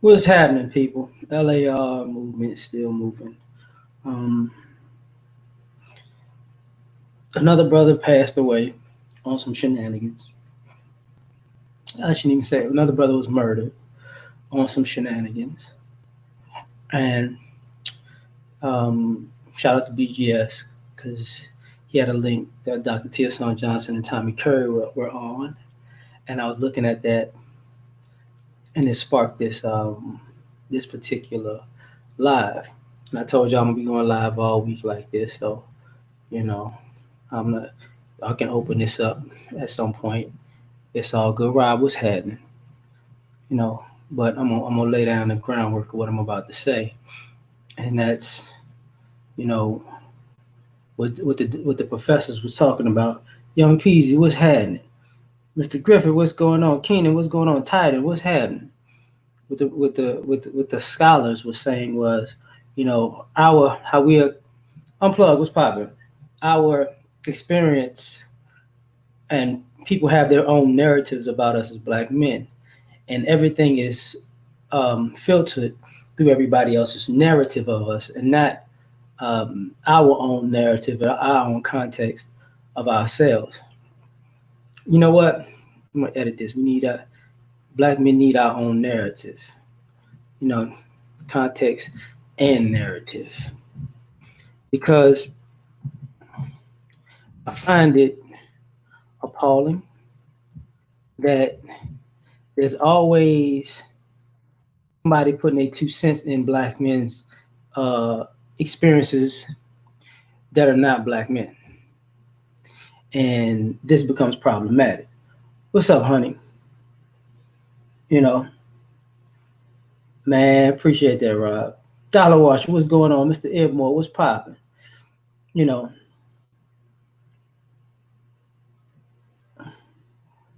What's happening, people? L.A.R. movement still moving. Um, Another brother passed away on some shenanigans. I shouldn't even say it. Another brother was murdered on some shenanigans. And shout out to BGS because he had a link that Dr. Tierson Johnson and Tommy Curry were on. And I was looking at that, and it sparked this particular live. And I told y'all I'm gonna be going live all week like this. So, you know, I'm not. I can open this up at some point. It's all good. Rob, what's happening? You know, but I'm gonna lay down the groundwork of what I'm about to say, and that's you know what the professors was talking about. Young Peasy, what's happening? Mr. Griffith, what's going on? Keenan, what's going on? Titan, what's happening? What the scholars were saying was, our how we are unplugged was popping. Our experience and people have their own narratives about us as black men, and everything is filtered through everybody else's narrative of us, and not our own narrative or our own context of ourselves. You know what? I'm gonna edit this. We need a black men need our own narrative. You know, context and narrative, because I find it appalling that there's always somebody putting their 2 cents in black men's uh, experiences that are not black men, and this becomes problematic. What's up, honey? You know, man, appreciate that, Rob. Dollar Washer, what's going on? Mr. Edmore, what's popping? You know,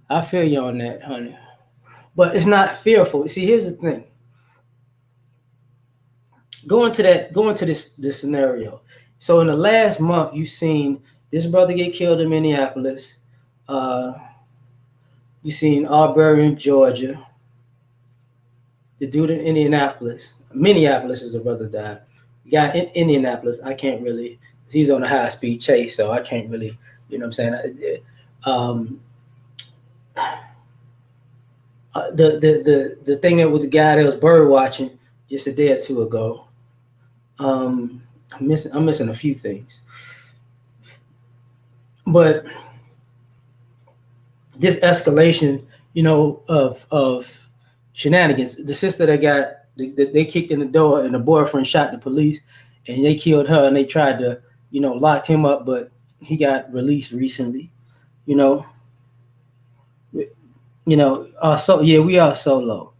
I feel you on that, honey. But it's not fearful. See, here's the thing. Going to this scenario. So in the last month, you've seen this brother get killed in Minneapolis. Uh, you've seen Arbery in Georgia. The dude in Indianapolis. Minneapolis is the brother died. The guy in Indianapolis, I can't really. He's on a high speed chase, so I can't really. You know what I'm saying? The thing that with the guy that was bird watching just a day or two ago. I'm missing a few things, but this escalation, of shenanigans. The sister that they kicked in the door and the boyfriend shot the police, and they killed her, and they tried to lock him up, but he got released recently. You know, so yeah, we are so low.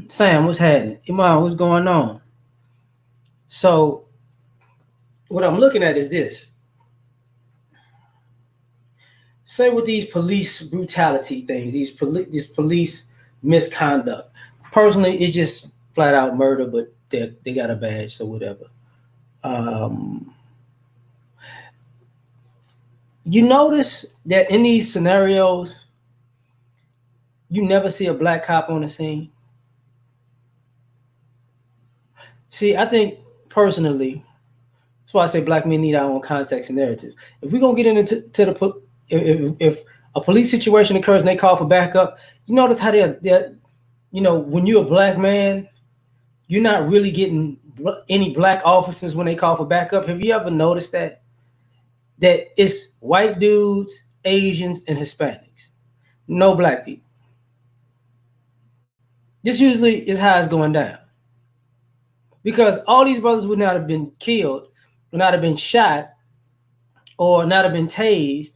Sam, what's happening? Iman, what's going on? So what I'm looking at is this. Say with these police brutality things, this police misconduct. Personally, it's just flat out murder, but they got a badge, so whatever. Um, you notice that in these scenarios, you never see a black cop on the scene. See, I think personally, that's why I say black men need our own context and narrative. If we're gonna get into if a police situation occurs and they call for backup, you notice how they're when you're a black man, you're not really getting any black officers when they call for backup. Have you ever noticed that? That it's white dudes, Asians, and Hispanics. No black people. This usually is how it's going down. Because all these brothers would not have been killed, would not have been shot, or not have been tased,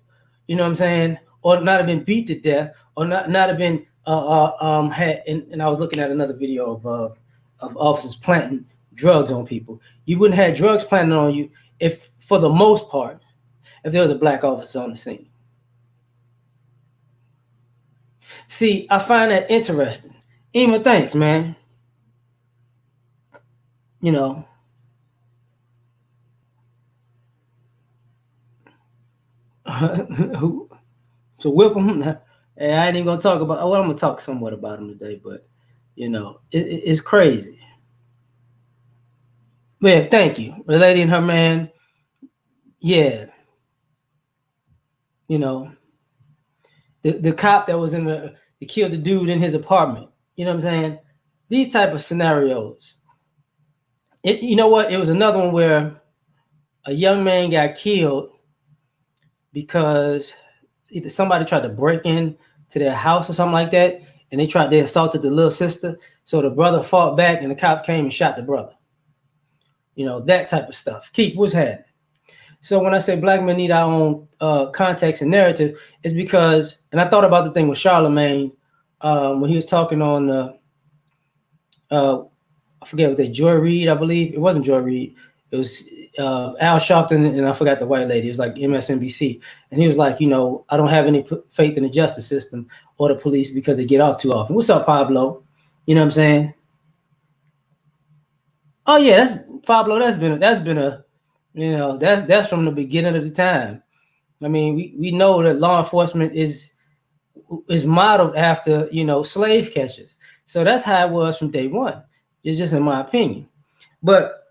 you know what I'm saying, or not have been beat to death, or not have been had. And I was looking at another video of officers planting drugs on people. You wouldn't have drugs planted on you if, for the most part, if there was a black officer on the scene. See, I find that interesting. Ema, thanks, man. You know, so whip him. I ain't even gonna talk about. Well, I'm gonna talk somewhat about him today, but It's crazy. Yeah, thank you. The lady and her man, yeah, you know, the cop that was in that killed the dude in his apartment. You know what I'm saying? These type of scenarios. You know what? It was another one where a young man got killed because either somebody tried to break in to their house or something like that, and they assaulted the little sister. So the brother fought back, and the cop came and shot the brother. That type of stuff. Keith, what's happening? So when I say black men need our own context and narrative, it's because, and I thought about the thing with Charlemagne when he was talking on, I forget what Joy Reid, I believe. It wasn't Joy Reid. It was Al Sharpton, and I forgot the white lady. It was like MSNBC. And he was like, I don't have any faith in the justice system or the police because they get off too often. What's up, Pablo? You know what I'm saying? Oh yeah, that's Pablo. That's been a that's from the beginning of the time. I mean, we know that law enforcement is modeled after slave catchers. So that's how it was from day one. It's just in my opinion. But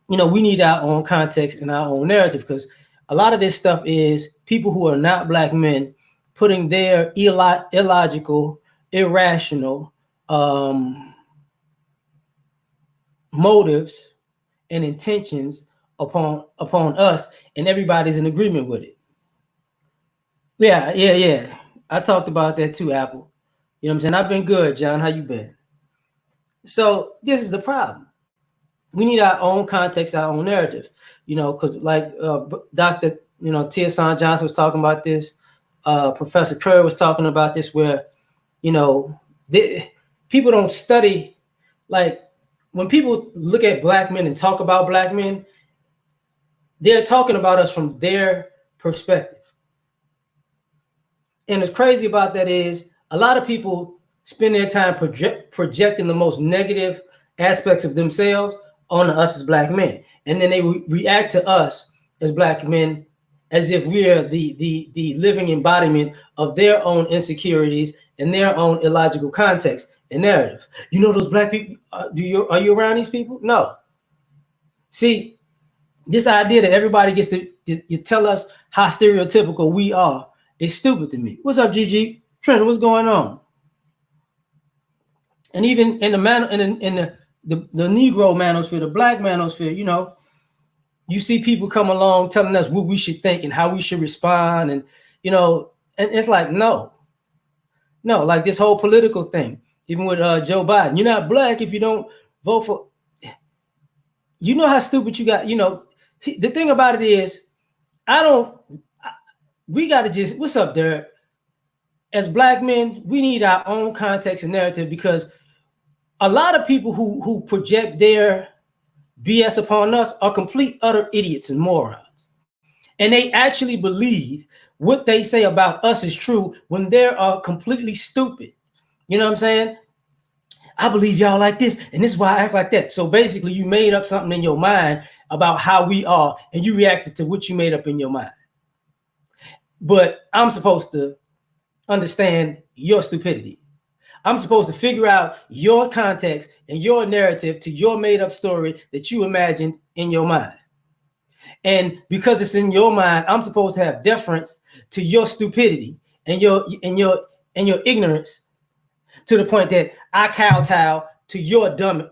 we need our own context and our own narrative, because a lot of this stuff is people who are not black men putting their illogical, irrational motives and intentions upon us, and everybody's in agreement with it. Yeah. I talked about that too, Apple. You know what I'm saying? I've been good, John. How you been? So this is the problem. We need our own context, our own narrative. Because like Dr. Tia Johnson was talking about this. Professor Kerr was talking about this, where people don't study. Like when people look at black men and talk about black men, they're talking about us from their perspective. And what's crazy about that is a lot of people spend their time projecting the most negative aspects of themselves on us as black men. And then they react to us as black men as if we're the living embodiment of their own insecurities and their own illogical context and narrative. Those black people, are you around these people? No. See, this idea that everybody gets to tell us how stereotypical we are is stupid to me. What's up, Gigi? Trent, what's going on? And even in the Negro manosphere, the black manosphere, you see people come along telling us what we should think and how we should respond, and and it's like no, like this whole political thing, even with Joe Biden, you're not black if you don't vote for. How stupid you got. The thing about it is, we got to just, what's up, Derek? As black men, we need our own context and narrative, because a lot of people who project their BS upon us are complete, utter idiots and morons. And they actually believe what they say about us is true when they are completely stupid. You know what I'm saying? I believe y'all like this, and this is why I act like that. So basically, you made up something in your mind about how we are, and you reacted to what you made up in your mind. But I'm supposed to understand your stupidity. I'm supposed to figure out your context and your narrative to your made-up story that you imagined in your mind. And because it's in your mind, I'm supposed to have deference to your stupidity and your ignorance, to the point that I kowtow to your dumb,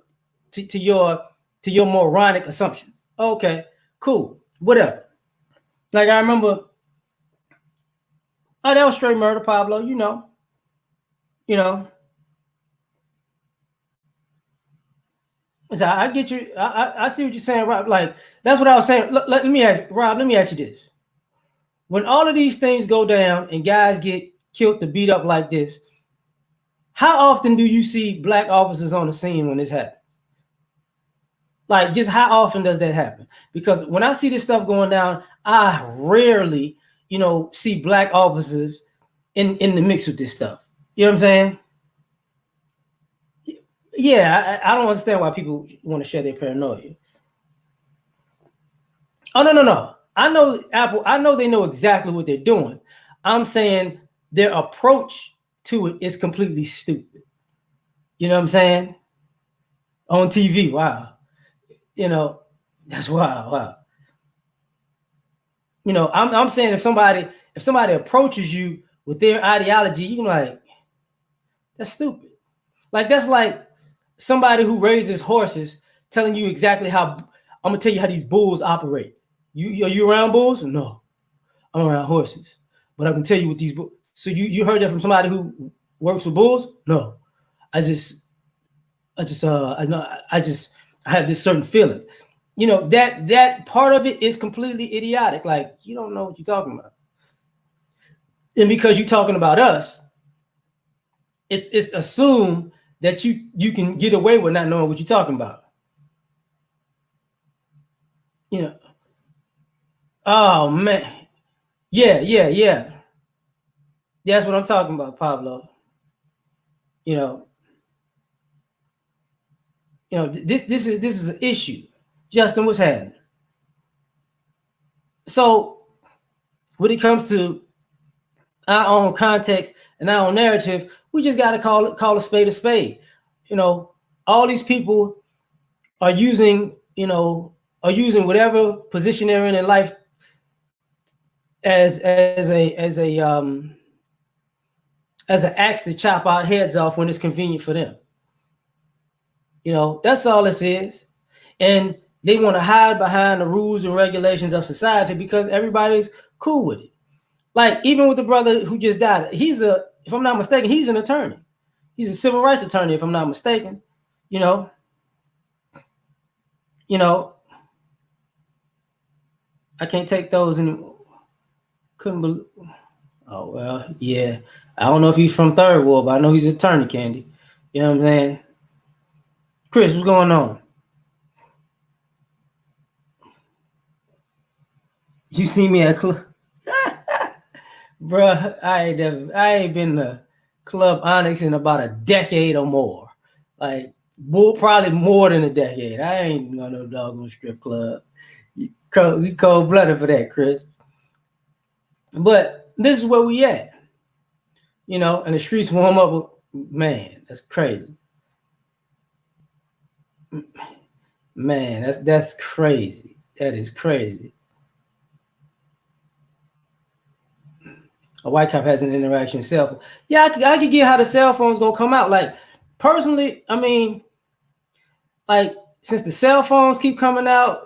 to your moronic assumptions. Okay, cool, whatever. Like I remember, that was straight murder, Pablo. So I get you. I see what you're saying, Rob. Like that's what I was saying. Let me ask you this: when all of these things go down and guys get killed to beat up like this, how often do you see black officers on the scene when this happens? Like, just how often does that happen? Because when I see this stuff going down, I rarely, see black officers in the mix with this stuff. You know what I'm saying? Yeah, I don't understand why people want to share their paranoia. Oh, no. I know Apple. I know they know exactly what they're doing. I'm saying their approach to it is completely stupid. You know what I'm saying? On TV. Wow. You know, that's wild. Wow. You know, I'm saying if somebody approaches you with their ideology, you can like, that's stupid. Like that's like somebody who raises horses telling you exactly how I'm gonna tell you how these bulls operate. You are you around bulls? No, I'm around horses, but I can tell you what these bulls. So you heard that from somebody who works with bulls? No, I know I have this certain feelings. You know that part of it is completely idiotic. Like you don't know what you're talking about, and because you're talking about us, it's assumed that you can get away with not knowing what you're talking about. You know, oh man, yeah. That's what I'm talking about, Pablo. You know, this is an issue. Justin, what's happening? So when it comes to our own context and our own narrative, we just got to call a spade a spade. You know, all these people are using whatever position they're in life as an axe to chop our heads off when it's convenient for them. You know, that's all this is. And they want to hide behind the rules and regulations of society because everybody's cool with it. Like even with the brother who just died, if I'm not mistaken, he's an attorney. He's a civil rights attorney, if I'm not mistaken. You know, I can't take those anymore. Couldn't believe. Oh well, yeah. I don't know if he's from Third Ward, but I know he's an attorney, Candy. You know what I'm saying? Chris, what's going on? You see me at club, bruh. I ain't been to Club Onyx in about a decade or more. Like, probably more than a decade. I ain't going to no doggone strip club. You cold blooded for that, Chris. But this is where we at. You know, and the streets warm up. Man, that's crazy. Man, that's crazy. That is crazy. A white cop has an interaction cell phone. Yeah, I could get how the cell phone's gonna come out. Like personally, I mean, like since the cell phones keep coming out,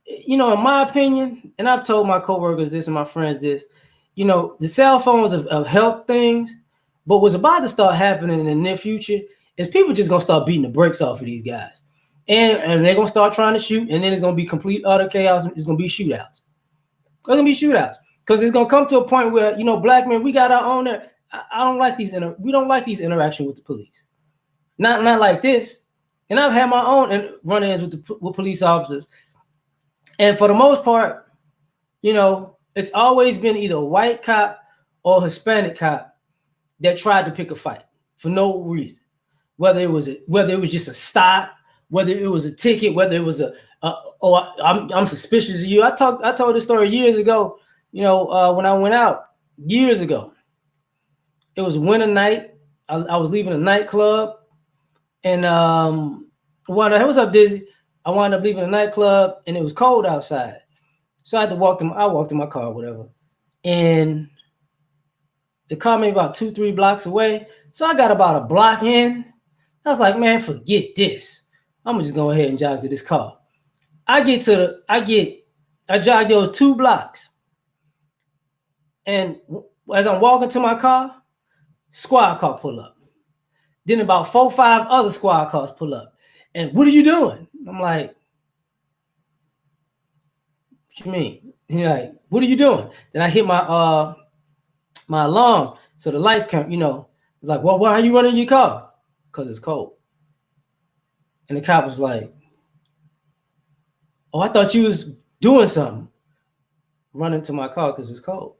you know, in my opinion, and I've told my coworkers this and my friends this, you know, the cell phones have helped things, but what's about to start happening in the near future is people just gonna start beating the brakes off of these guys, and they're gonna start trying to shoot, and then it's gonna be complete utter chaos. It's gonna be shootouts. There's gonna be shootouts. Because it's gonna come to a point where, you know, black men, we got our own. I don't like we don't like these interactions with the police. Not like this. And I've had my own run-ins with police officers. And for the most part, you know, it's always been either a white cop or a Hispanic cop that tried to pick a fight for no reason. Whether it was just a stop, whether it was a ticket, whether it was I'm suspicious of you. I told this story years ago. You know, when I went out years ago, it was winter night. I was leaving a nightclub, and what's up, Dizzy? I wound up leaving a nightclub, and it was cold outside, so I had to walk to my car, whatever, and the car maybe about 2-3 blocks away. So I got about a block in. I was like, man, forget this. I'm gonna just go ahead and jog to this car. I jog those 2 blocks. And as I'm walking to my car, squad car pull up. Then about 4 or 5 other squad cars pull up. And what are you doing? I'm like, what you mean? He's like, what are you doing? Then I hit my my alarm. So the lights come, you know. It's like, well, why are you running your car? Because it's cold. And the cop was like, oh, I thought you was doing something. Running to my car because it's cold.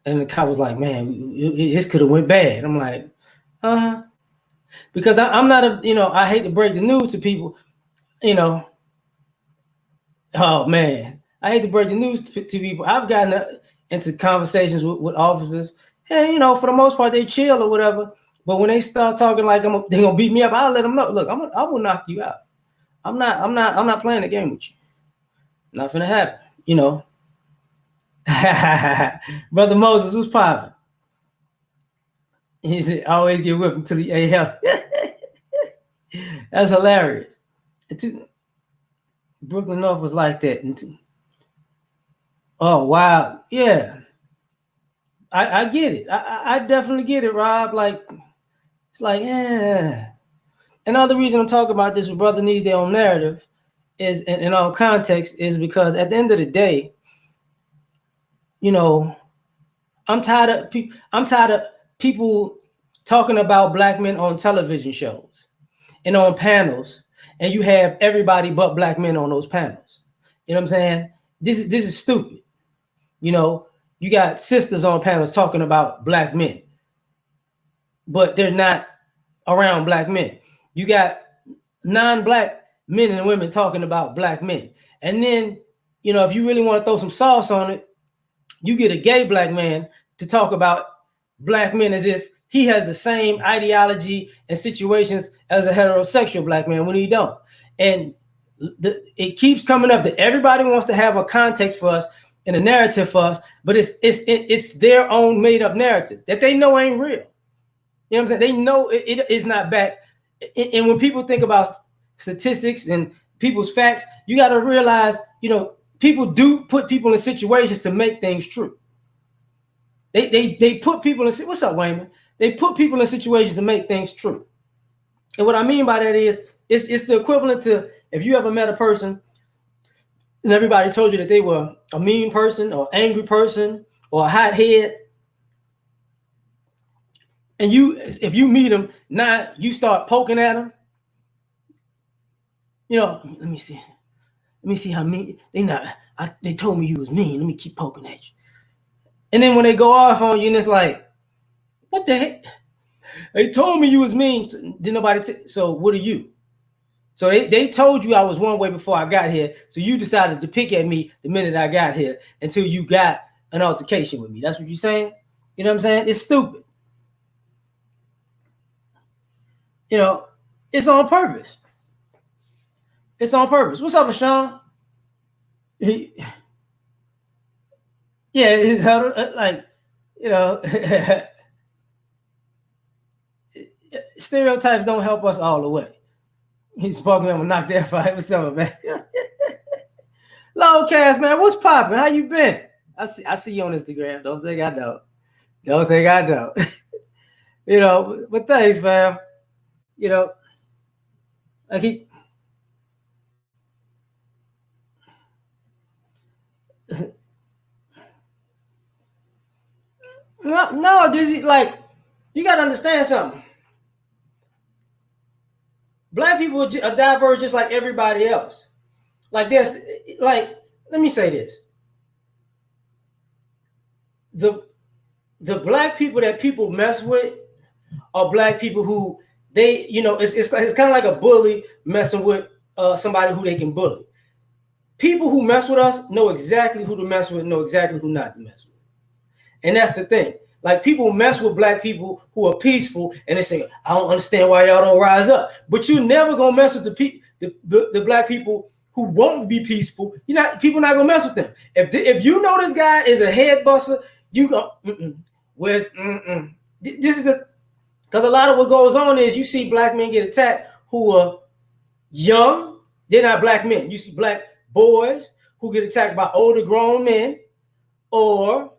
And the cop was like, man, this could have went bad. I'm like, because I'm not I hate to break the news to people, you know. Oh man, I hate to break the news to people. I've gotten into conversations with officers, and you know, for the most part, they chill or whatever. But when they start talking like they're gonna beat me up, I'll let them know. Look, I will knock you out. I'm not playing the game with you. Not gonna happen. You know. Brother Moses was popping. He said, always get whipped until he ate health. That's hilarious. Brooklyn North was like that. Oh, wow. Yeah. I get it. I definitely get it, Rob. Like, it's like, yeah. Another reason I'm talking about this with brother needs their own narrative is, in all context, is because at the end of the day, you know, I'm tired of people talking about black men on television shows and on panels, and you have everybody but black men on those panels. You know what I'm saying? This is stupid. You know, you got sisters on panels talking about black men, but they're not around black men. You got non-black men and women talking about black men. And then, you know, if you really want to throw some sauce on it, you get a gay black man to talk about black men as if he has the same ideology and situations as a heterosexual black man when he don't. And it keeps coming up that everybody wants to have a context for us and a narrative for us, but it's their own made up narrative that they know ain't real. You know what I'm saying? They know it is not back. And when people think about statistics and people's facts, you got to realize, you know, people do put people in situations to make things true. They put people in, what's up, Wayman? They put people in situations to make things true. And what I mean by that is, it's the equivalent to if you ever met a person and everybody told you that they were a mean person or angry person or a hothead, and if you meet them, now you start poking at them. You know, let me see how mean they told me you was mean. Let me keep poking at you. And then when they go off on you, and it's like, what the heck? They told me you was mean. Did nobody? So what are you? So they told you I was one way before I got here. So you decided to pick at me the minute I got here until you got an altercation with me. That's what you're saying? You know what I'm saying? It's stupid. You know, it's on purpose. It's on purpose. What's up, LaShawn? Yeah, it's like, you know, stereotypes don't help us all the way. He's spoken, I'm gonna knock that 5 man. Lowcast, man, what's popping? How you been? I see you on Instagram. Don't think I don't. Don't think I don't. You know, but thanks, fam. You know, I keep. No, Dizzy, like, you gotta understand something. Black people are diverse just like everybody else. Like this, like, let me say this. The black people that people mess with are black people who they, you know, it's kind of like a bully messing with somebody who they can bully. People who mess with us know exactly who to mess with, know exactly who not to mess with. And that's the thing. Like, people mess with black people who are peaceful and they say, I don't understand why y'all don't rise up. But you're never gonna mess with the black people who won't be peaceful. People not gonna mess with them. If you know this guy is a head buster, you go, where's this is because a lot of what goes on is you see black men get attacked who are young. They're not black men. You see black boys who get attacked by older grown men, or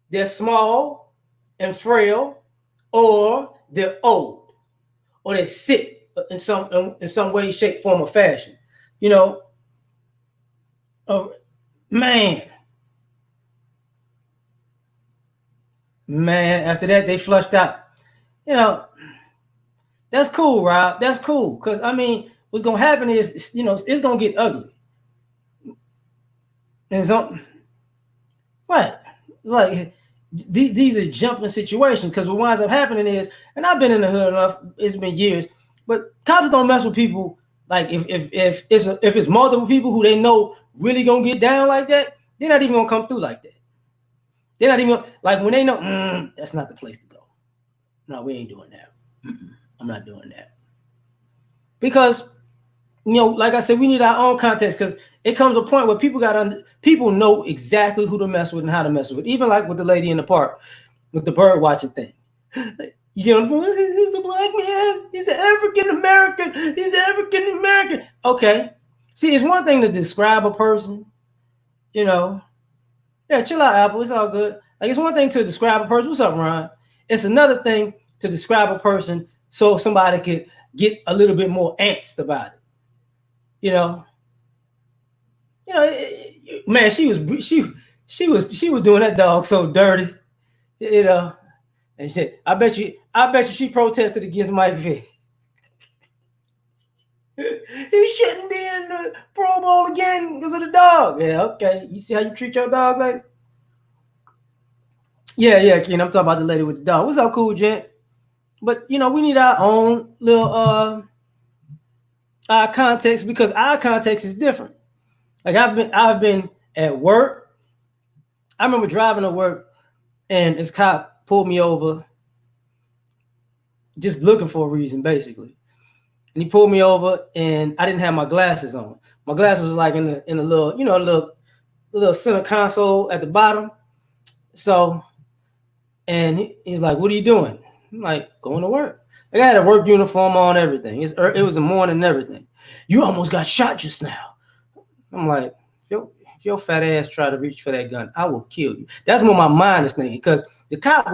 they're small and frail, or they're old, or they're sick in some way, shape, form, or fashion. You know, man. After that, they flushed out. You know, that's cool, Rob. That's cool. Because, I mean, what's going to happen is, you know, it's going to get ugly. And so, right. It's like, these are jumping situations, because what winds up happening is, and I've been in the hood enough, it's been years, but cops don't mess with people. Like, if it's multiple people who they know really going to get down like that, they're not even going to come through like that. They're not even, like, when they know, that's not the place to go. No, we ain't doing that. I'm not doing that. Because, like I said, we need our own context, because it comes a point where people know exactly who to mess with and how to mess with. Even like with the lady in the park with the bird watching thing. You get on the phone, he's a black man, he's an African American, he's African American. Okay. See, it's one thing to describe a person, Yeah, chill out, Apple. It's all good. Like, it's one thing to describe a person. What's up, Ron? It's another thing to describe a person so somebody could get a little bit more angst about it. Man, she was doing that dog so dirty. And shit. I bet you she protested against Mike Vick. He shouldn't be in the Pro Bowl again because of the dog. Yeah, okay. You see how you treat your dog, like? Yeah, Ken. I'm talking about the lady with the dog. What's up, cool gent? But we need our own little our context, because our context is different. Like, I've been at work. I remember driving to work, and this cop pulled me over, just looking for a reason, basically. And he pulled me over, and I didn't have my glasses on. My glasses was like in a little, little center console at the bottom. So, and he was like, "What are you doing?" I'm like, "Going to work." Like, I had a work uniform on, everything. It was the morning and everything. "You almost got shot just now." I'm like, if your fat ass try to reach for that gun, I will kill you. That's what my mind is thinking, because the cop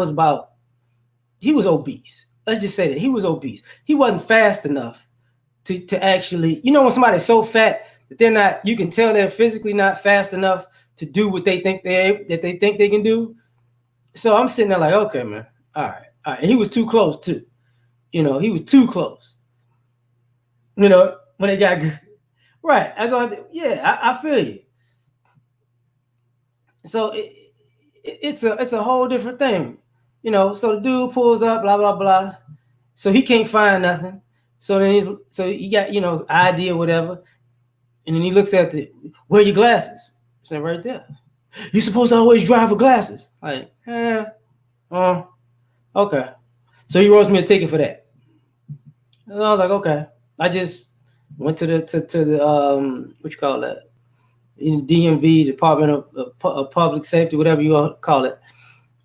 he was obese. Let's just say that he was obese. He wasn't fast enough to actually, when somebody's so fat that they're not, you can tell they're physically not fast enough to do what they think they can do. So I'm sitting there like, okay, man, all right. And he was too close too. He was too close. When they got right, I feel you. So it's a whole different thing. So the dude pulls up, blah blah blah. So he can't find nothing. So then he got idea, whatever, and then he looks at where are your glasses? It's right there. You're supposed to always drive with glasses. Like, okay. So he wrote me a ticket for that. And I was like, okay. I just went to the what you call that? In DMV, Department of Public Safety, whatever you want to call it.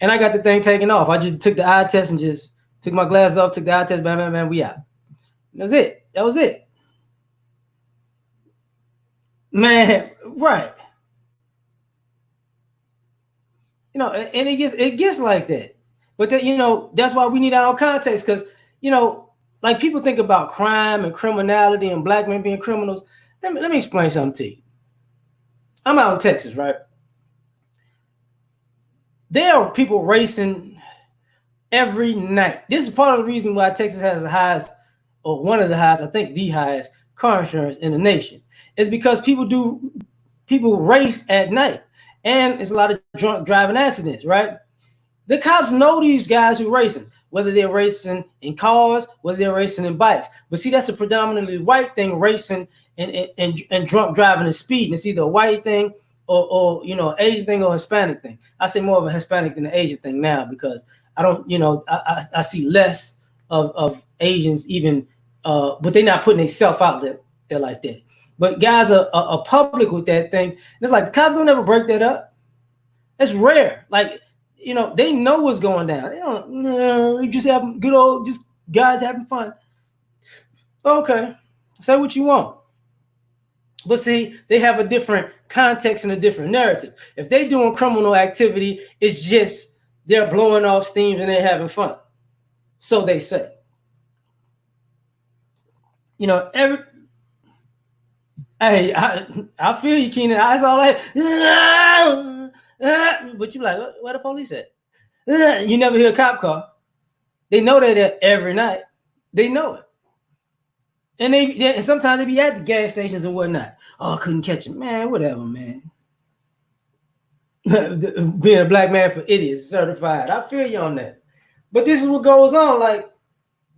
And I got the thing taken off. I just took the eye test and just took my glasses off, took the eye test, bam, bam, bam, we out. That was it. Man, right. And it gets like that. But that's why we need our own context, because like, people think about crime and criminality and black men being criminals. Let me explain something to you. I'm out in Texas, right? There are people racing every night. This is part of the reason why Texas has the highest, or one of the highest, I think the highest, car insurance in the nation. It's because people race at night, and it's a lot of drunk driving accidents, right? The cops know these guys who are racing, whether they're racing in cars, whether they're racing in bikes. But see, that's a predominantly white thing, racing and drunk driving and speeding. It's either a white thing or Asian thing or Hispanic thing. I say more of a Hispanic than an Asian thing now, because I don't, I see less of Asians even, but they're not putting themselves out there like that. But guys are public with that thing. And it's like the cops don't ever break that up. It's rare. Like, they know what's going down. They don't, you just have good old, just guys having fun. Okay, say what you want. But see, they have a different context and a different narrative. If they're doing criminal activity, it's just they're blowing off steam and they're having fun. So they say. Hey, I feel you, Keenan. I saw like, but you like, where the police at? You never hear a cop car. They know they're there every night. They know it. And sometimes they be at the gas stations and whatnot. Oh, I couldn't catch him. Man, whatever, man. Being a black man for idiots certified. I feel you on that. But this is what goes on. Like,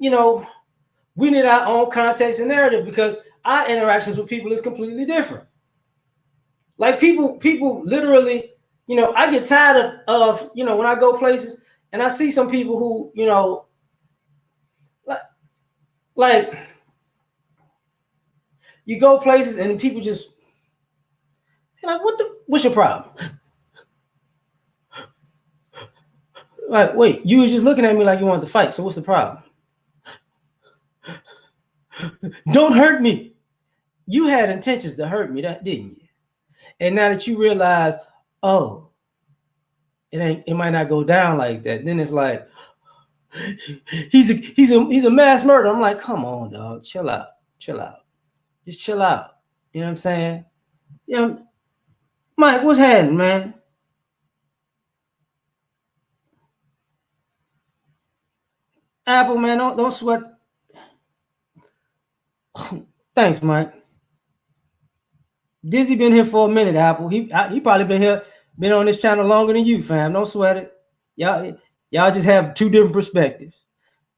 we need our own context and narrative, because our interactions with people is completely different. Like, people literally, I get tired of when I go places and I see some people who, Like, you go places and people just, you're like, what's your problem? Like, wait, you was just looking at me like you wanted to fight, so what's the problem? Don't hurt me. You had intentions to hurt me, didn't you? And now that you realize, oh, it might not go down like that, then it's like, he's a mass murderer. I'm like, come on, dog, chill out, just chill out. You know what I'm saying? Yeah, Mike, what's happening, man? Apple, man, don't sweat. Thanks, Mike. Dizzy been here for a minute, Apple. He probably been on this channel longer than you, fam. Don't sweat it. Y'all just have two different perspectives.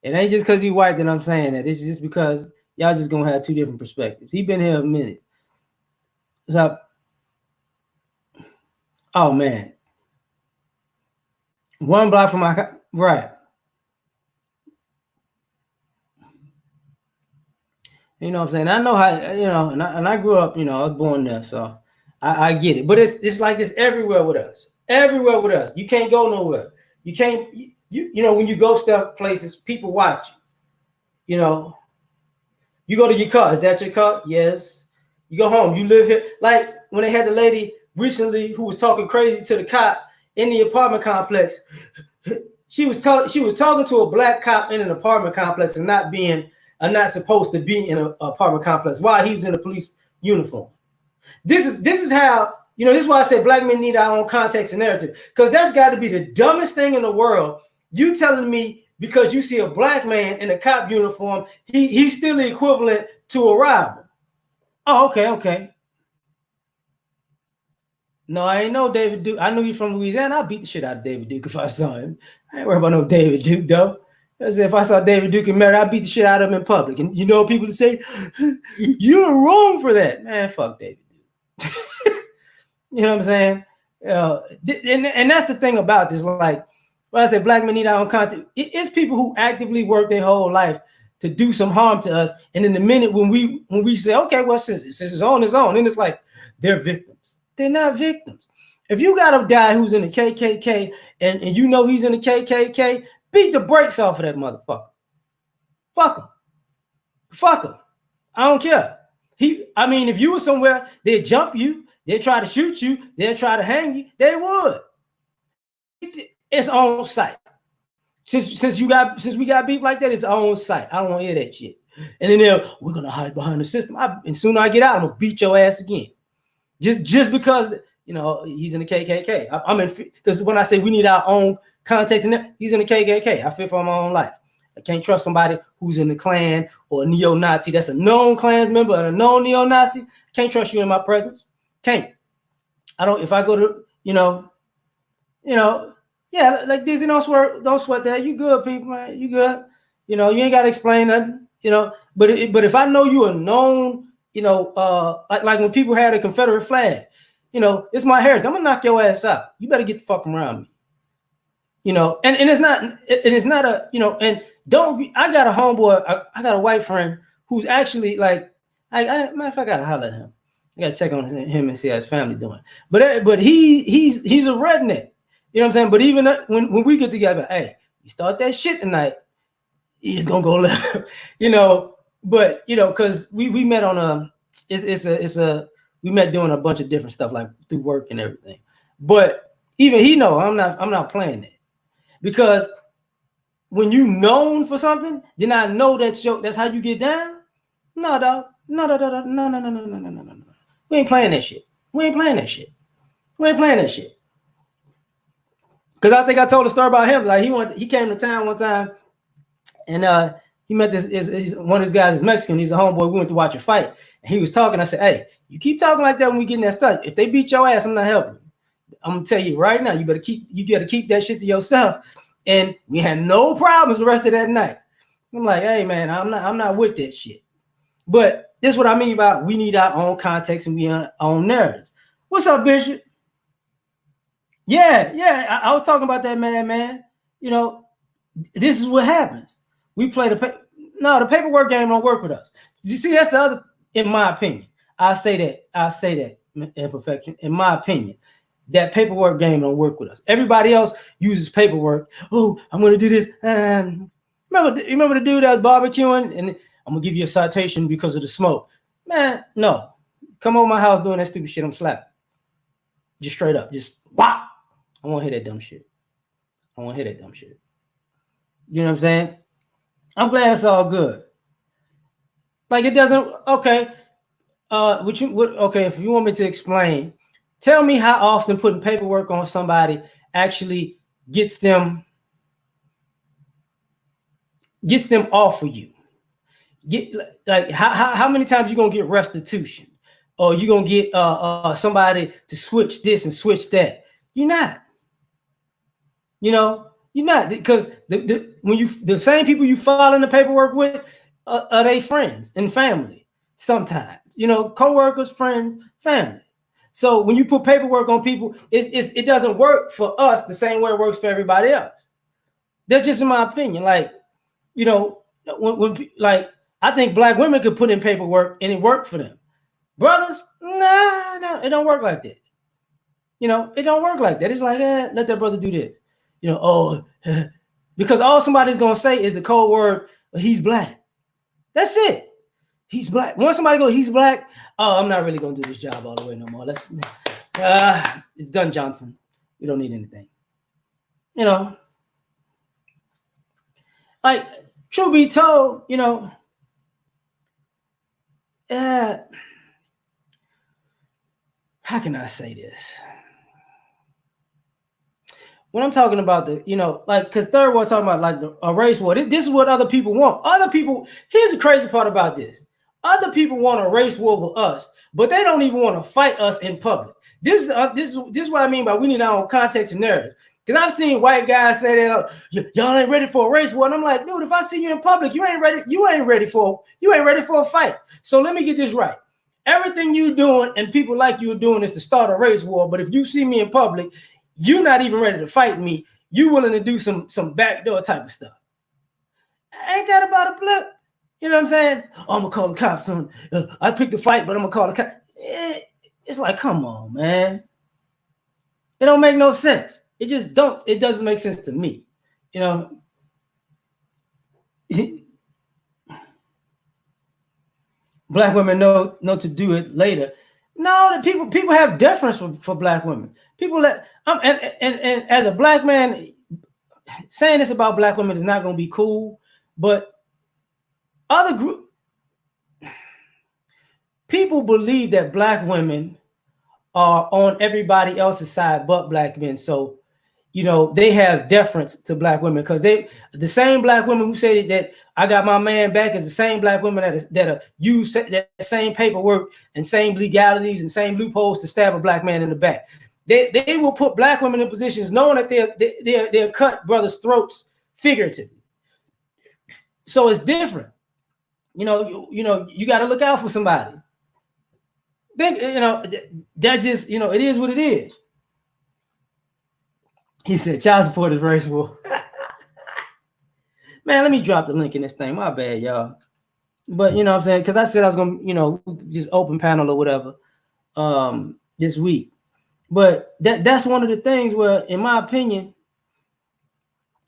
It ain't just because he white that I'm saying that. It's just because y'all just gonna have two different perspectives. He been here a minute. So, oh man, one block from my right. You know what I'm saying? I know how, and I grew up, I was born there, so I get it. But it's like this everywhere with us. Everywhere with us. You can't go nowhere. You can't, when you go stuff places, people watch you. You go to your car. Is that your car? Yes. You go home. You live here. Like when they had the lady recently who was talking crazy to the cop in the apartment complex. She was talking to a black cop in an apartment complex and not supposed to be in an apartment complex while he was in a police uniform. This is how, this is why I said black men need our own context and narrative, because that's got to be the dumbest thing in the world. You telling me because you see a black man in a cop uniform, he's still the equivalent to a robber. Oh, okay. No, I ain't know David Duke. I knew you from Louisiana. I'd beat the shit out of David Duke if I saw him. I ain't worried about no David Duke, though. As if I saw David Duke and Mary, I'd beat the shit out of him in public. And people to say, you're wrong for that. Man, fuck David Duke. You know what I'm saying? And that's the thing about this. Like, when I say black men need our own content, it's people who actively work their whole life to do some harm to us. And in the minute when we say, okay, well, since it's on its own, and it's like, they're victims. They're not victims. If you got a guy who's in the KKK and he's in the KKK, beat the brakes off of that motherfucker. Fuck him. I don't care. If you were somewhere, they'd jump you, they'd try to shoot you, they'd try to hang you, they would. It's on site. Since we got beef like that, it's on site. I don't want to hear that shit. And then we're gonna hide behind the system. And soon I get out, I'm gonna beat your ass again. Just because he's in the KKK. I'm in, because when I say we need our own context in there, he's in the KKK. I fear for my own life. I can't trust somebody who's in the Klan or a neo-Nazi. That's a known Klans member and a known neo-Nazi. Can't trust you in my presence. Can't. I don't. If I go to yeah, like Disney, don't sweat that. You good, people, man. You good. You ain't got to explain nothing. But if I know you are known, like when people had a Confederate flag, it's my heritage. I'm gonna knock your ass out. You better get the fuck from around me. And it's not a, and don't be, I got a homeboy, I got a white friend who's actually like, matter of fact, I gotta holler at him. I gotta check on him and see how his family doing. But he's a redneck. You know what I'm saying? But even when we get together, hey, you start that shit tonight, it's gonna go left. But because we met on we met doing a bunch of different stuff like through work and everything. But even he know I'm not playing it, because when you known for something, then I know that's how you get down. No, dog. No. We ain't playing that shit. Because I think I told a story about him. Like he came to town one time, and he met this one of his guys is Mexican. He's a homeboy. We went to watch a fight, and he was talking. I said, "Hey, you keep talking like that when we get in that stuff. If they beat your ass, I'm not helping you. I'm gonna tell you right now. You got to keep that shit to yourself." And we had no problems the rest of that night. I'm like, "Hey, man, I'm not with that shit." But this is what I mean about we need our own context and we our own narratives. What's up, Bishop? Yeah. I was talking about that, man. This is what happens. We play the No, the paperwork game don't work with us. You see, that's the other, in my opinion. I say that, imperfection, in my opinion. That paperwork game don't work with us. Everybody else uses paperwork. Oh, I'm going to do this. Remember the dude that was barbecuing? And I'm going to give you a citation because of the smoke. Man, no. Come over my house doing that stupid shit, I'm slapping. Just straight up. Just, whop. I won't hear that dumb shit. You know what I'm saying? I'm glad it's all good. Like, it doesn't, okay. Okay, if you want me to explain, tell me how often putting paperwork on somebody actually gets them off of you. Like how many times you gonna get restitution, or you gonna get somebody to switch this and switch that? You're not. You're not, because the same people you file in the paperwork with are they friends and family sometimes. Co-workers, friends, family. So when you put paperwork on people, it doesn't work for us the same way it works for everybody else. That's just in my opinion. Like, when I think black women could put in paperwork and it worked for them. Brothers, no, it don't work like that. It don't work like that. It's like, let that brother do this. Because all somebody's gonna say is the code word, he's black. That's it. He's black. Once somebody goes, he's black, I'm not really gonna do this job all the way no more. It's done, Johnson. We don't need anything. Like, truth be told, how can I say this? When I'm talking about because third world talking about like a race war, this is what other people want. Here's the crazy part about this. Other people want a race war with us, but they don't even want to fight us in public. This is what I mean by we need our own context and narrative. Because I've seen white guys say that y'all ain't ready for a race war, and I'm like, dude, if I see you in public, you ain't ready for a fight. So let me get this right. Everything you doing and people like you are doing is to start a race war. But if you see me in public, you're not even ready to fight me. You willing to do some backdoor type of stuff. Ain't that about a blip? You know what I'm saying? Oh, I'm gonna call the cops on. I picked the fight, but I'm gonna call the cops. It's like, come on, man. It don't make no sense. It doesn't make sense to me. Black women know to do it later. No, the people have deference for black women. People that and as a black man, saying this about black women is not going to be cool. But other people believe that black women are on everybody else's side but black men. So they have deference to black women because the same black women who say that I got my man back is the same black women that use that same paperwork and same legalities and same loopholes to stab a black man in the back. They will put black women in positions knowing that they'll cut brothers' throats figuratively. So it's different. You got to look out for somebody. That just it is what it is. He said, child support is race war. Man, let me drop the link in this thing. My bad, y'all. But you know what I'm saying? Because I said I was going to, just open panel or whatever this week. But that's one of the things where, in my opinion,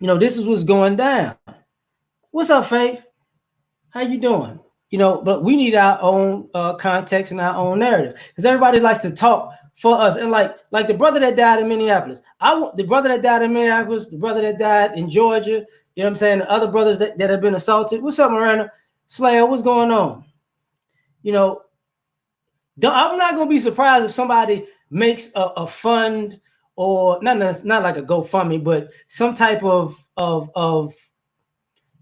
this is what's going down. What's up, Faith? How you doing? But we need our own context and our own narrative. Because everybody likes to talk for us. And like the brother that died in Minneapolis. The brother that died in Minneapolis, the brother that died in Georgia, you know what I'm saying? The other brothers that have been assaulted. What's up, Miranda? Slayer, what's going on? I'm not going to be surprised if somebody makes a fund or not like a GoFundMe, but some type of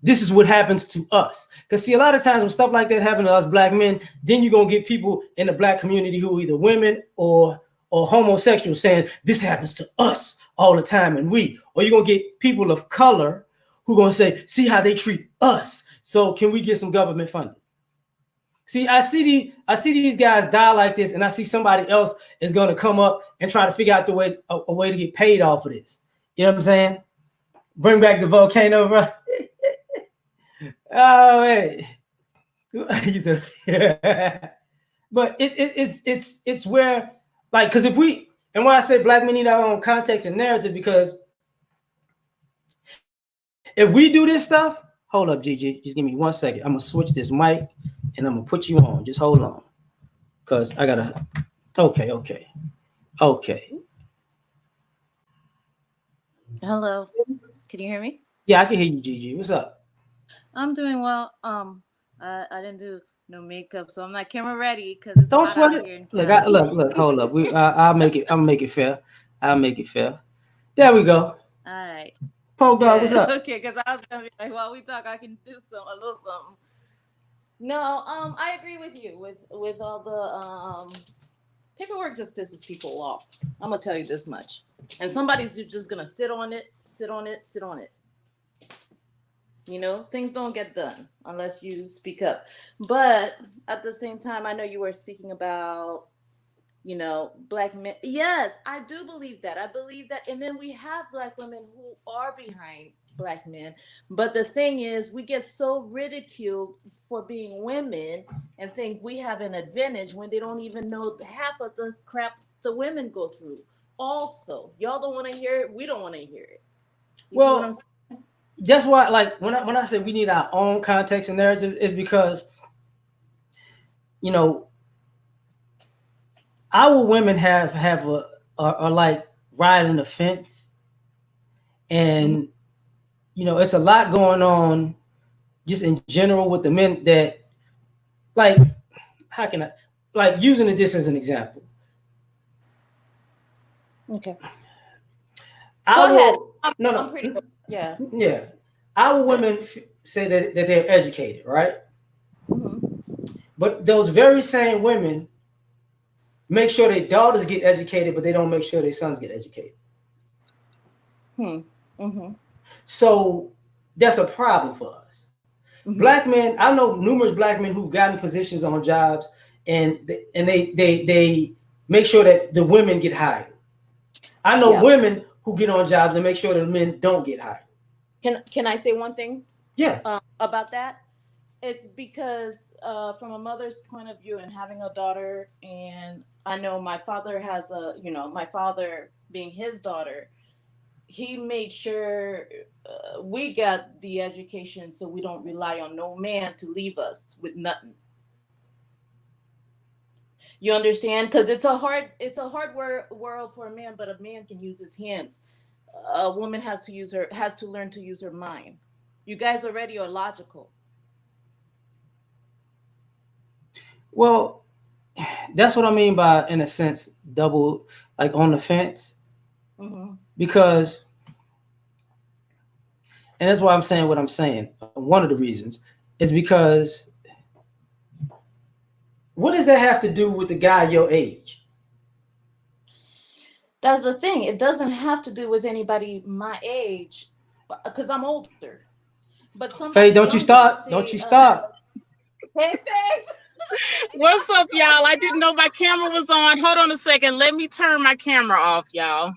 this is what happens to us. Because see, a lot of times when stuff like that happens to us black men, then you're going to get people in the black community who are either women or homosexual saying this happens to us all the time and or you're going to get people of color who are going to say, see how they treat us. So can we get some government funding? See, I see these guys die like this, and I see somebody else is going to come up and try to figure out a way to get paid off of this. You know what I'm saying? Bring back the volcano, bro. Oh wait, you said, yeah. But it's where, like, because if we, and when I say black men need our own context and narrative, because if we do this stuff, hold up, Gigi, just give me 1 second. I'm gonna switch this mic and I'm gonna put you on. Just hold on, cause I gotta. Okay. Hello. Can you hear me? Yeah, I can hear you, Gigi. What's up? I'm doing well. I didn't do no makeup, so I'm not camera ready because it's Don't hot sweat out it. here in Look, Cali. look. Hold up. I'll make it. I'm make it fair. I'll make it fair. There we go. All right. Poke dog, what's Yeah. up? Okay. Because I was gonna be like, while we talk, I can do a little something. No. I agree with you with all the paperwork just pisses people off. I'm gonna tell you this much, and somebody's just gonna sit on it, sit on it, sit on it. Things don't get done unless you speak up. But at the same time, I know you were speaking about, black men. Yes, I do believe that. I believe that. And then we have black women who are behind black men. But the thing is, we get so ridiculed for being women and think we have an advantage when they don't even know half of the crap the women go through. Also, y'all don't want to hear it. We don't want to hear it. You see what I'm Well, saying? that's why, like, when I say we need our own context and narrative, is because, you know our women have a are like riding the fence, Mm-hmm. and it's a lot going on just in general with the men that, like, how can I, like, using this as an example. Okay. Go ahead. Our no I'm pretty no good. Yeah. Yeah, our women say that they're educated, right? Mm-hmm. But those very same women make sure their daughters get educated, but they don't make sure their sons get educated. Hmm. Mm-hmm. So that's a problem for us. Mm-hmm. Black men, I know numerous black men who've gotten positions on jobs, and they make sure that the women get hired. I know Yeah. women who get on jobs and make sure that the men don't get hired. Can I say one thing Yeah. about that? It's because from a mother's point of view and having a daughter, and I know my father has my father being his daughter, he made sure we got the education so we don't rely on no man to leave us with nothing. You understand? Because it's a hard world for a man, but a man can use his hands. A woman has to learn to use her mind. You guys already are logical. Well, that's what I mean by, in a sense, double, like, on the fence, Mm-hmm. because, and that's why I'm saying what I'm saying. One of the reasons is because, what does that have to do with the guy your age? That's the thing. It doesn't have to do with anybody my age, because I'm older. But somebody Faye, don't you younger, start. Don't say, you start. hey, say, What's up, y'all? I didn't know my camera was on. Hold on a second. Let me turn my camera off, y'all.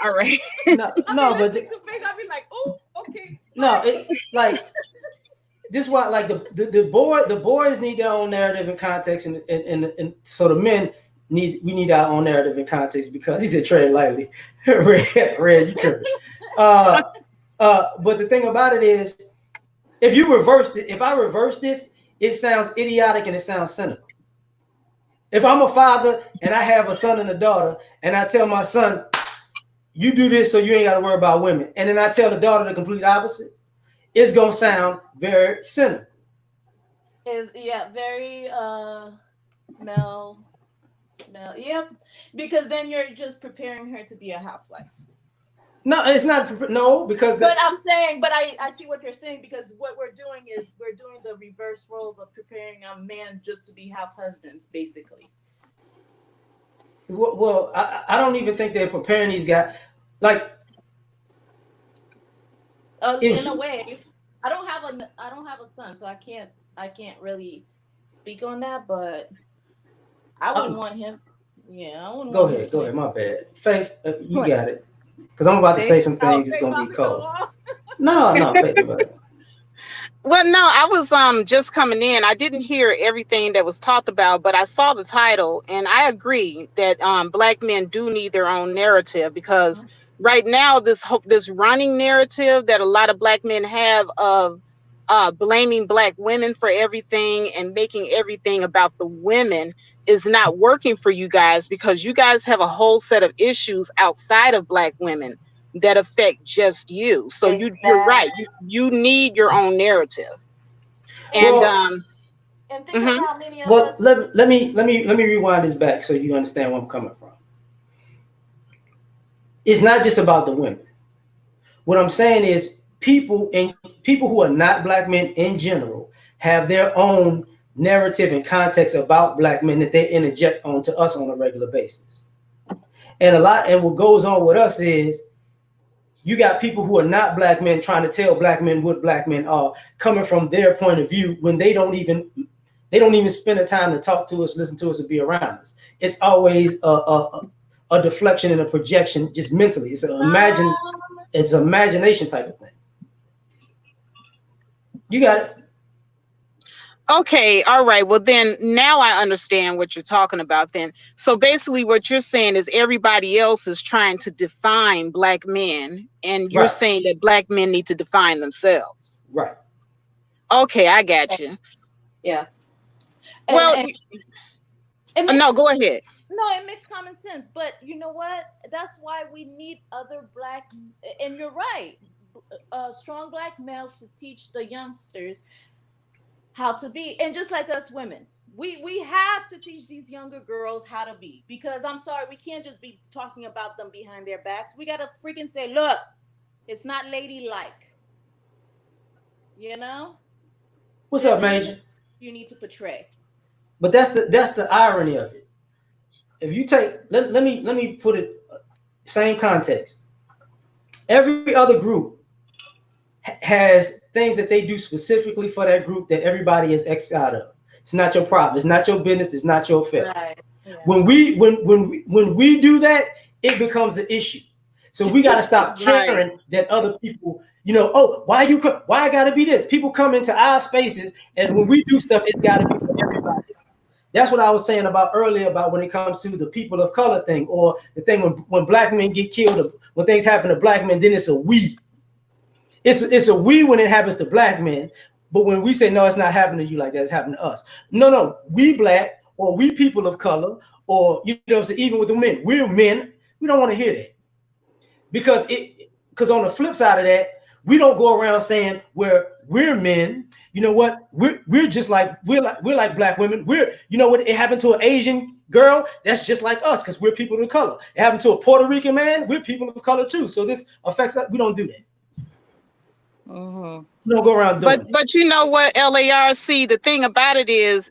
All right. No, I'll be no, listening but to Faith. I'll be like, oh, okay, no, bye. it, like, this is why, like, the boys need their own narrative and context, and so the men need our own narrative and context, because he said tread lightly. Red, you could. Uh, but the thing about it is, if I reverse this, it sounds idiotic and it sounds cynical. If I'm a father and I have a son and a daughter, and I tell my son, you do this so you ain't got to worry about women, and then I tell the daughter the complete opposite, it's gonna sound very cynical. Is yeah, very Mel, yep. Because then you're just preparing her to be a housewife. No, it's not. No, because But I'm saying, but I see what you're saying, because what we're doing is we're doing the reverse roles of preparing a man just to be house husbands, basically. well, I don't even think they're preparing these guys. Like, it In was, a way, I don't have a son, so I can't really speak on that. But I wouldn't want him. Yeah, I wouldn't want him go playing. ahead. My bad, Faith. You Playing. got it. Because I'm about to Faith, say some oh, things. It's Faith gonna about be to go cold. off. No, Faith. Well, no, I was just coming in. I didn't hear everything that was talked about, but I saw the title, and I agree that black men do need their own narrative, because right now this running narrative that a lot of black men have of blaming black women for everything and making everything about the women is not working for you guys, because you guys have a whole set of issues outside of black women that affect just you. So you're right. Exactly. You need your own narrative. And And Well, and think of mhm. how many of well, us. let me rewind this back so you understand where I'm coming from. It's not just about the women. What I'm saying is people who are not black men in general have their own narrative and context about black men that they interject onto us on a regular basis. And what goes on with us is you got people who are not black men trying to tell black men what black men are, coming from their point of view when they don't even spend the time to talk to us, listen to us, or be around us. It's always a deflection and a projection just mentally. It's an imagination type of thing. You got it. Okay, all right. Well, then now I understand what you're talking about then. So basically what you're saying is everybody else is trying to define black men, and you're Right. saying that black men need to define themselves. Right. Okay, I got you. Yeah. Well, And it no, makes go ahead. no, it makes common sense. But you know what? That's why we need other black. And you're right. Strong black males to teach the youngsters how to be, and just like us women, we have to teach these younger girls how to be, because I'm sorry, we can't just be talking about them behind their backs. We gotta freaking say, look, it's not ladylike, you know. What's There's up, an image Major? you need to portray. But that's the irony of it. If you take let me put it same context. Every other group has things that they do specifically for that group that everybody is X out of. It's not your problem. It's not your business. It's not your affair. Right. Yeah. When we do that, it becomes an issue. So we got to stop Right. caring that other people, oh, why I got to be this? People come into our spaces, and when we do stuff, it's got to be for everybody. That's what I was saying about earlier about when it comes to the people of color thing, or the thing when black men get killed, when things happen to black men, then it's a we. It's a we when it happens to black men, but when we say no, it's not happening to you like that, it's happening to us. No, we black or we people of color, or even with the men, we're men. We don't want to hear that because on the flip side of that, we don't go around saying we're men. You know what? We're just like we're like black women. What it happened to an Asian girl, that's just like us because we're people of color. It happened to a Puerto Rican man, we're people of color too. So this affects us. We don't do that. Mm-hmm. We don't go around But doing it. but you know what, LAR, see, the thing about it is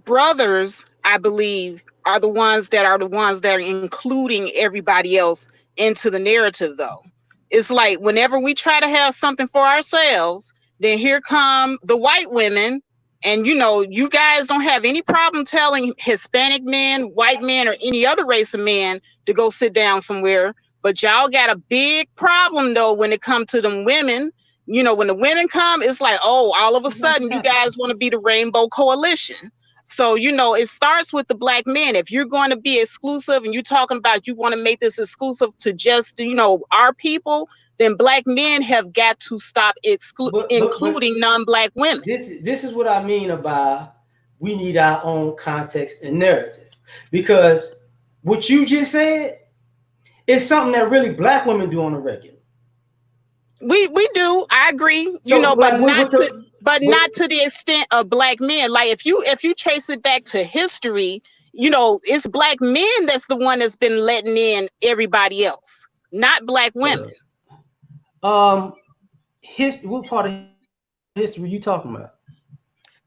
brothers, I believe, are the ones that are including everybody else into the narrative though. It's like whenever we try to have something for ourselves, then here come the white women, and you guys don't have any problem telling Hispanic men, white men, or any other race of men to go sit down somewhere. But y'all got a big problem though when it comes to them women. When the women come, it's like, oh, all of a sudden you guys want to be the Rainbow Coalition. So, it starts with the black men. If you're going to be exclusive and you're talking about you want to make this exclusive to just, our people, then black men have got to stop But including non-black women. this is what I mean about we need our own context and narrative, because what you just said is something that really black women do on a regular. We do, I agree, So but like not with to the but but not to the extent of black men. Like if you trace it back to history, it's black men that's the one that's been letting in everybody else, not black women. um what part of history you talking about?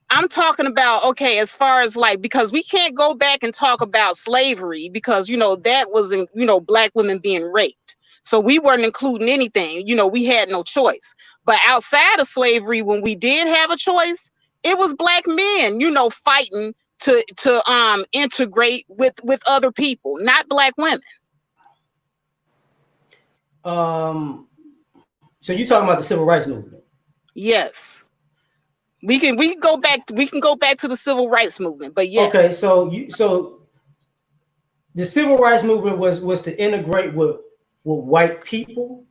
I'm talking about, okay, as far as like, because we can't go back and talk about slavery because, that wasn't, black women being raped. So we weren't including anything, we had no choice. But outside of slavery, when we did have a choice, it was black men, fighting to integrate with other people, not black women. So you talking about the civil rights movement? Yes. We can go back to the civil rights movement, but Okay, yes. so the civil rights movement was to integrate with white people.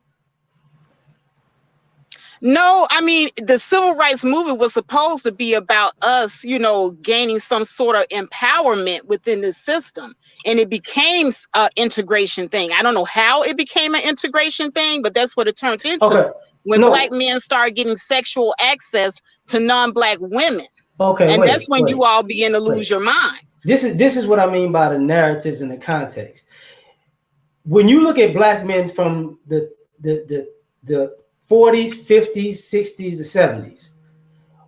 No, I mean, the civil rights movement was supposed to be about us, gaining some sort of empowerment within the system. And it became an integration thing. I don't know how it became an integration thing, but that's what it turned into Okay, when black no, men started getting sexual access to non-black women. okay, And that's wait, when wait, you all begin to wait. lose your minds. This is what I mean by the narratives and the context. When you look at black men from the 40s, 50s, 60s, the 70s,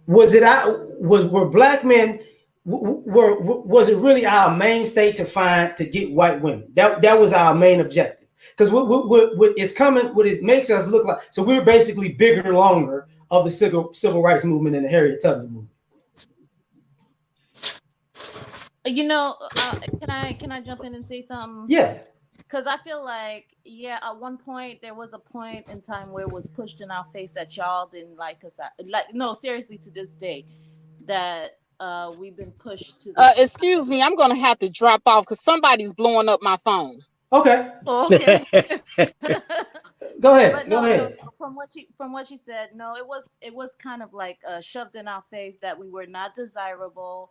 were black men was it really our mainstay to get white women? That was our main objective. Because what it's coming, what it makes us look like, so we're basically bigger, longer of the civil rights movement and the Harriet Tubman movement. Can I jump in and say something? Yeah. Because I feel like, yeah, at one point there was a point in time where it was pushed in our face that y'all didn't like us. Like, no, seriously, to this day, that we've been pushed to the Excuse side. me, I'm gonna have to drop off because somebody's blowing up my phone. Okay. Oh, okay. Go ahead. But Go no, ahead. from what she said, no, it was kind of like shoved in our face that we were not desirable,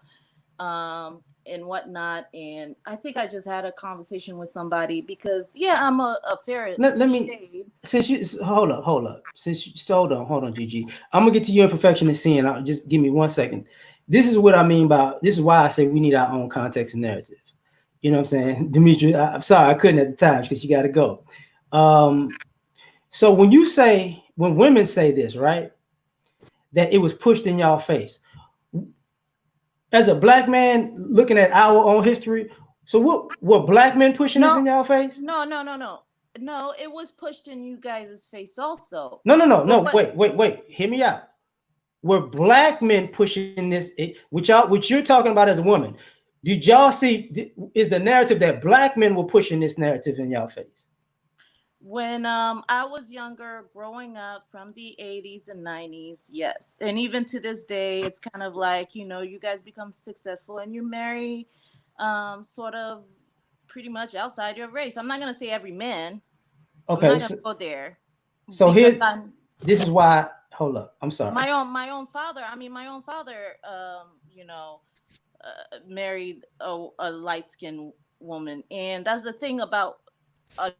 and whatnot. And I think I just had a conversation with somebody because, yeah, I'm a fair Let me shade. since you hold up. Since you so hold on, Gigi. I'm gonna get to your imperfectionist sin. I'll just give me 1 second. This is what I mean by this is why I say we need our own context and narrative. You know what I'm saying? Dimitri, I'm sorry I couldn't at the time because you gotta go. Um, so when women say this, right, that it was pushed in y'all face. As a black man looking at our own history, so what were black men pushing this No, in y'all face? no, no, no, no, no. It was pushed in you guys' face also. No, no, no, But no. what? Wait. Hear me out. Were black men pushing this, which you're talking about as a woman? Did y'all see? Is the narrative that black men were pushing this narrative in y'all face? When I was younger, growing up from the 80s and 90s, yes. And even to this day, it's kind of like, you guys become successful and you marry sort of pretty much outside your race. I'm not going to say every man. I'm Okay, not going to go there so because here, this is why. Hold up, I'm sorry. my own father married a light-skinned woman. And that's the thing about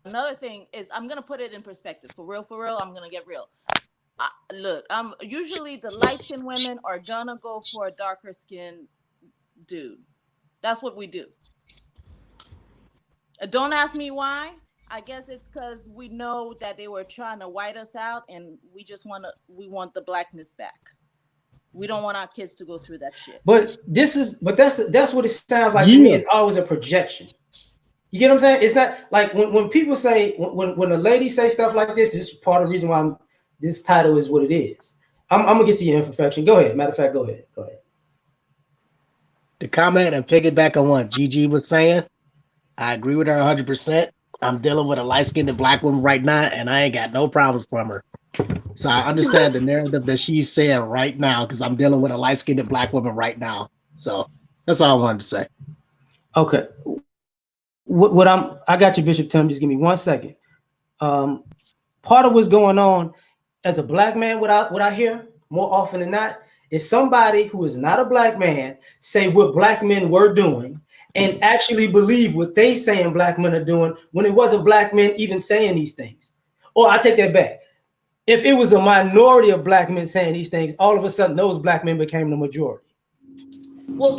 another thing is, I'm gonna put it in perspective. For real, I'm gonna get real. Look, I'm usually the light skinned women are gonna go for a darker skinned dude. That's what we do. Don't ask me why. I guess it's because we know that they were trying to white us out, and we want the blackness back. We don't want our kids to go through that shit. But that's what it sounds like to me. Yeah. It's always a projection. You get what I'm saying? It's not like when people say when a lady say stuff like this is part of the reason why this title is what it is. I'm gonna get to your imperfection. Go ahead. Matter of fact, go ahead. Go ahead. To comment and piggyback on what Gigi was saying, I agree with her 100%. I'm dealing with a light skinned black woman right now, and I ain't got no problems from her. So I understand the narrative that she's saying right now because I'm dealing with a light skinned black woman right now. So that's all I wanted to say. Okay. I got you, Bishop Tim. Just give me 1 second. Um, Part of what's going on as a black man, what I hear more often than not is somebody who is not a black man say what black men were doing and actually believe what they saying black men are doing when it wasn't black men even saying these things. Or I take that back. If it was a minority of black men saying these things, all of a sudden those black men became the majority. Well,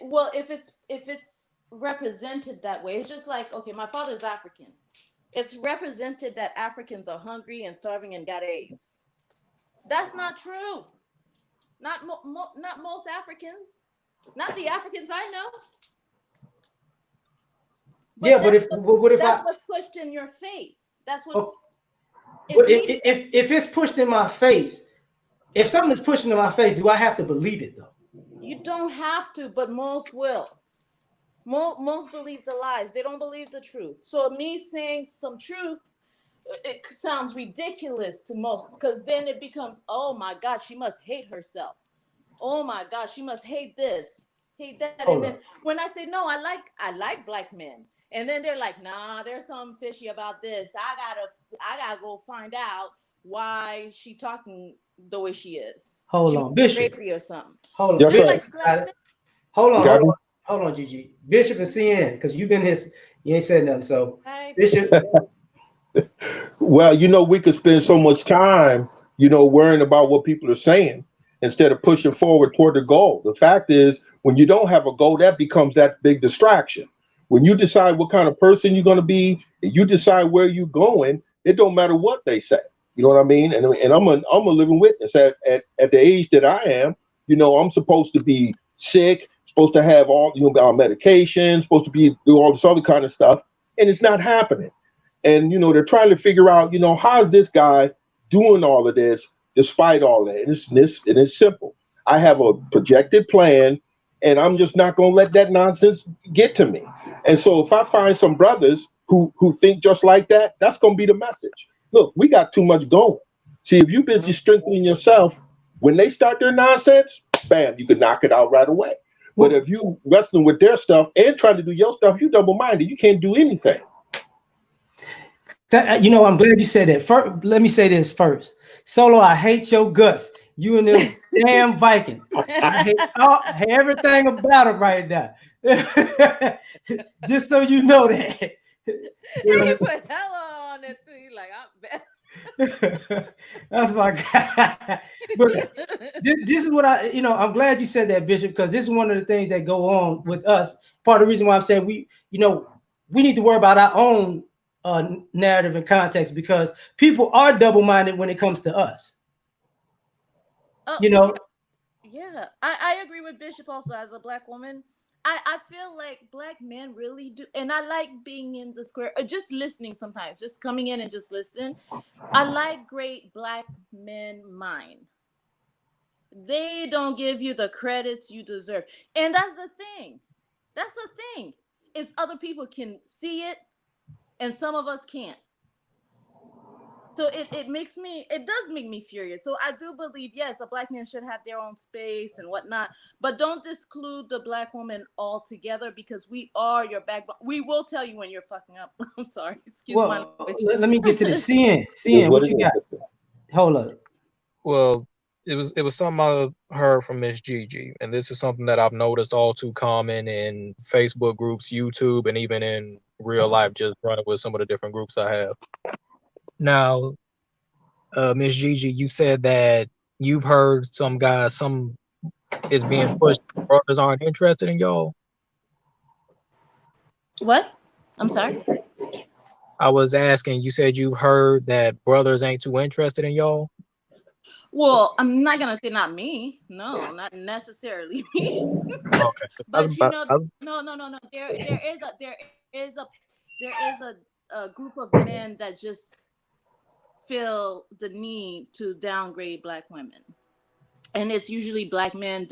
well, if it's represented that way, it's just like, okay, my father's African. It's represented that Africans are hungry and starving and got AIDS. That's not true. Not most Africans. Not the Africans I know. Yeah, But but what if that's I what's pushed in your face. That's oh, what's but it's media. if it's pushed in my face, if something is pushed in my face, do I have to believe it though? You don't have to, but most will. Most believe the lies. They don't believe the truth. So me saying some truth, it sounds ridiculous to most, because then it becomes, oh my God, she must hate herself. oh my gosh, she must hate this, hate that. And Hold then up. when I say no, I like black men. And then they're like, nah, there's something fishy about this. I gotta go find out why she talking the way she is. Hold She must on, be Bishop. crazy or something. Hold on, Yes, Just sir. Bishop. like black men. Hold on, hold Got on, me. hold on, Gigi. Bishop and CN, because you've been his. You ain't said nothing. So, Right? Bishop. Well, we could spend so much time, worrying about what people are saying instead of pushing forward toward the goal. The fact is, when you don't have a goal, that becomes that big distraction. When you decide what kind of person you're going to be, and you decide where you're going, it don't matter what they say. You know what I mean? And I'm a living witness. At the age that I am, I'm supposed to be sick, supposed to have all our medication, supposed to be do all this other kind of stuff, and it's not happening. And they're trying to figure out, how is this guy doing all of this despite all that? And it's simple. I have a projected plan, and I'm just not going to let that nonsense get to me. And so if I find some brothers who think just like that, that's going to be the message. Look, we got too much going. See, if you're busy strengthening yourself, when they start their nonsense, bam, you can knock it out right away. But Well, if you wrestling with their stuff and trying to do your stuff, you double minded. You can't do anything. I'm glad you said that. First, let me say this first. Solo, I hate your guts. You and them damn Vikings. I hate everything about it right now. Just so you know that. And he put hella on it too. He like, That's my guy. But this is what I'm glad you said that, Bishop, because this is one of the things that go on with us. Part of the reason why I'm saying we need to worry about our own narrative and context, because people are double-minded when it comes to us. oh, You know, yeah. I agree with Bishop also as a black woman. I feel like black men really do, and I like being in the square, or just listening sometimes, just coming in and just listen. I like great black men mind. They don't give you the credits you deserve. And that's the thing. That's the thing. It's other people can see it and some of us can't. So it does make me furious. So I do believe, yes, a black man should have their own space and whatnot, but don't exclude the black woman altogether, because we are your backbone. We will tell you when you're fucking up. I'm sorry, excuse my well, language. let me get to this. CN, It is CN, what what it you got? is. Hold up. Well, it was something I heard from Miss Gigi, and this is something that I've noticed all too common in Facebook groups, YouTube, and even in real life, just running with some of the different groups I have. Now, Miss Gigi, you said that you've heard some guys, some is being pushed, brothers aren't interested in y'all. What? I'm sorry. I was asking, you said you heard that brothers ain't too interested in y'all. Well, I'm not gonna say not me. No, not necessarily me. Okay. But no, no, no, no. There is a group of men that just feel the need to downgrade black women, and it's usually black men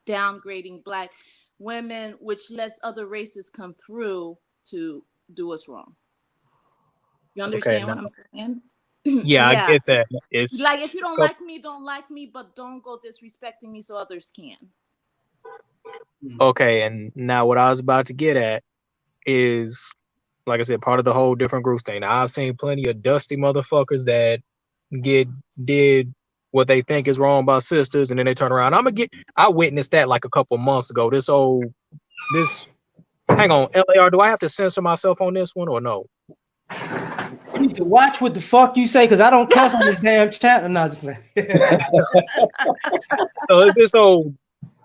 downgrading black women, which lets other races come through to do us wrong. You Okay, understand now, what I'm saying? yeah, I Yeah. get that. It's Like, if you don't couple, like me, don't like me, but don't go disrespecting me so others can. okay, and now what I was about to get at is, like I said, part of the whole different groups thing. Now, I've seen plenty of dusty motherfuckers that get did what they think is wrong by sisters, and then they turn around. I witnessed that like a couple months ago. This hang on, L.A.R. Do I have to censor myself on this one or no? You need to watch what the fuck you say, because I don't cuss on this damn chat. I'm not just playing. So it's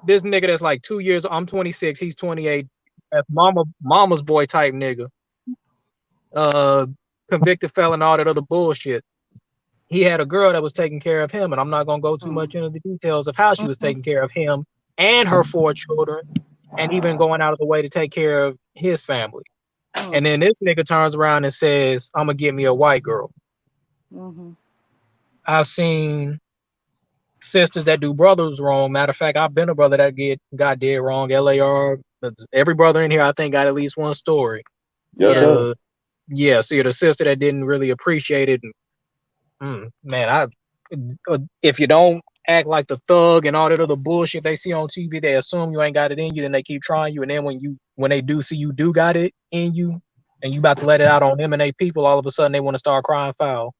this nigga that's like 2 years. I'm 26. He's 28. That's mama's boy type nigga. Convicted felon, all that other bullshit. He had a girl that was taking care of him, and I'm not gonna go too much into the details of how she was taking care of him and her 4 children, and even going out of the way to take care of his family. And then this nigga turns around and says, "I'm gonna get me a white girl." Mm-hmm. I've seen sisters that do brothers wrong. Matter of fact, I've been a brother that got dead wrong. L.A.R. Every brother in here, I think, got at least one story. Yes, Yeah. sir. Yeah, see, the sister that didn't really appreciate it. Man, if you don't act like the thug and all that other bullshit they see on TV. They assume you ain't got it in you, then they keep trying you. And then when they do see you do got it in you, and you about to let it out on them and they people, all of a sudden they want to start crying foul.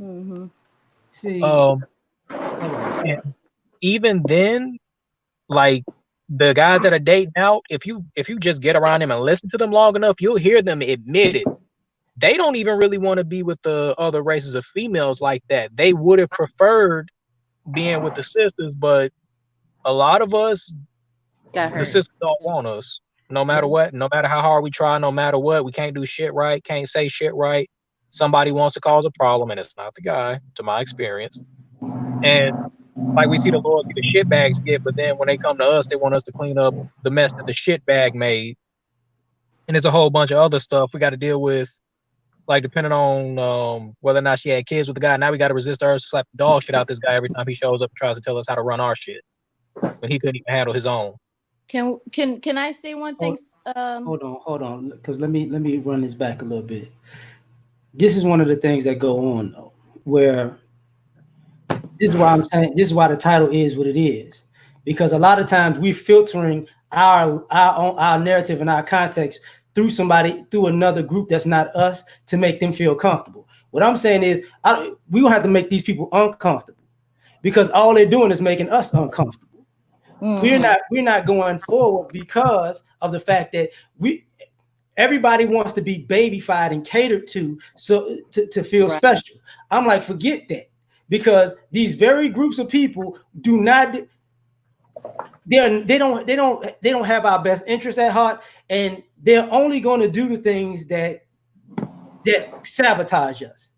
Mm-hmm. See, Um, and even then, like the guys that are dating out, if you just get around them and listen to them long enough, you'll hear them admit it. They don't even really want to be with the other races of females like that. They would have preferred being with the sisters, but a lot of us, Got the hurt. sisters don't want us. No matter what, no matter how hard we try, no matter what, we can't do shit right, can't say shit right. Somebody wants to cause a problem, and it's not the guy, to my experience. And like we see the Lord get the shit bags get, but then when they come to us, they want us to clean up the mess that the shit bag made. And there's a whole bunch of other stuff we got to deal with, like depending on whether or not she had kids with the guy. Now we got to resist the urge to slap the dog shit out this guy every time he shows up and tries to tell us how to run our shit when he couldn't even handle his own. Can I say one thing? Hold on, because let me run this back a little bit. This is one of the things that go on though, where this is why I'm saying this is why the title is what it is, because a lot of times we're filtering our narrative and our context through another group that's not us to make them feel comfortable. What I'm saying is we don't have to make these people uncomfortable because all they're doing is making us uncomfortable. Mm-hmm. We're not going forward because of the fact that everybody wants to be babyfied and catered to to feel Right. special. I'm like, forget that, because these very groups of people do not they don't have our best interests at heart, and they're only going to do the things that sabotage us.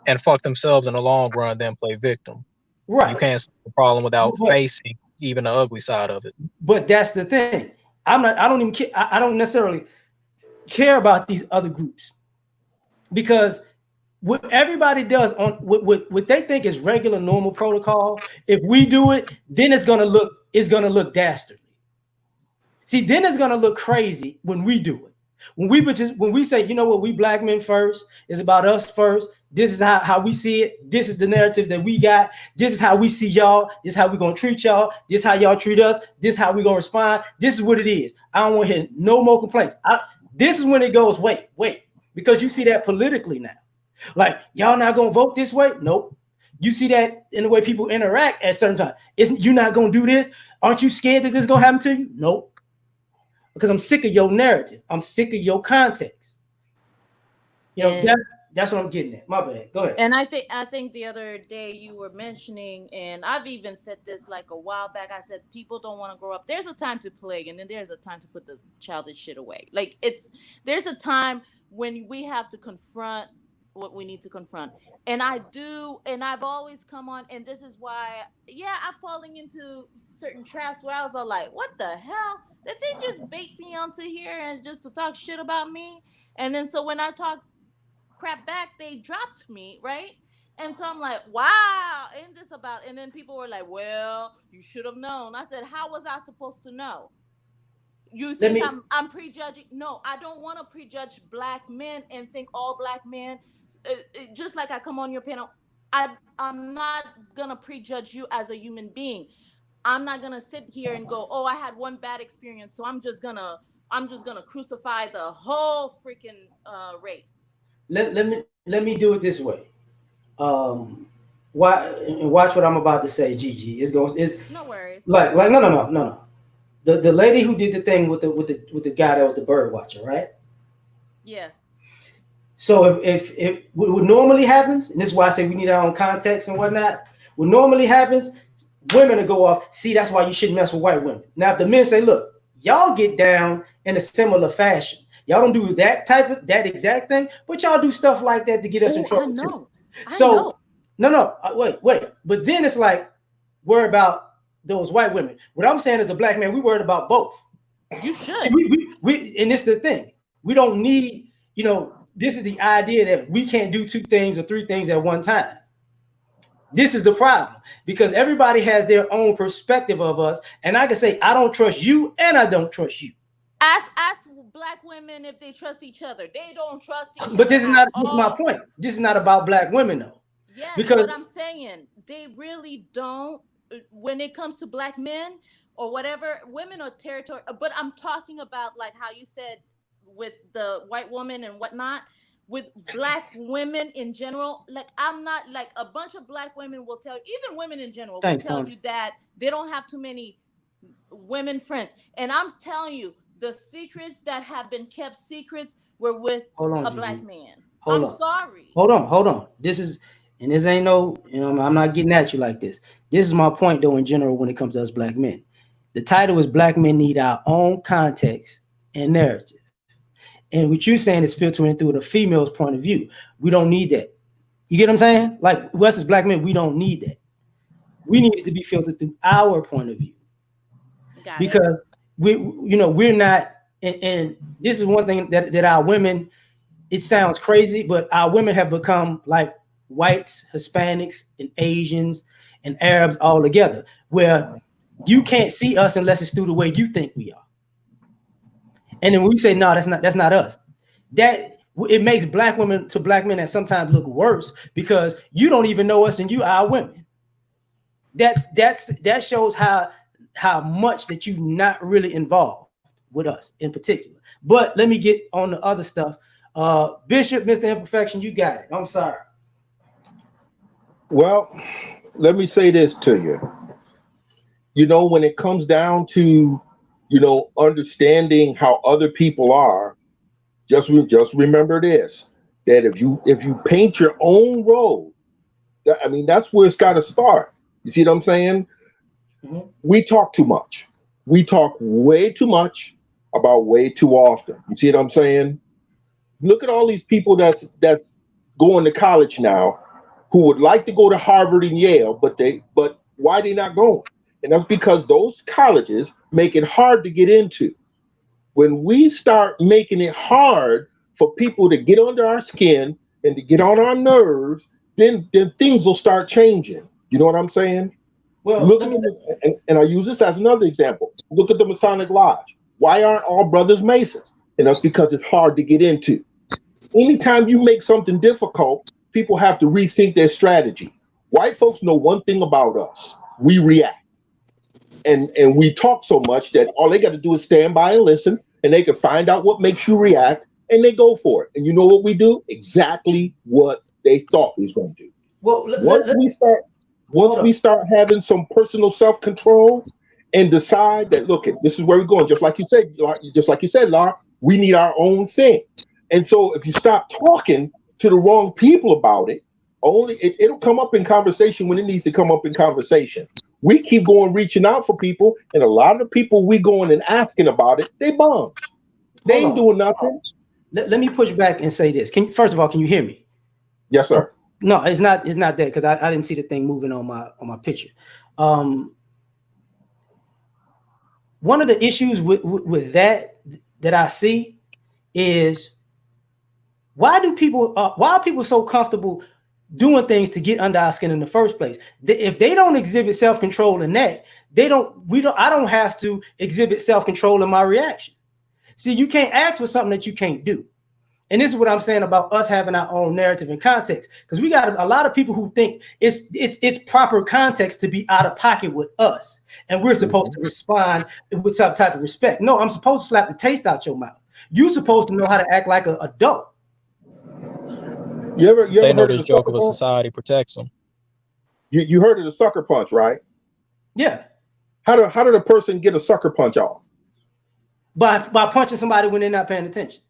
And fuck themselves in the long run, then play victim. Right. You can't see the problem without But, facing even the ugly side of it. but that's the thing. I don't even care. I don't necessarily care about these other groups, because what everybody does on what they think is regular normal protocol, if we do it, then it's gonna look dastardly. See, then it's gonna look crazy when we do it. When we say, you know what, we black men first, it's about us first. This is how we see it. This is the narrative that we got. This is how we see y'all. This is how we're gonna treat y'all. This is how y'all treat us. This is how we're gonna respond. This is what it is. I don't want to hear no more complaints. This is when it goes, wait, because you see that politically now. Like, y'all not gonna vote this way? Nope. You see that in the way people interact at certain times. Isn't you not gonna do this? Aren't you scared that this is gonna happen to you? Nope. Because I'm sick of your narrative. I'm sick of your context. You know, that's what I'm getting at. My bad. Go ahead. And I think the other day you were mentioning, and I've even said this like a while back. I said people don't want to grow up. There's a time to play, and then there's a time to put the childish shit away. Like there's a time when we have to confront what we need to confront. And I do, and I've always come on, and this is why, yeah, I'm falling into certain traps where I was all like, what the hell? Did they just bait me onto here and just to talk shit about me? And then so when I talk crap back, they dropped me, right? And so I'm like, wow, ain't this about? And then people were like, well, you should have known. I said, how was I supposed to know? You think I'm prejudging? No, I don't want to prejudge black men and think all black men. Just like I come on your panel, I'm not gonna prejudge you as a human being. I'm not gonna sit here and go, oh, I had one bad experience, so I'm just gonna crucify the whole freaking race. Let me do it this way. Watch what I'm about to say, Gigi. It's no worries. Like no. The lady who did the thing with the guy that was the bird watcher, right? Yeah. So if what normally happens, and this is why I say we need our own context and whatnot. What normally happens, women will go off. See, that's why you shouldn't mess with white women. Now, if the men say, look, y'all get down in a similar fashion. Y'all don't do that exact thing, but y'all do stuff like that to get us in trouble too. So no, wait. But then it's like, worry about those white women. What I'm saying as a black man, we worried about both. You should. See, we and it's the thing. We don't need, this is the idea that we can't do two things or three things at one time. This is the problem, because everybody has their own perspective of us. And I can say, I don't trust you and I don't trust you. Ask black women if they trust each other. They don't trust each other. But this is not my point. This is not about black women, though. Yes, because what I'm saying, they really don't. When it comes to black men or whatever, women are territory. But I'm talking about like how you said with the white woman and whatnot. With black women in general, like I'm not like a bunch of black women will tell, even women in general will Thanks, tell Tony. you that they don't have too many women friends. And I'm telling you, the secrets that have been kept secrets were with Hold on, a black Gigi. man. Hold I'm on. sorry. Hold on. This is, and this ain't no, I'm not getting at you like this. This is my point though in general when it comes to us black men. The title is Black Men Need Our Own Context and Narrative. And what you're saying is filtering through the female's point of view. We don't need that. You get what I'm saying? Like us as black men, we don't need that. We need it to be filtered through our point of view. Got it. Because we're not, and this is one thing that our women, it sounds crazy, but our women have become like whites, Hispanics, and Asians and Arabs all together, where you can't see us unless it's through the way you think we are. And then when we say no, that's not us. That it makes black women to black men that sometimes look worse because you don't even know us and you are women. That shows how much that you're not really involved with us in particular. But let me get on the other stuff. Bishop, Mr. Imperfection, you got it. I'm sorry. Well, let me say this to you. When it comes down to, understanding how other people are, just remember this, that if you paint your own road, that's where it's got to start. You see what I'm saying? Mhm. We talk too much. We talk way too much about way too often. You see what I'm saying? Look at all these people that's going to college now who would like to go to Harvard and Yale, but why they not going? And that's because those colleges make it hard to get into. When we start making it hard for people to get under our skin and to get on our nerves, then things will start changing. You know what I'm saying? Well, Look at them, and I use this as another example. Look at the Masonic Lodge. Why aren't all brothers Masons? And that's because it's hard to get into. Anytime you make something difficult, people have to rethink their strategy. White folks know one thing about us: we react, and we talk so much that all they got to do is stand by and listen, and they can find out what makes you react, and they go for it. And you know what we do? Exactly what they thought we was going to do. well, Once we start, hold once up. we start having some personal self control, and decide that, look, this is where we're going. Just like you said, Lar, we need our own thing. And so if you stop talking to the wrong people about it, it'll come up in conversation when it needs to come up in conversation. We keep going reaching out for people, and a lot of the people we going and asking about it, they bums. They Hold ain't on. doing nothing. Let me push back and say this. First of all, can you hear me? Yes, sir. No, it's not. It's not that because I didn't see the thing moving on my picture. Um, One of the issues with that I see is why are people so comfortable doing things to get under our skin in the first place? If they don't exhibit self-control in that, I don't have to exhibit self-control in my reaction. See, you can't ask for something that you can't do. And this is what I'm saying about us having our own narrative and context, because we got a lot of people who think it's proper context to be out of pocket with us, and we're supposed to respond with some type of respect. No, I'm supposed to slap the taste out your mouth. You're supposed to know how to act like an adult. You They ever know heard of this the joke sucker of a punch? society protects them. You heard of the sucker punch, right? Yeah, How did a person get a sucker punch off? by punching somebody when they're not paying attention.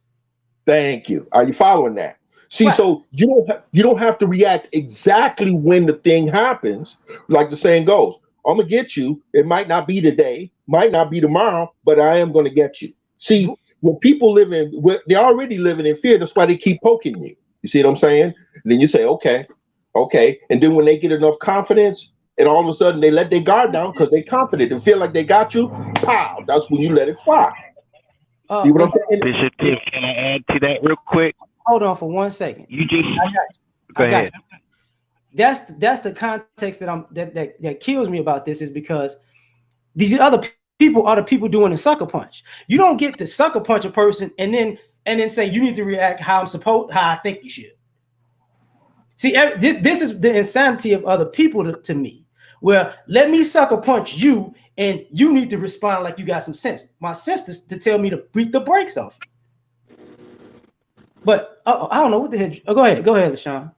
Thank you. Are you following that? See, Right. so you don't have to react exactly when the thing happens. Like the saying goes, I'm gonna get you. It might not be today, might not be tomorrow, but I am gonna get you. See, when people they're already living in fear. That's why they keep poking you. You see what I'm saying? And then you say, okay. And then when they get enough confidence, and all of a sudden they let their guard down because they're confident and feel like they got you. Pow! That's when you let it fly. See what Well, I'm saying? Bishop Tiff, can I add to that real quick? hold on for 1 second. You just I got you. go I got ahead. you. That's the context that kills me about this, is because these other people are the people doing the sucker punch. You don't get to sucker punch a person and then say you need to react how I think you should. See, this is the insanity of other people to me. Where let me sucker punch you, and you need to respond like you got some sense. My sense is to tell me to beat the brakes off. But I don't know what the hell. Oh, go ahead, LaShawn.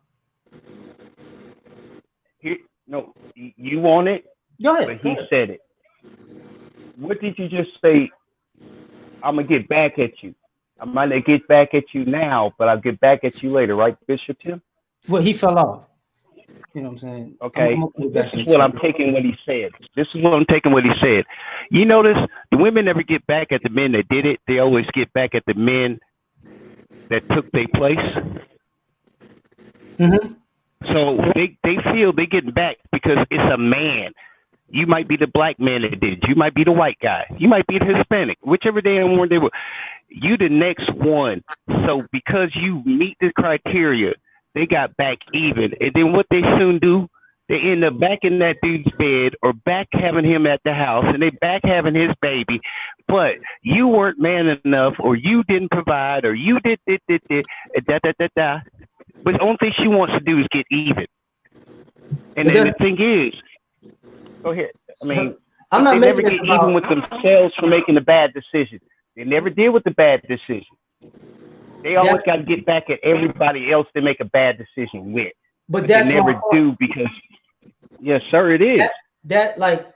No, you want it, Go ahead. but he said it. What did you just say? I'm gonna get back at you. I might not get back at you now, but I'll get back at you later, right, Bishop Tim? Well, he fell off. You know what I'm saying? Okay. This is what I'm taking what he said. This is what I'm taking what he said. You notice the women never get back at the men that did it. They always get back at the men that took their place. Mm-hmm. So they feel they getting back because it's a man. You might be the black man that did it. You might be the white guy. You might be the Hispanic. Whichever damn one they were. You the next one. So because you meet the criteria, they got back even. And then what they soon do, they end up back in that dude's bed or back having him at the house and they back having his baby. But you weren't man enough or you didn't provide or you did. But the only thing she wants to do is get even. And then the thing is, go ahead. I mean, I'm not they never get about... even with themselves for making the bad decision. They never deal with the bad decision. They always got to get back at everybody else they make a bad decision with. But they never do because, yes, sir, it is. That like,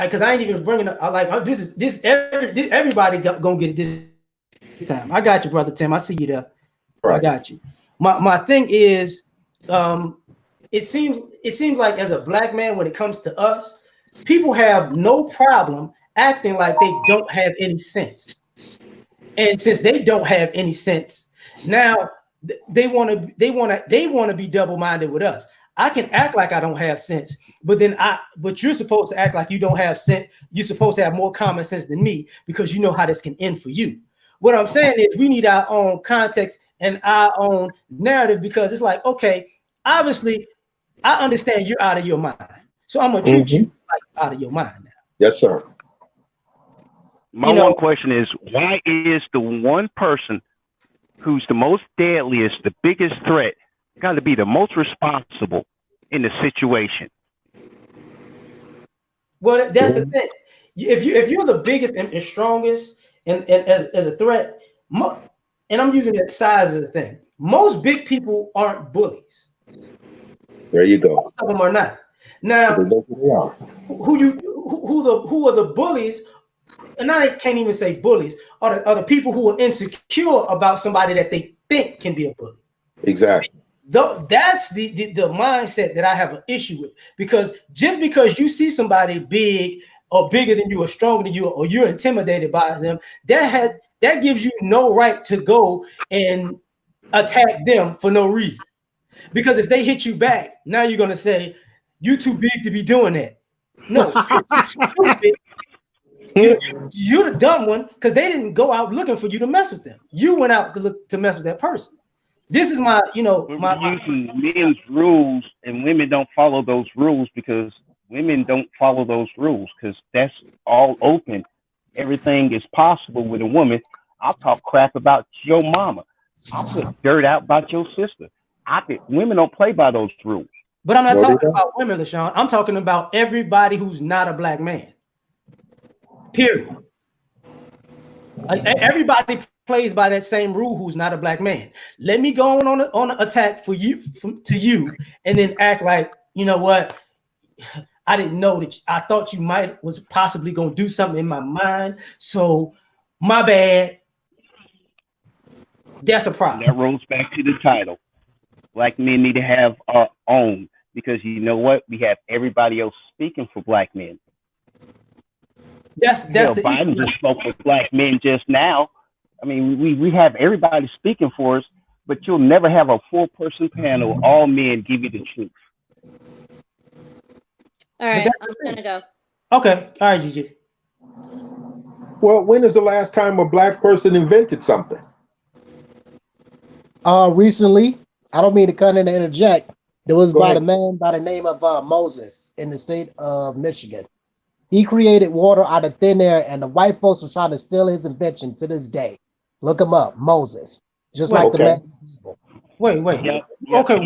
because I ain't even bringing up. Like everybody gonna get it this time. I got you, brother Tim. I see you there. Right. I got you. My thing is, it seems like as a black man, when it comes to us, people have no problem acting like they don't have any sense. And since they don't have any sense, now they want to be double-minded with us. I can act like I don't have sense, but you're supposed to act like you don't have sense. You're supposed to have more common sense than me because you know how this can end for you. What I'm saying is we need our own context and our own narrative because it's like, okay, obviously I understand you're out of your mind. So I'm gonna treat you like out of your mind now. Yes, sir. My one question is, why is the one person who's the most deadliest, the biggest threat, got to be the most responsible in the situation? Well, that's the thing. If you're the biggest and strongest and as a threat, and I'm using that size as a thing, most big people aren't bullies. There you go. Most of them are not. Now, who are the bullies? And I can't even say bullies, are the people who are insecure about somebody that they think can be a bully. Exactly. That's the mindset that I have an issue with, because just because you see somebody big or bigger than you or stronger than you, or you're intimidated by them, that gives you no right to go and attack them for no reason. Because if they hit you back, now you're gonna say you too big to be doing that. No, you're stupid. You're the dumb one because they didn't go out looking for you to mess with them. You went out to mess with that person. This is my, We're using men's rules, and women don't follow those rules because women don't follow those rules because that's all open. Everything is possible with a woman. I'll talk crap about your mama. I'll put dirt out about your sister. Women don't play by those rules. But I'm not talking about women, LaShawn. I'm talking about everybody who's not a black man. Period. Everybody plays by that same rule who's not a black man. Let me go on an attack to you and then act like, you know what, I didn't know that. I thought you was possibly going to do something in my mind, so my bad. That's a problem. That rolls back to the title. Black men need to have our own, because you know what, we have everybody else speaking for black men. That's Biden just spoke with black men just now. I mean, we have everybody speaking for us, but you'll never have a 4-person panel. All men give you the truth. All right, I'm gonna go. Okay, all right, Gigi. Well, when is the last time a black person invented something? Recently, I don't mean to cut in and interject. There was a man by the name of Moses in the state of Michigan. He created water out of thin air, and the white folks are trying to steal his invention to this day. Look him up, Moses. just Wait. like the Okay. man. Wait. Yep. Okay,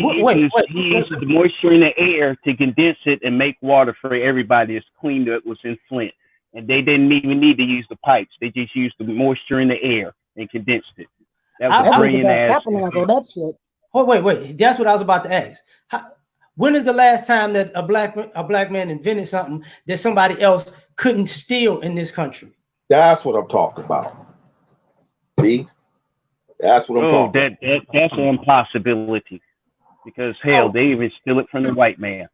He uses the moisture in the air to condense it and make water for everybody. It's cleaned up what's in Flint. And they didn't even need to use the pipes. They just used the moisture in the air and condensed it. That was I- a That nigga brilliant better ass. capitalize on that shit. Oh, wait. That's what I was about to ask. When is the last time that a black man invented something that somebody else couldn't steal in this country? That's what I'm talking about. See? That's what I'm talking about. That's an impossibility. Because hell, they even steal it from the white man.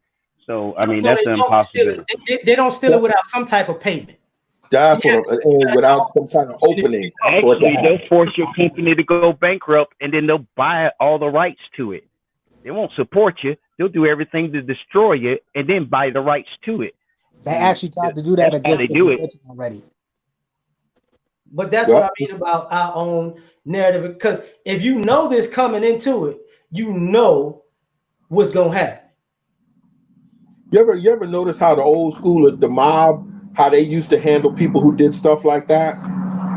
So I mean, No, that's they an don't steal impossibility. it. They don't steal it without some type of payment. That's what I'm, and without some kind of opening for it to Actually, happen. they'll force your company to go bankrupt, and then they'll buy all the rights to it. They won't support you. They'll do everything to destroy you, and then buy the rights to it. They actually tried to do that That's how against they do it. Invention already. But that's Well, what I mean about our own narrative. Because if you know this coming into it, you know what's gonna happen. you ever notice how the old school of the mob, how they used to handle people who did stuff like that?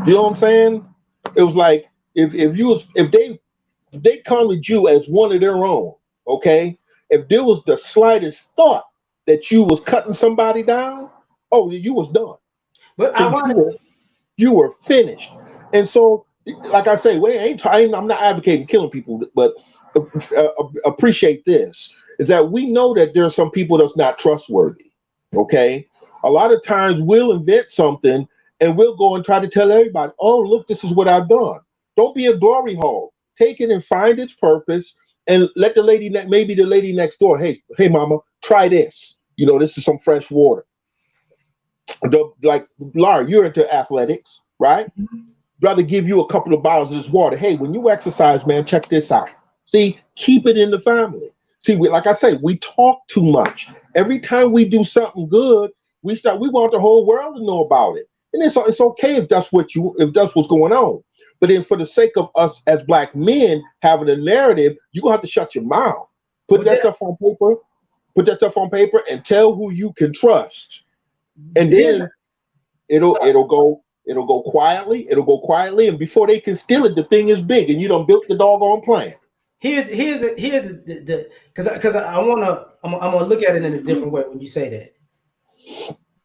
You know what I'm saying? It was like if they counted you as one of their own, okay? If there was the slightest thought that you was cutting somebody down, oh, you was done. But You were finished. And so, like I say, I'm not advocating killing people, but appreciate this is that we know that there are some people that's not trustworthy. Okay, a lot of times we'll invent something and we'll go and try to tell everybody, "Oh, look, this is what I've done." Don't be a glory hole. Take it and find its purpose, and let the lady, maybe the lady next door, hey, mama, try this. You know, this is some fresh water. Like Lar, you're into athletics, right? Rather give you a couple of bottles of this water. Hey, when you exercise, man, check this out. See, keep it in the family. See, like I say, we talk too much. Every time we do something good, we want the whole world to know about it. And it's okay if that's what's going on. But then for the sake of us as black men having a narrative, you're gonna have to shut your mouth. Put that stuff on paper and tell who you can trust. And then it'll go quietly, and before they can steal it, the thing is big and you done built the doggone plan. Here's the because I'm gonna look at it in a different way when you say that.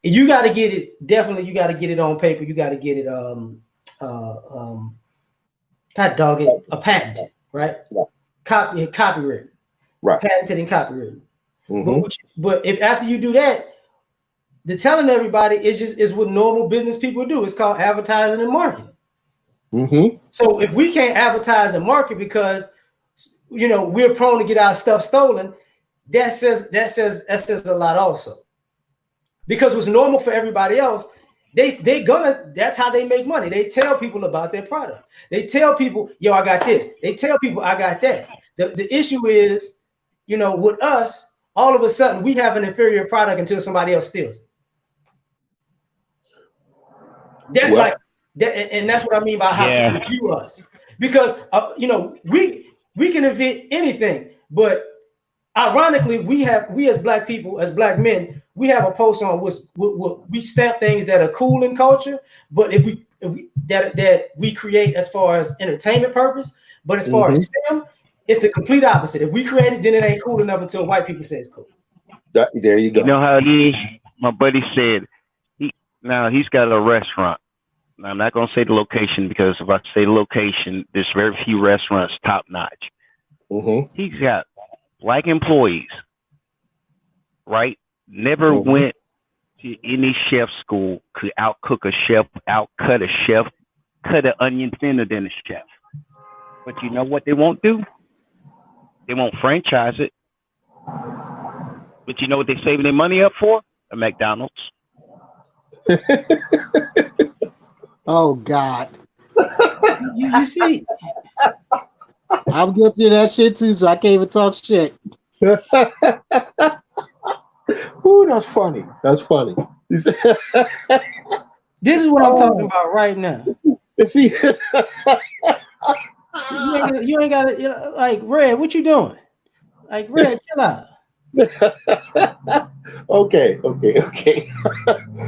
You got to get it, definitely you got to get it on paper. You got to get it a patent, right? Copywritten. Right. Patented and copywritten. Mm-hmm. But if after you do that, the telling everybody is what normal business people do. It's called advertising and marketing. Mm-hmm. So if we can't advertise and market because we're prone to get our stuff stolen, that says a lot also. Because what's normal for everybody else, that's how they make money. They tell people about their product. They tell people, yo, I got this. They tell people I got that. The issue is, with us, all of a sudden we have an inferior product until somebody else steals it. And that's what I mean by how people view us. Because we can invent anything, but ironically, we as black people, as black men, we have a post on what we stamp things that are cool in culture, but if we create as far as entertainment purpose, but as far as STEM, it's the complete opposite. If we create it, then it ain't cool enough until white people say it's cool. There you go. You know how it is? My buddy said he's got a restaurant. Now, I'm not going to say the location because if I say the location, there's very few restaurants top notch. Mm-hmm. He's got black employees, right? Never went to any chef school, could outcook a chef, outcut a chef, cut an onion thinner than a chef. But you know what they won't do? They won't franchise it. But you know what they're saving their money up for? A McDonald's. Oh God. You see, I'm guilty of that shit too, so I can't even talk shit. Ooh, that's funny. That's funny. this is what I'm talking about right now. See, you ain't got to like Red. What you doing? Like Red, chill out. Okay.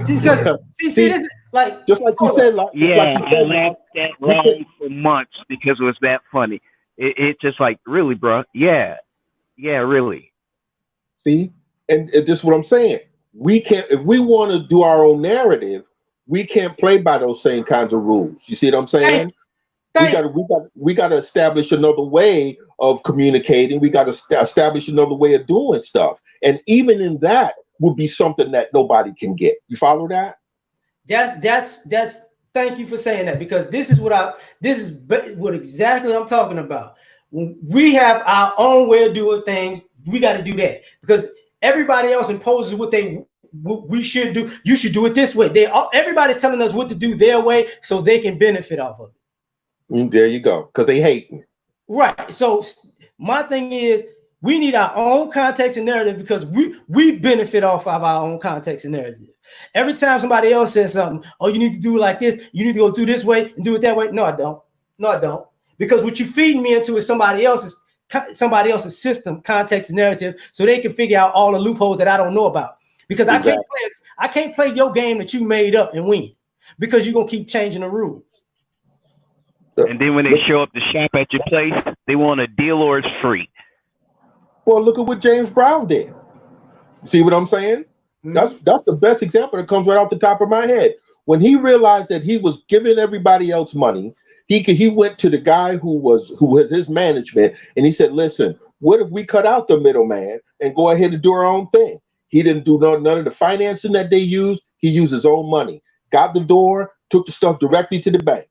See, Like, Just like you hold said, up. like, just like Yeah, you I said, laughed at we can, wrong for months because it was that funny. It's just like, really, bro? Yeah, yeah, really. see, and this is what I'm saying. We can't, if we want to do our own narrative, we can't play by those same kinds of rules. You see what I'm Thank, saying? thank. We got to establish another way of communicating. We got to establish another way of doing stuff, and even in that would be something that nobody can get. You follow that? That's. Thank you for saying that, because this is what exactly I'm talking about. When we have our own way of doing things, we got to do that, because everybody else imposes what we should do. You should do it this way. Everybody's telling us what to do their way so they can benefit off of it. There you go. Because they hate me. Right. So my thing is, we need our own context and narrative, because we benefit off of our own context and narrative. Every time somebody else says something, oh, you need to do it like this, you need to go through this way and do it that way. No, I don't. No, I don't. Because what you feed me into is somebody else's system, context, and narrative, so they can figure out all the loopholes that I don't know about. Because Exactly. I can't play your game that you made up and win, because you're gonna keep changing the rules. And then when they show up to shop at your place, they want a deal or it's free. Well, look at what James Brown did. See what I'm saying? Mm-hmm. That's the best example that comes right off the top of my head. When he realized that he was giving everybody else money, he went to the guy who was his management, and he said, "Listen, what if we cut out the middleman and go ahead and do our own thing?" He didn't do none of the financing that they used. He used his own money, got the door, took the stuff directly to the bank,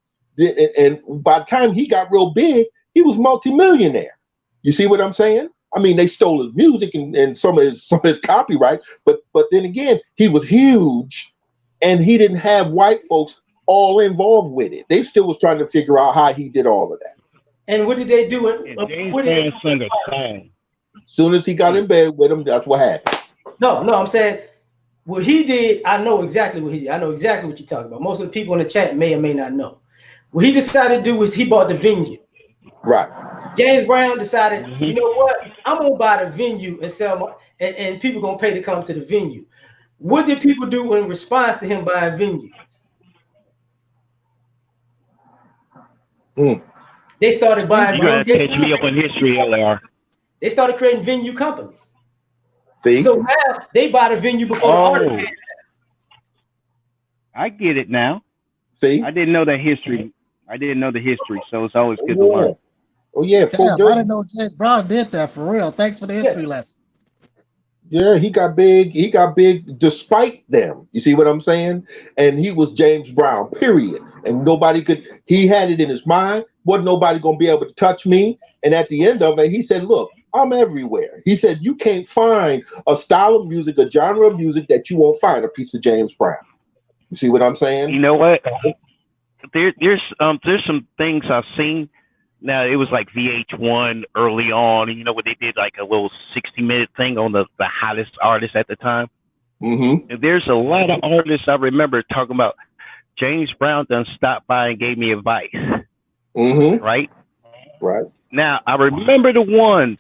and by the time he got real big, he was multimillionaire. You see what I'm saying? I mean, they stole his music and some of his copyright, but then again, he was huge, and he didn't have white folks all involved with it. They still was trying to figure out how he did all of that. And what did they do? And James Brown sung a song. As soon as he got in bed with him, that's what happened. No, I'm saying what he did. I know exactly what he did. I know exactly what you're talking about. Most of the people in the chat may or may not know. What he decided to do was he bought the venue. Right. James Brown decided, you know what? I'm gonna buy the venue and sell and people gonna pay to come to the venue. What did people do in response to him buying venues? They started buying. You gotta catch me up on history, L.A.R. They started creating venue companies. See? So now they buy the venue before the artist came. I get it now. See? I didn't know that history. I didn't know the history, so it's always good to learn. Oh yeah, Damn, I didn't know James Brown did that for real. Thanks for the history lesson. Yeah, he got big. He got big despite them. You see what I'm saying? And he was James Brown, period. And nobody could. He had it in his mind. Wasn't nobody gonna be able to touch me. And at the end of it, he said, "Look, I'm everywhere." He said, "You can't find a style of music, a genre of music that you won't find a piece of James Brown." You see what I'm saying? You know what? There's some things I've seen. Now, it was like VH1 early on, you know, when they did like a little 60-minute thing on the hottest artists at the time. Mm-hmm. And there's a lot of artists I remember talking about, James Brown done stopped by and gave me advice. Mm-hmm. Right? Right. Now, I remember the ones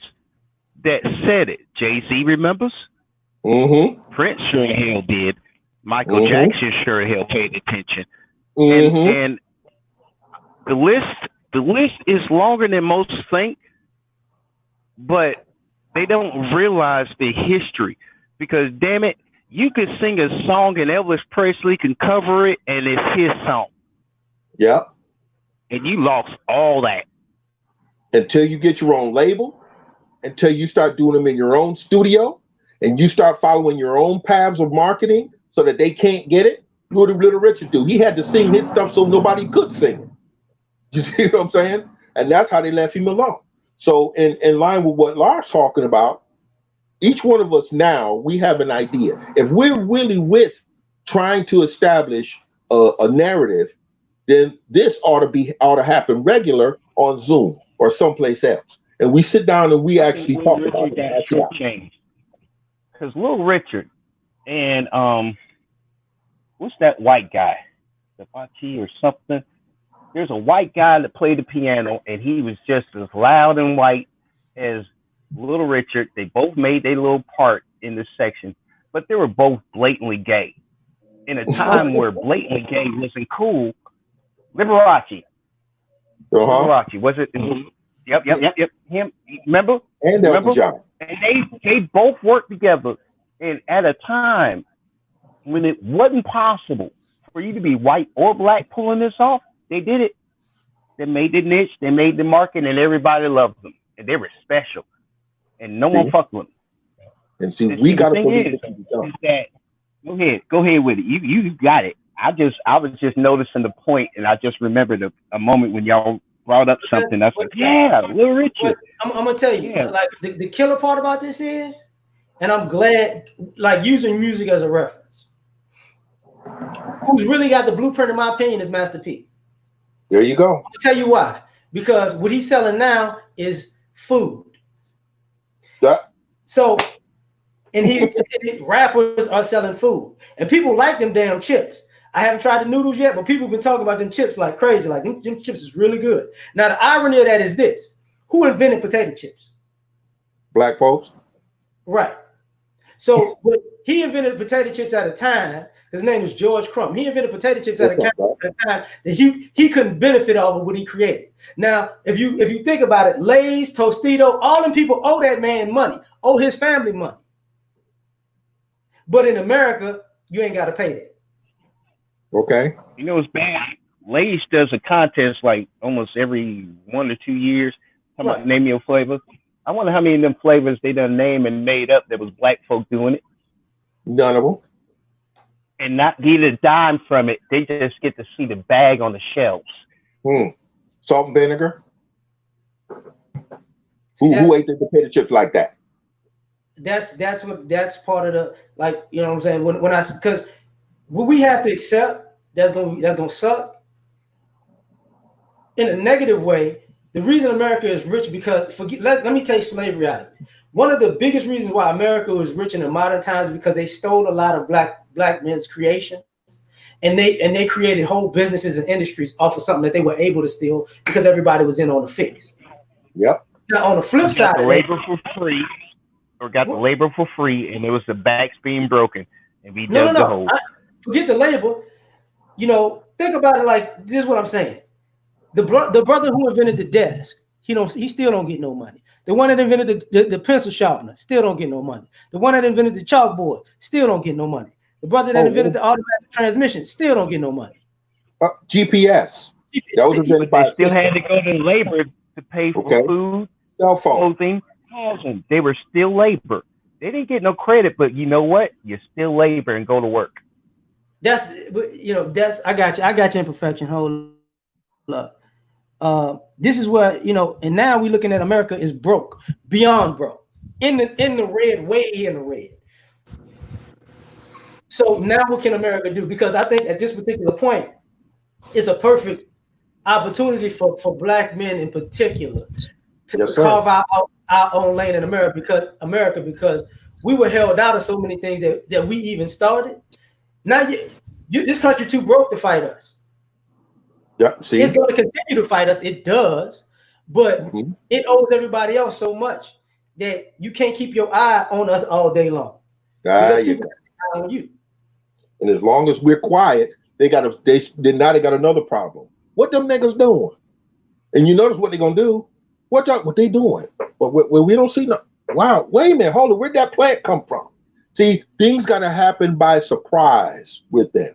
that said it. Jay-Z remembers. Mm-hmm. Prince sure hell did. Michael Jackson sure hell paid attention. Mm-hmm. And the list is longer than most think, but they don't realize the history, because damn it, you could sing a song and Elvis Presley can cover it and it's his song. Yep. And you lost all that. Until you get your own label, until you start doing them in your own studio, and you start following your own paths of marketing so that they can't get it. What did Little Richard do? He had to sing his stuff so nobody could sing it. You see what I'm saying? And that's how they left him alone. So in line with what L.A.R's talking about, each one of us now, we have an idea. If we're really with trying to establish a narrative, then this ought to happen regular on Zoom or someplace else. And we sit down and we actually talk about it. Change. Because Little Richard and what's that white guy? Debachi or something? There's a white guy that played the piano, and he was just as loud and white as Little Richard. They both made their little part in this section, but they were both blatantly gay. in a time where blatantly gay wasn't cool. Liberace. Liberace. Was it? Yep. Him. Remember? And Elton John. And they both worked together. And at a time when it wasn't possible for you to be white or black pulling this off, they did it. They made the niche, they made the market, and everybody loved them. And they were special. And no one fucked with them. And see, we got to believe is that, go ahead with it. You got it. I was just noticing the point, and I just remembered a moment when y'all brought up something. I said, yeah, Little Richard. I'm gonna tell you, like the killer part about this is, and I'm glad, like using music as a reference. Who's really got the blueprint, in my opinion, is Master P. There you go. I'll tell you why. Because what he's selling now is food. So, and rappers are selling food, and people like them damn chips. I haven't tried the noodles yet, but people have been talking about them chips like crazy. Like them chips is really good. Now the irony of that is this: who invented potato chips? Black folks. Right. So he invented potato chips at a time. His name was George Crumb. He invented potato chips at a time that he couldn't benefit off of what he created. Now, if you think about it, Lay's, Tostito, all them people owe that man money, owe his family money. But in America, you ain't got to pay that. Okay. You know it's bad. Lay's does a contest like almost every 1 or 2 years. Talking about name your flavor. I wonder how many of them flavors they done named and made up that was black folk doing it. None of them. And not get a dime from it. They just get to see the bag on the shelves. Salt and vinegar. Who ate the potato chips like that? That's part of the, like, you know what I'm saying? Because what we have to accept that's gonna suck in a negative way. The reason America is rich because let me take slavery out of it. One of the biggest reasons why America was rich in the modern times is because they stole a lot of black men's creations, and they created whole businesses and industries off of something that they were able to steal because everybody was in on the fix. Yep. Now on the flip side, the labor for free, or got the labor for free, and it was the backs being broken, and we dug the hole. Forget the labor. You know, think about it like this is what I'm saying. The brother who invented the desk, he still don't get no money. The one that invented the pencil sharpener still don't get no money. The one that invented the chalkboard still don't get no money. The brother that invented the automatic transmission still don't get no money. GPS. That was invented by. They still had to go to labor to pay for food, cell phone, clothing, housing. They were still labor. They didn't get no credit, but you know what? You're still labor and go to work. I got you. Imperfection. Hold up. This is where, and now we're looking at America is broke, beyond broke, in the red, way in the red. So now what can America do? Because I think at this particular point, it's a perfect opportunity for black men in particular to carve out our own lane in America because we were held out of so many things that we even started. Now this country too broke to fight us. Yeah, see, it's going to continue to fight us. It does, but it owes everybody else so much that you can't keep your eye on us all day long. On you. And as long as we're quiet, they got another problem. What them niggas doing? And you notice what they're gonna do? What they doing? But we don't see no. Wow, wait a minute, hold on. Where'd that plant come from? See, things gotta happen by surprise with them.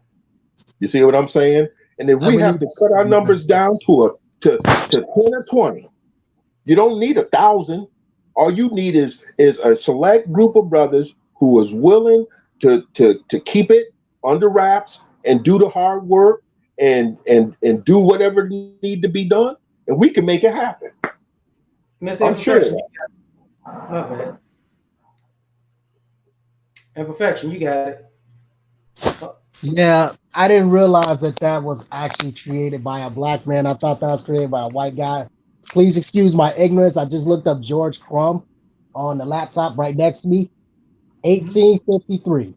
You see what I'm saying? And if we have to cut our numbers down to 10 or 20, you don't need 1,000. All you need is a select group of brothers who is willing to keep it under wraps and do the hard work and do whatever need to be done, and we can make it happen. Mr. Imperfection, my bad. Imperfection, you got it. Yeah, I didn't realize that was actually created by a black man. I thought that was created by a white guy. Please excuse my ignorance. I just looked up George Crumb on the laptop right next to me. 1853.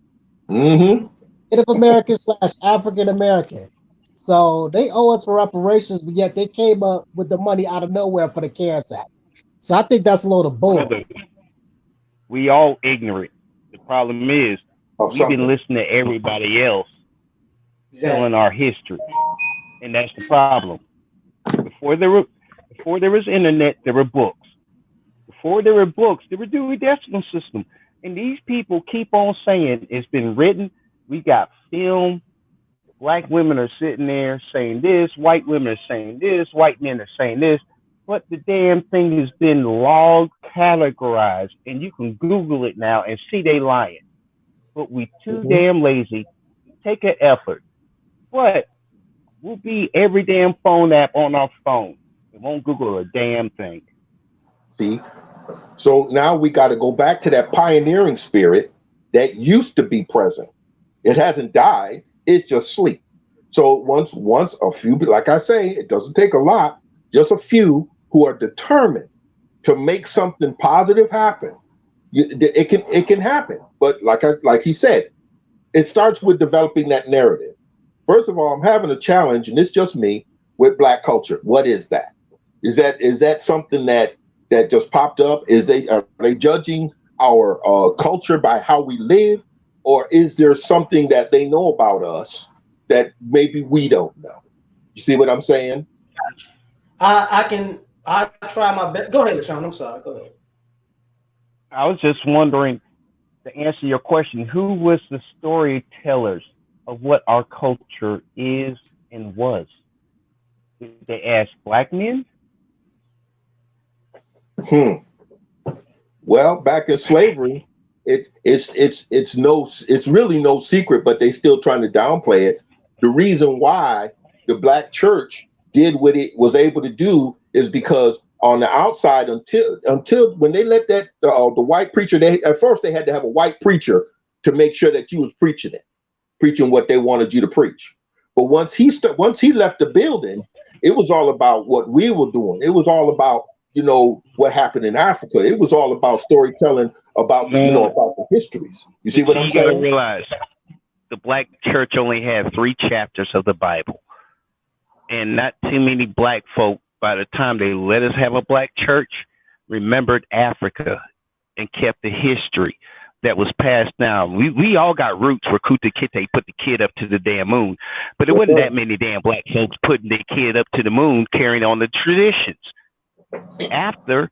Native American / African American. So they owe us for reparations, but yet they came up with the money out of nowhere for the CARES Act. So I think that's a load of bull. We all ignorant. The problem is we've been listening to everybody else Exactly. telling our history, and that's the problem. Before there were, before there was internet, there were books. Before there were books, there were the decimal system. And these people keep on saying it's been written. We got film. Black women are sitting there saying this. White women are saying this. White men are saying this. But the damn thing has been logged, categorized, and you can Google it now and see they lying. But we too Mhm. damn lazy to take an effort. But we'll be every damn phone app on our phone. We won't Google a damn thing. See, so now we got to go back to that pioneering spirit that used to be present. It hasn't died. It's just sleep. So once a few, like I say, it doesn't take a lot. Just a few who are determined to make something positive happen. It can happen. But like he said, it starts with developing that narrative. First of all, I'm having a challenge, and it's just me with Black culture. What is that? Is that something that just popped up? Are they judging our culture by how we live, or is there something that they know about us that maybe we don't know? You see what I'm saying? I try my best. Go ahead, LaShawn. I'm sorry. Go ahead. I was just wondering, to answer your question, who was the storytellers of what our culture is and was? Did they ask black men? Hmm. Well, back in slavery, it's really no secret, but they still trying to downplay it. The reason why the Black church did what it was able to do is because on the outside, until when they let that the white preacher, they at first they had to have a white preacher to make sure that you was preaching what they wanted you to preach. But once he left the building, it was all about what we were doing. It was all about what happened in Africa. It was all about storytelling about Man, about the histories. You see but what I'm you gotta saying? realize the black church only had 3 chapters of the Bible, and not too many black folk, by the time they let us have a black church, remembered Africa and kept the history that was passed down. We all got roots where Kuta Kite put the kid up to the damn moon, but it Yes, wasn't sir. that many damn black folks putting their kid up to the moon carrying on the traditions. After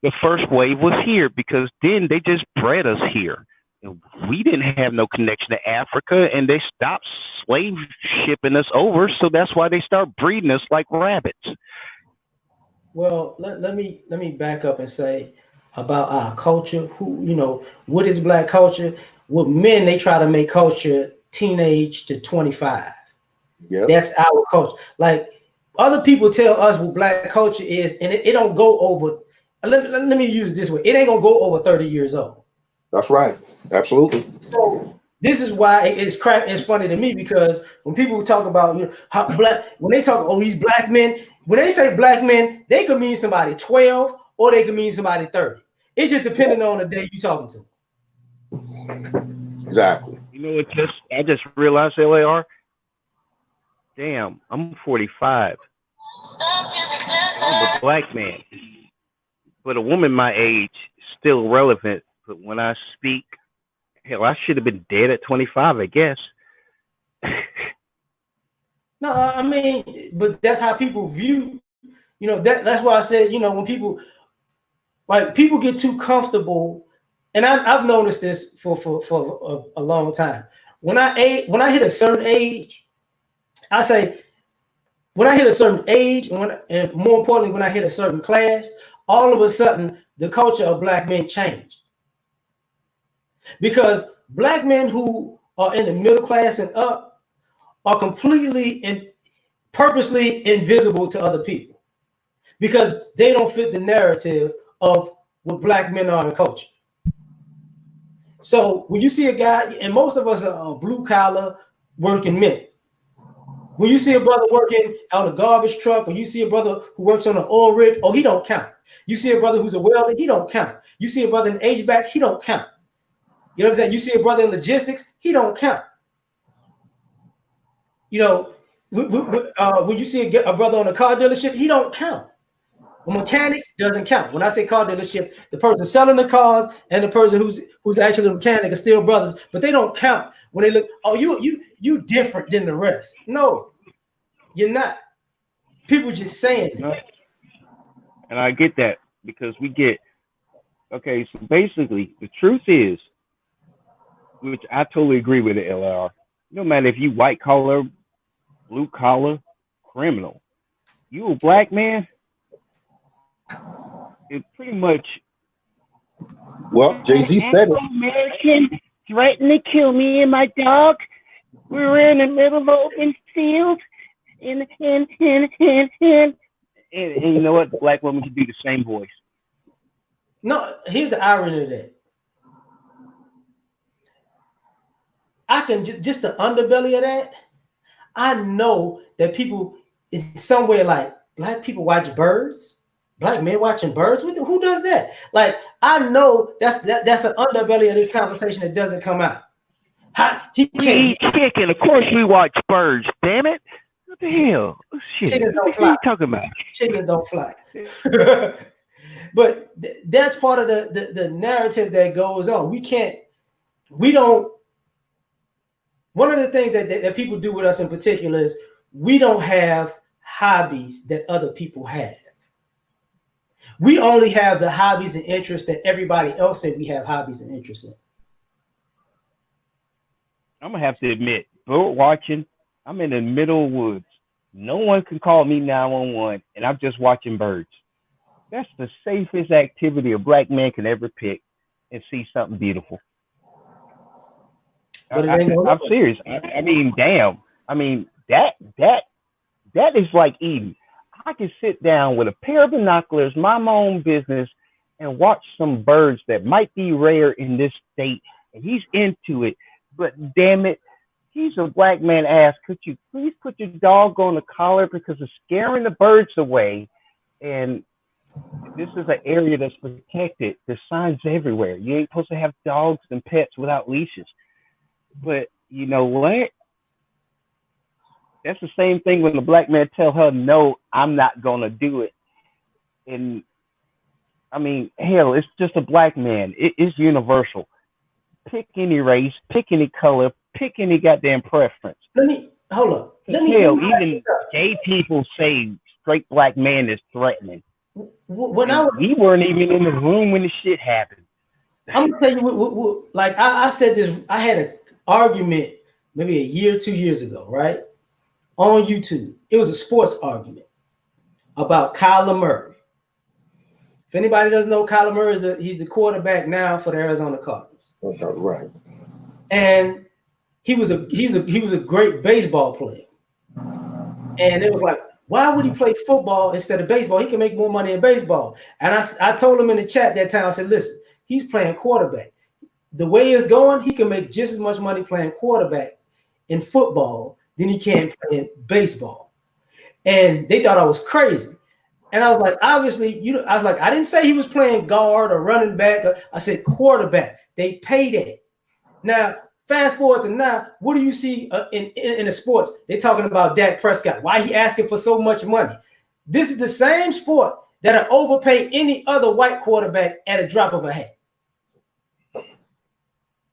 the first wave was here, because then they just bred us here. We didn't have no connection to Africa, and they stopped slave shipping us over, so that's why they start breeding us like rabbits. Well, let me back up and say about our culture. What is Black culture? With men, they try to make culture teenage to 25. Yep. That's our culture. Like other people tell us what Black culture is, and it don't go over. Let me use it this way. It ain't gonna go over 30 years old. That's right. Absolutely. So this is why it's funny to me, because when people talk about how black, when they talk, oh, these black men, when they say black men, they could mean somebody 12 or they could mean somebody 30. It's just depending on the day you talking to. Exactly. You know what? I just realized, L.A.R. Damn, I'm 45. I'm a black man, but a woman my age is still relevant. But when I speak, hell, I should have been dead at 25, I guess. No, I mean, but that's how people view. That's why I said, when people get too comfortable, and I've noticed this for a long time. When I hit a certain age, I say when I hit a certain age, and more importantly, when I hit a certain class, all of a sudden the culture of black men changed, because black men who are in the middle class and up are completely and purposely invisible to other people because they don't fit the narrative of what black men are in culture. So when you see a guy, and most of us are blue collar working men, when you see a brother working on a garbage truck, or you see a brother who works on an oil rig, oh, he don't count. You see a brother who's a welder, he don't count. You see a brother in HVAC, he don't count. You know what I'm saying? You see a brother in logistics, he don't count. You know, when you see a brother on a car dealership, he don't count. A mechanic doesn't count. When I say car dealership, the person selling the cars and the person who's actually a mechanic are still brothers, but they don't count when they look. Oh, you different than the rest. No, you're not. People just saying it. No, and I get that because we get okay. So basically, the truth is, which I totally agree with it, L.A.R. No matter if you white collar, blue collar, criminal, you a black man, it pretty much Well, Jay-Z said it. American threatened to kill me and my dog. We were in the middle of open field, and you know what? The black woman can do the same voice. No, here's the irony of that. I can just the underbelly of that. I know that people in some way like black people watch birds, black men watching birds. Who does that? Like I know that's an underbelly of this conversation that doesn't come out. He We can't. eat chicken. Of course, we watch birds. Damn it! What the hell? Oh, shit. Chickens don't What are fly. you talking about? Chickens don't fly. But that's part of the narrative that goes on. We don't. One of the things that people do with us in particular is we don't have hobbies that other people have. We only have the hobbies and interests that everybody else said we have hobbies and interests in. I'm gonna have to admit, bird watching. I'm in the middle of the woods. No one can call me 911, and I'm just watching birds. That's the safest activity a black man can ever pick and see something beautiful. But it ain't gonna I'm serious. I mean, damn. I mean, that is like Eden. I can sit down with a pair of binoculars, mind my own business, and watch some birds that might be rare in this state, and he's into it. But damn it, he's a black man ass. Could you please put your dog on the collar because it's scaring the birds away? And this is an area that's protected. There's signs everywhere. You ain't supposed to have dogs and pets without leashes. But you know what? That's the same thing when the black man tell her, no, I'm not going to do it. And I mean, hell, it's just a black man. It's universal. Pick any race, pick any color, pick any goddamn preference. Let me hold up. Hell, even gay people say straight black man is threatening. We weren't even in the room when the shit happened. I'm gonna tell you, like I said this. I had an argument maybe a year, 2 years ago, right? On YouTube. It was a sports argument about Kyler Murray. If anybody doesn't know, Kyler Murray he's the quarterback now for the Arizona Cardinals. Right. And he was a great baseball player. And it was like, why would he play football instead of baseball? He can make more money in baseball. And I told him in the chat that time, I said, listen, he's playing quarterback. The way it's going, he can make just as much money playing quarterback in football than he can playing baseball. And they thought I was crazy. And I was like, obviously, I didn't say he was playing guard or running back. I said quarterback. They pay that. Now, fast forward to now, what do you see in the sports? They're talking about Dak Prescott. Why he asking for so much money? This is the same sport that'll overpay any other white quarterback at a drop of a hat.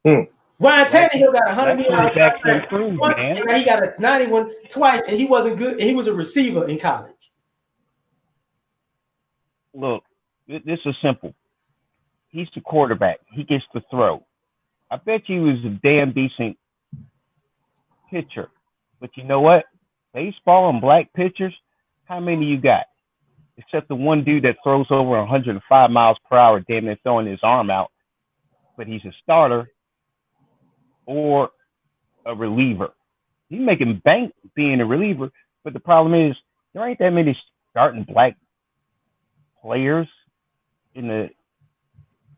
Ryan Tannehill got $100 million contract once, and he got a 91 twice, and he wasn't good. And he was a receiver in college. Look, this is simple. He's the quarterback. He gets to throw. I bet you he was a damn decent pitcher. But you know what? Baseball and black pitchers, how many you got? Except the one dude that throws over 105 miles per hour, damn near throwing his arm out. But he's a starter or a reliever. He's making bank being a reliever. But the problem is, there ain't that many starting black players in the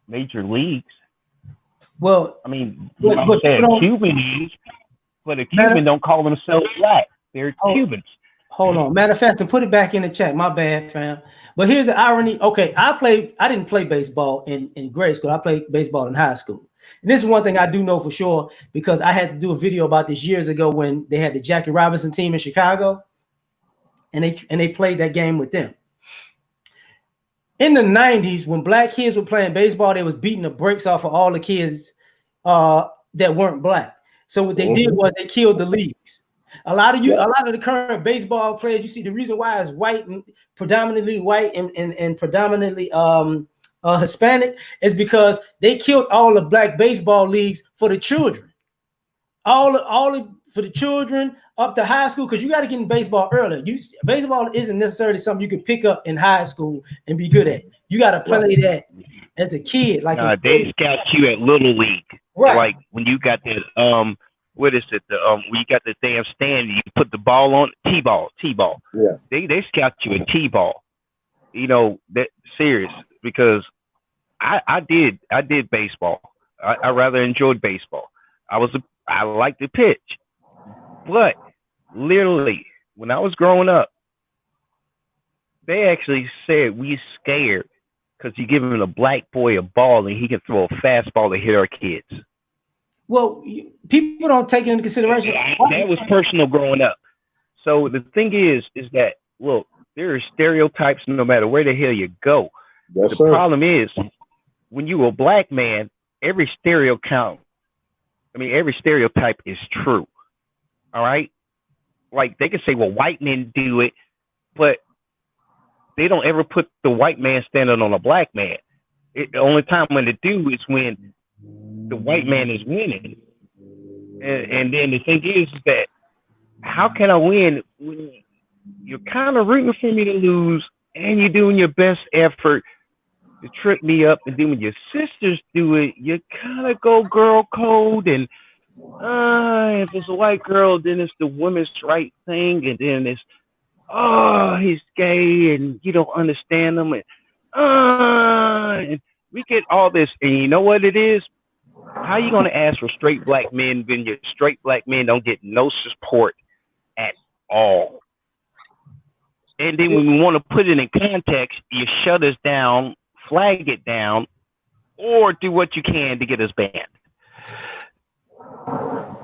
major leagues. Well, I mean, but Cubans, but a Cuban don't call themselves black. They're Cubans. Hold on. Matter of fact, to put it back in the chat, my bad, fam. But here's the irony. Okay, I didn't play baseball in grade school. I played baseball in high school. And this is one thing I do know for sure because I had to do a video about this years ago when they had the Jackie Robinson team in Chicago, and they played that game with them. in the 90s, when black kids were playing baseball, they was beating the brakes off of all the kids that weren't black. So what they did was they killed the leagues. A lot of the current baseball players, you see, the reason why it's white and predominantly white and predominantly Hispanic is because they killed all the black baseball leagues for the children. For the children up to high school, because you got to get in baseball early. Baseball isn't necessarily something you can pick up in high school and be good at. You got to play that as a kid. Like they scout you at Little League, right? Like when you got that what is it? When you got the damn stand, you put the ball on T-ball. Yeah. They scout you at T-ball. You know that serious because I did baseball. I rather enjoyed baseball. I liked to pitch. But literally, when I was growing up, they actually said we scared because you give him a black boy a ball and he can throw a fastball to hit our kids. Well, people don't take it into consideration. That was personal growing up. So the thing is that, look, there are stereotypes no matter where the hell you go. Yes, the sir. problem is, when you're a black man, every stereotype is true. All right? Like, they can say, well, white men do it, but they don't ever put the white man standing on a black man. The only time when they do is when the white man is winning. And then the thing is that, how can I win when you're kind of rooting for me to lose and you're doing your best effort to trip me up? And then when your sisters do it, you kind of go girl code, and if it's a white girl, then it's the women's right thing, and then it's, he's gay and you don't understand him, and we get all this. And you know what it is? How are you going to ask for straight black men when your straight black men don't get no support at all? And then when we want to put it in context, you shut us down, flag it down, or do what you can to get us banned.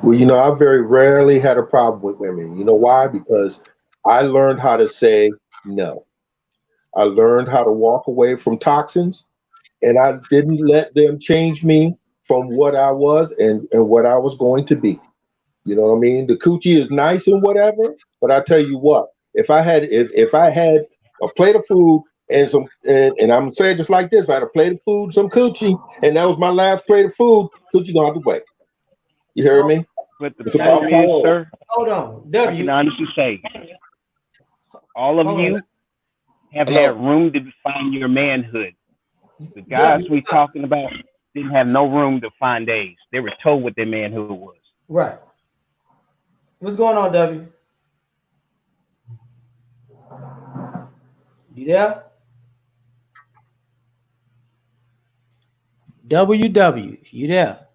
Well, I very rarely had a problem with women. You know why? Because I learned how to say no. I learned how to walk away from toxins, and I didn't let them change me from what I was and what I was going to be. You know what I mean? The coochie is nice and whatever, but I tell you what, if I had a plate of food and and I'm saying just like this, if I had a plate of food, some coochie, and that was my last plate of food, coochie gonna have to wait. You hear me? But the It's about problem is, sir, hold on, I can honestly say, all of you have Hello. had room to define your manhood. The guys we talking about didn't have no room to find theirs. They were told what their manhood was. Right. What's going on, W? You there? WW, you there?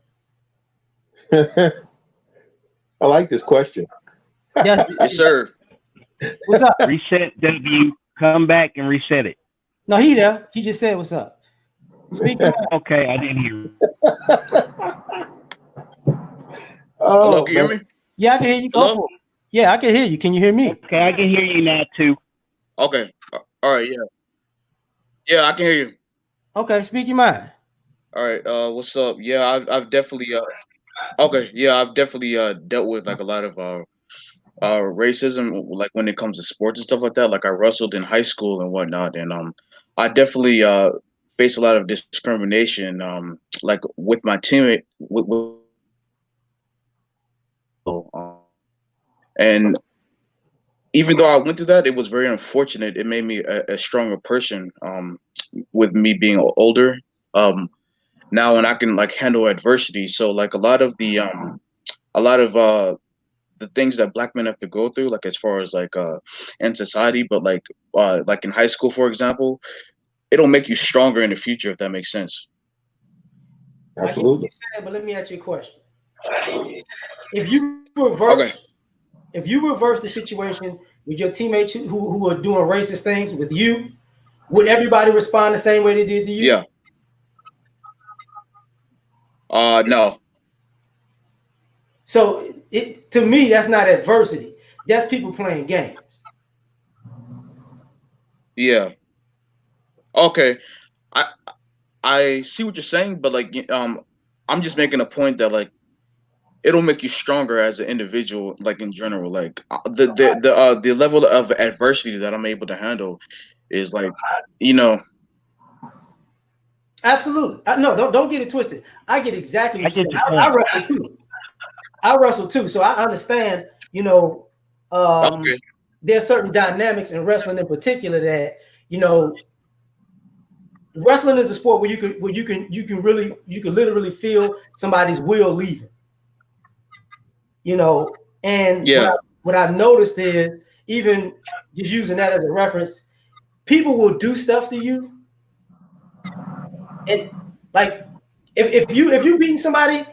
I like this question. Yeah. Yes, sir. What's up? Reset W, come back and reset it. No, he there. He just said what's up. Speak. Okay, I didn't hear you. Hello, can you hear me? Yeah, I can hear you. Go for it. Yeah, I can hear you. Can you hear me? Okay, I can hear you now too. Okay. All right. Yeah. Yeah, I can hear you. Okay, speak your mind. All right. What's up? Yeah, I've definitely. Okay. Yeah, I've definitely dealt with like a lot of racism, like when it comes to sports and stuff like that. Like I wrestled in high school and whatnot, and I definitely faced a lot of discrimination. Like with my teammate, and even though I went through that, it was very unfortunate. It made me a stronger person. With me being older, now, and I can like handle adversity. So like a lot of the things that black men have to go through, like as far as like in society, but like in high school, for example, it'll make you stronger in the future, if that makes sense. I get what you said, but let me ask you a question. If you reverse the situation with your teammates who are doing racist things with you, would everybody respond the same way they did to you? Yeah. No. So to me, that's not adversity. That's people playing games. Yeah. Okay, I I see what you're saying, but like I'm just making a point that like it'll make you stronger as an individual, like in general. Like the level of adversity that I'm able to handle is like, you know, Absolutely. No, don't get it twisted. I get exactly I what you're get saying. your I point. wrestle too. I wrestle too, so I understand. okay, There's certain dynamics in wrestling in particular that wrestling is a sport where you can literally feel somebody's will leaving. And yeah, what I noticed is, even just using that as a reference, people will do stuff to you, and like if you beating somebody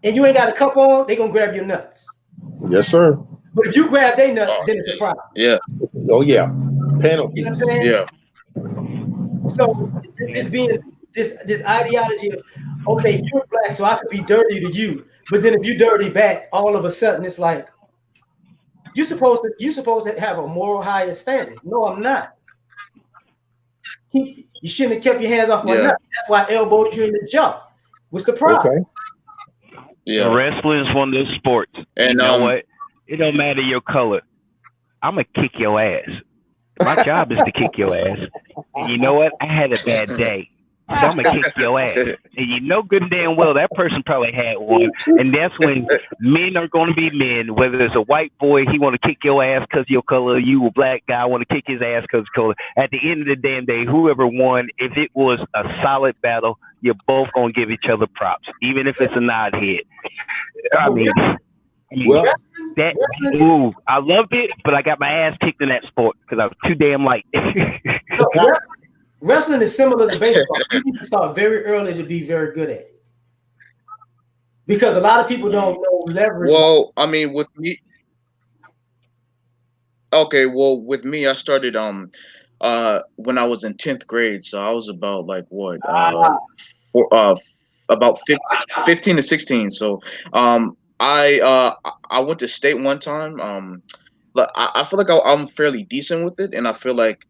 and you ain't got a cup on, they gonna grab your nuts. Yes, sir. But if you grab their nuts, oh, then it's a problem. yeah, Oh yeah. You know what I'm Penalties. saying? yeah, So Yeah. this being this ideology of, okay, you're black, so I could be dirty to you, but then if you dirty back, all of a sudden it's like you're supposed to have a moral higher standard. No, I'm not. You shouldn't have kept your hands off my yeah, nuts. That's why I elbowed you in the jaw. What's the problem? Okay. yeah, Wrestling is one of those sports. You and know what? It don't matter your color. I'm gonna kick your ass. My job is to kick your ass. And you know what? I had a bad day. So I'm gonna kick your ass. And you know good and damn well that person probably had one. And that's when men are gonna be men. Whether it's a white boy, he wanna kick your ass because of your color, you a black guy wanna kick his ass because of color. At the end of the damn day, whoever won, if it was a solid battle, you're both gonna give each other props, even if it's a nod head. I mean, Well, that move, I loved it, but I got my ass kicked in that sport because I was too damn light. No, wrestling is similar to baseball. You need to start very early to be very good at it, because a lot of people don't know leverage. well, I mean, with me, okay, well, with me, I started when I was in 10th grade, so I was about like what for about 15 to 16. So I went to state one time. But I feel like I'm fairly decent with it, and I feel like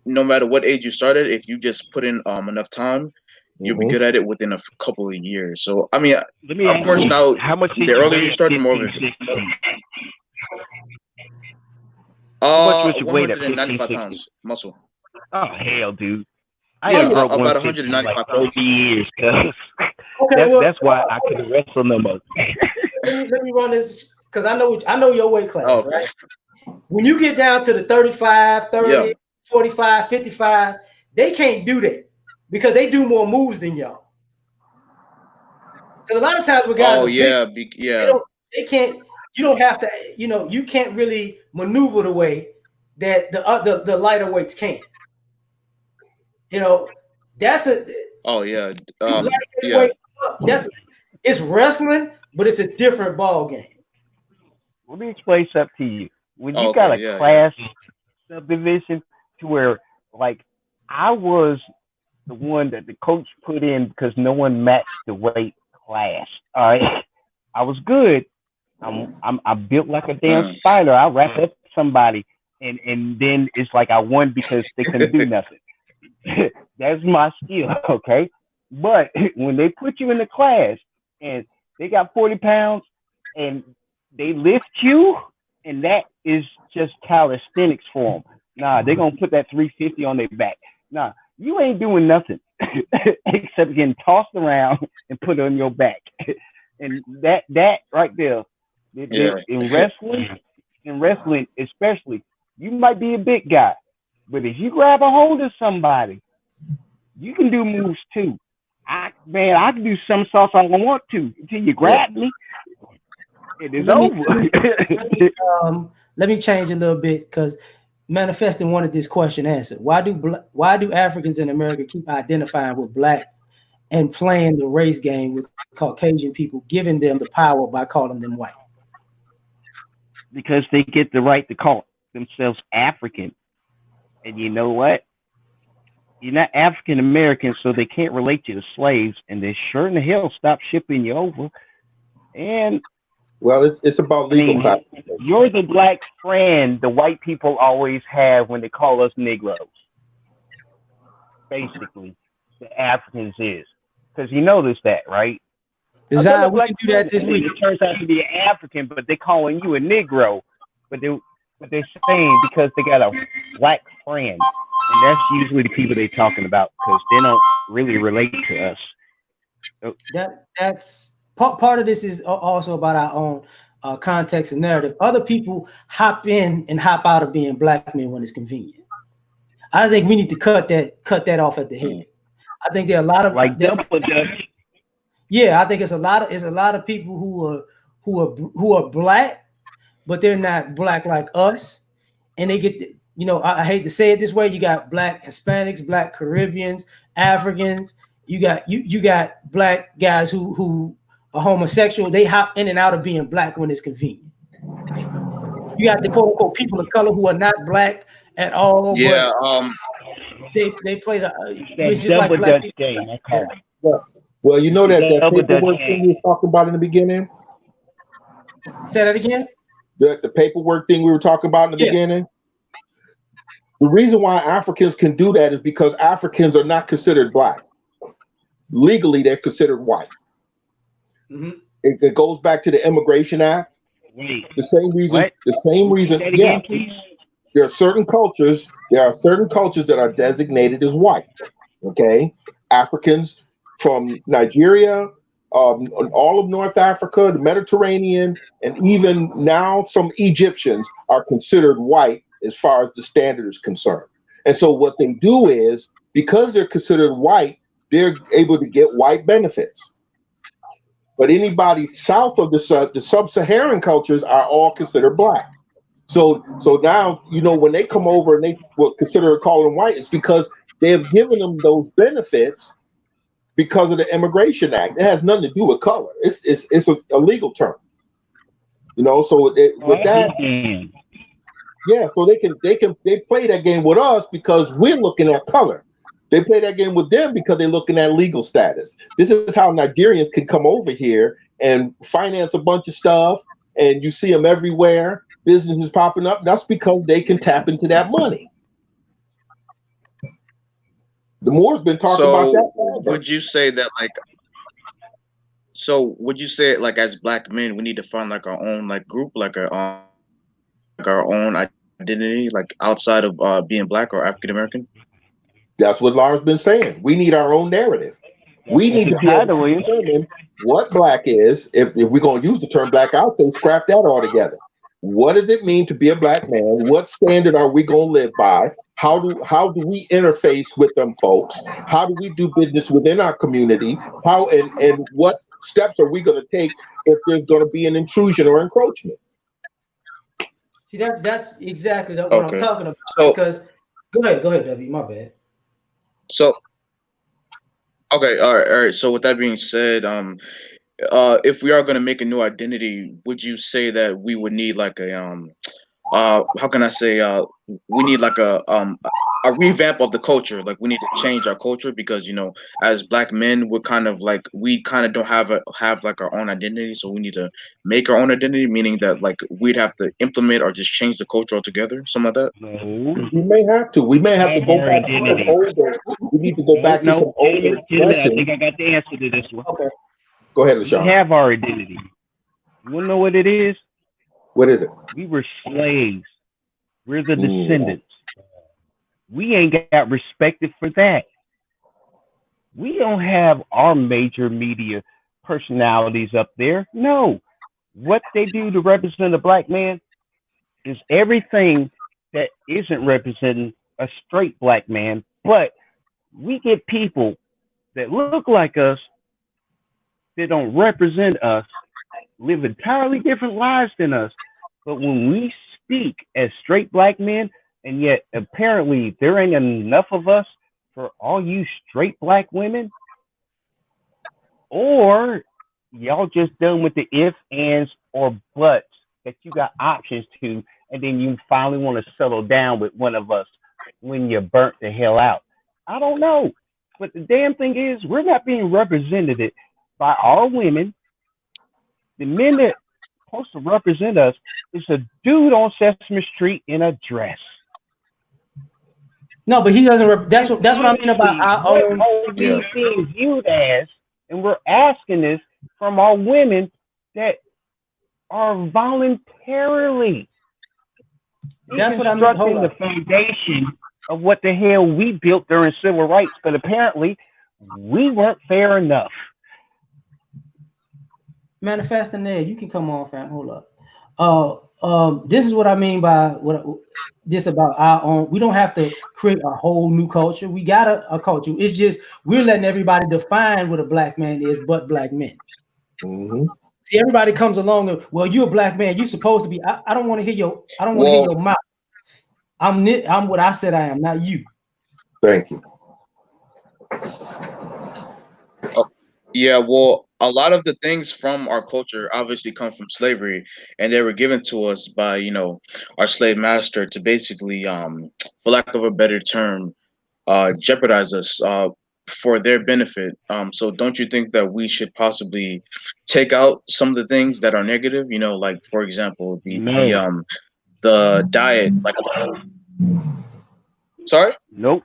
no matter what age you started, if you just put in enough time, you'll be good mhm. at it within a couple of years. So I mean, Let me of ask course, you, now how much did the you earlier weigh you at start, the more of 15, it. 16? How much was your weight at 195 15, 16? pounds muscle. Oh, hell, dude. I Yeah, ain't broke about 160 in like 195 30 pounds. years, cuz. Okay, well, That's why I couldn't wrestle no more. let me run this, because I know your weight class, Oh, okay. right? When you get down to the 35, Yeah. 30, 45, 55, they can't do that because they do more moves than y'all. Because a lot of times when guys Oh, are big, yeah. they Yeah. don't, they can't. You don't have to. You can't really maneuver the way that the lighter weights can. You know, that's a Oh, yeah. you light Yeah. heavyweight up. It's wrestling, but it's a different ball game. Let me explain something to you. When Oh, you got okay. a Yeah. Yeah. class subdivision to where, like, I was the one that the coach put in because no one matched the weight class. All right, I was good. I built like a damn Mm. spider. I wrap up somebody, and then it's like I won because they couldn't do nothing. That's my skill, okay? But when they put you in the class and they got 40 pounds and they lift you, and that is just calisthenics for them. Nah, they're gonna put that 350 on their back. Nah, you ain't doing nothing except getting tossed around and put on your back. And that right there, Yeah. in wrestling especially, you might be a big guy, but if you grab a hold of somebody, you can do moves too. I can do some sauce I want to until you Yeah. grab me. It is Let me over. let me change a little bit, because Manifesting wanted this question answered. Why do Africans in America keep identifying with black and playing the race game with Caucasian people, giving them the power by calling them white? Because they get the right to call themselves African. And you know what? You're not African American, so they can't relate you to slaves, and they sure in the hell stop shipping you over. And Well, it's about I legal mean, classification. you're the black friend the white people always have when they call us Negroes. basically, the Africans is. Because you notice that, right? Oh, they Desire, look we like can do that twins, this and then week. it turns out to be an African, but they calling you a Negro. But they're saying because they got a black friend, and that's usually the people they're talking about because they don't really relate to us. So, That's part of this is also about our own context and narrative. Other people hop in and hop out of being black men when it's convenient. I think we need to cut that off at the head. I think there are a lot of like double dutch. yeah. I think it's a lot of people who are black, but they're not black like us, and they get I hate to say it this way. You got black Hispanics, black Caribbeans, Africans. You got black guys who are homosexual. They hop in and out of being black when it's convenient. You got the quote unquote people of color who are not black at all, Yeah. but they play the it's That just like double black dutch people. game, I Yeah. call it. Well, you know that Double dutch paperwork thing game. we were talking about in the beginning. Say that again. The paperwork thing we were talking about in the Yeah. beginning. The reason why Africans can do that is because Africans are not considered black. Legally, they're considered white. Mm-hmm. It goes back to the Immigration Act. Wait, The same reason. what? The same Repeat reason. that Yeah, again, please. there are certain cultures. There are certain cultures that are designated as white. Okay, Africans from Nigeria, all of North Africa, the Mediterranean, and even now some Egyptians are considered white as far as the standard is concerned. And so what they do is because they're considered white, they're able to get white benefits. But anybody south of the sub-Saharan cultures are all considered black. So now when they come over and they will consider calling them white, it's because they have given them those benefits because of the Immigration Act. It has nothing to do with color. It's a legal term. So Oh, with I that, understand. yeah. So they play that game with us because we're looking at color. They play that game with them because they're looking at legal status. This is how Nigerians can come over here and finance a bunch of stuff, and you see them everywhere. Businesses popping up. That's because they can tap into that money. The Moore's been talking about that So forever. would you say that like so would you say like as black men we need to find like our own like group like our own identity like outside of being black or African American? That's what Laura's been saying. We need our own narrative. That's We what need the to be able title to is. determine what black is. If we're going to use the term black, I'll say scrap that altogether. What does it mean to be a black man? What standard are we going to live by? How do we interface with them folks? How do we do business within our community? How and what steps are we going to take if there's going to be an intrusion or encroachment? See that's exactly what I'm Okay. talking about. So Because go ahead, Debbie. My bad. so okay, all right. So with that being said, if we are going to make a new identity, would you say that we would need like a how can I say we need like a revamp of the culture. Like we need to change our culture because as black men we're kind of like we kind of don't have like our own identity, so we need to make our own identity, meaning that like we'd have to implement or just change the culture altogether, something like that. No, We may have to. We may have to have go our back to some identity. older. We need to go No, back to no, some older gentlemen, I expressions. think I got the answer to this one. Okay. Go ahead, We LaShawn. have our identity. You wanna know what it is? What is it? We were slaves. We're the Mm. descendants. We ain't got respected for that. We don't have our major media personalities up there. No. What they do to represent a black man is everything that isn't representing a straight black man. But we get people that look like us, that don't represent us, live entirely different lives than us. But when we speak as straight black men, and yet apparently there ain't enough of us for all you straight black women, or y'all just done with the if, ands, or buts that you got options to, and then you finally want to settle down with one of us when you're burnt the hell out. I don't know. But the damn thing is, we're not being represented by our women. The men that are supposed to represent us is a dude on Sesame Street in a dress. No, but he doesn't. And That's what I mean about honestly, our what own. are Yeah. we being viewed as? And we're asking this from our women that are voluntarily That's what I mean. Hold deconstructing the up. foundation of what the hell we built during civil rights. But apparently, we weren't fair enough. Manifesting there, you can come on, fam. Hold up. This is what I mean by what this about our own. We don't have to create a whole new culture. We got a culture. It's just we're letting everybody define what a black man is, but black men. Mm-hmm. See, everybody comes along and well, you're a black man. You're supposed to be. I don't want to hear your. I don't want to hear Well, your mouth. I'm what I said I am, not you. Thank you. yeah, well, a lot of the things from our culture obviously come from slavery, and they were given to us by, our slave master to basically, for lack of a better term, jeopardize us, for their benefit. So don't you think that we should possibly take out some of the things that are negative? Like for example, Man, the diet, like sorry, nope,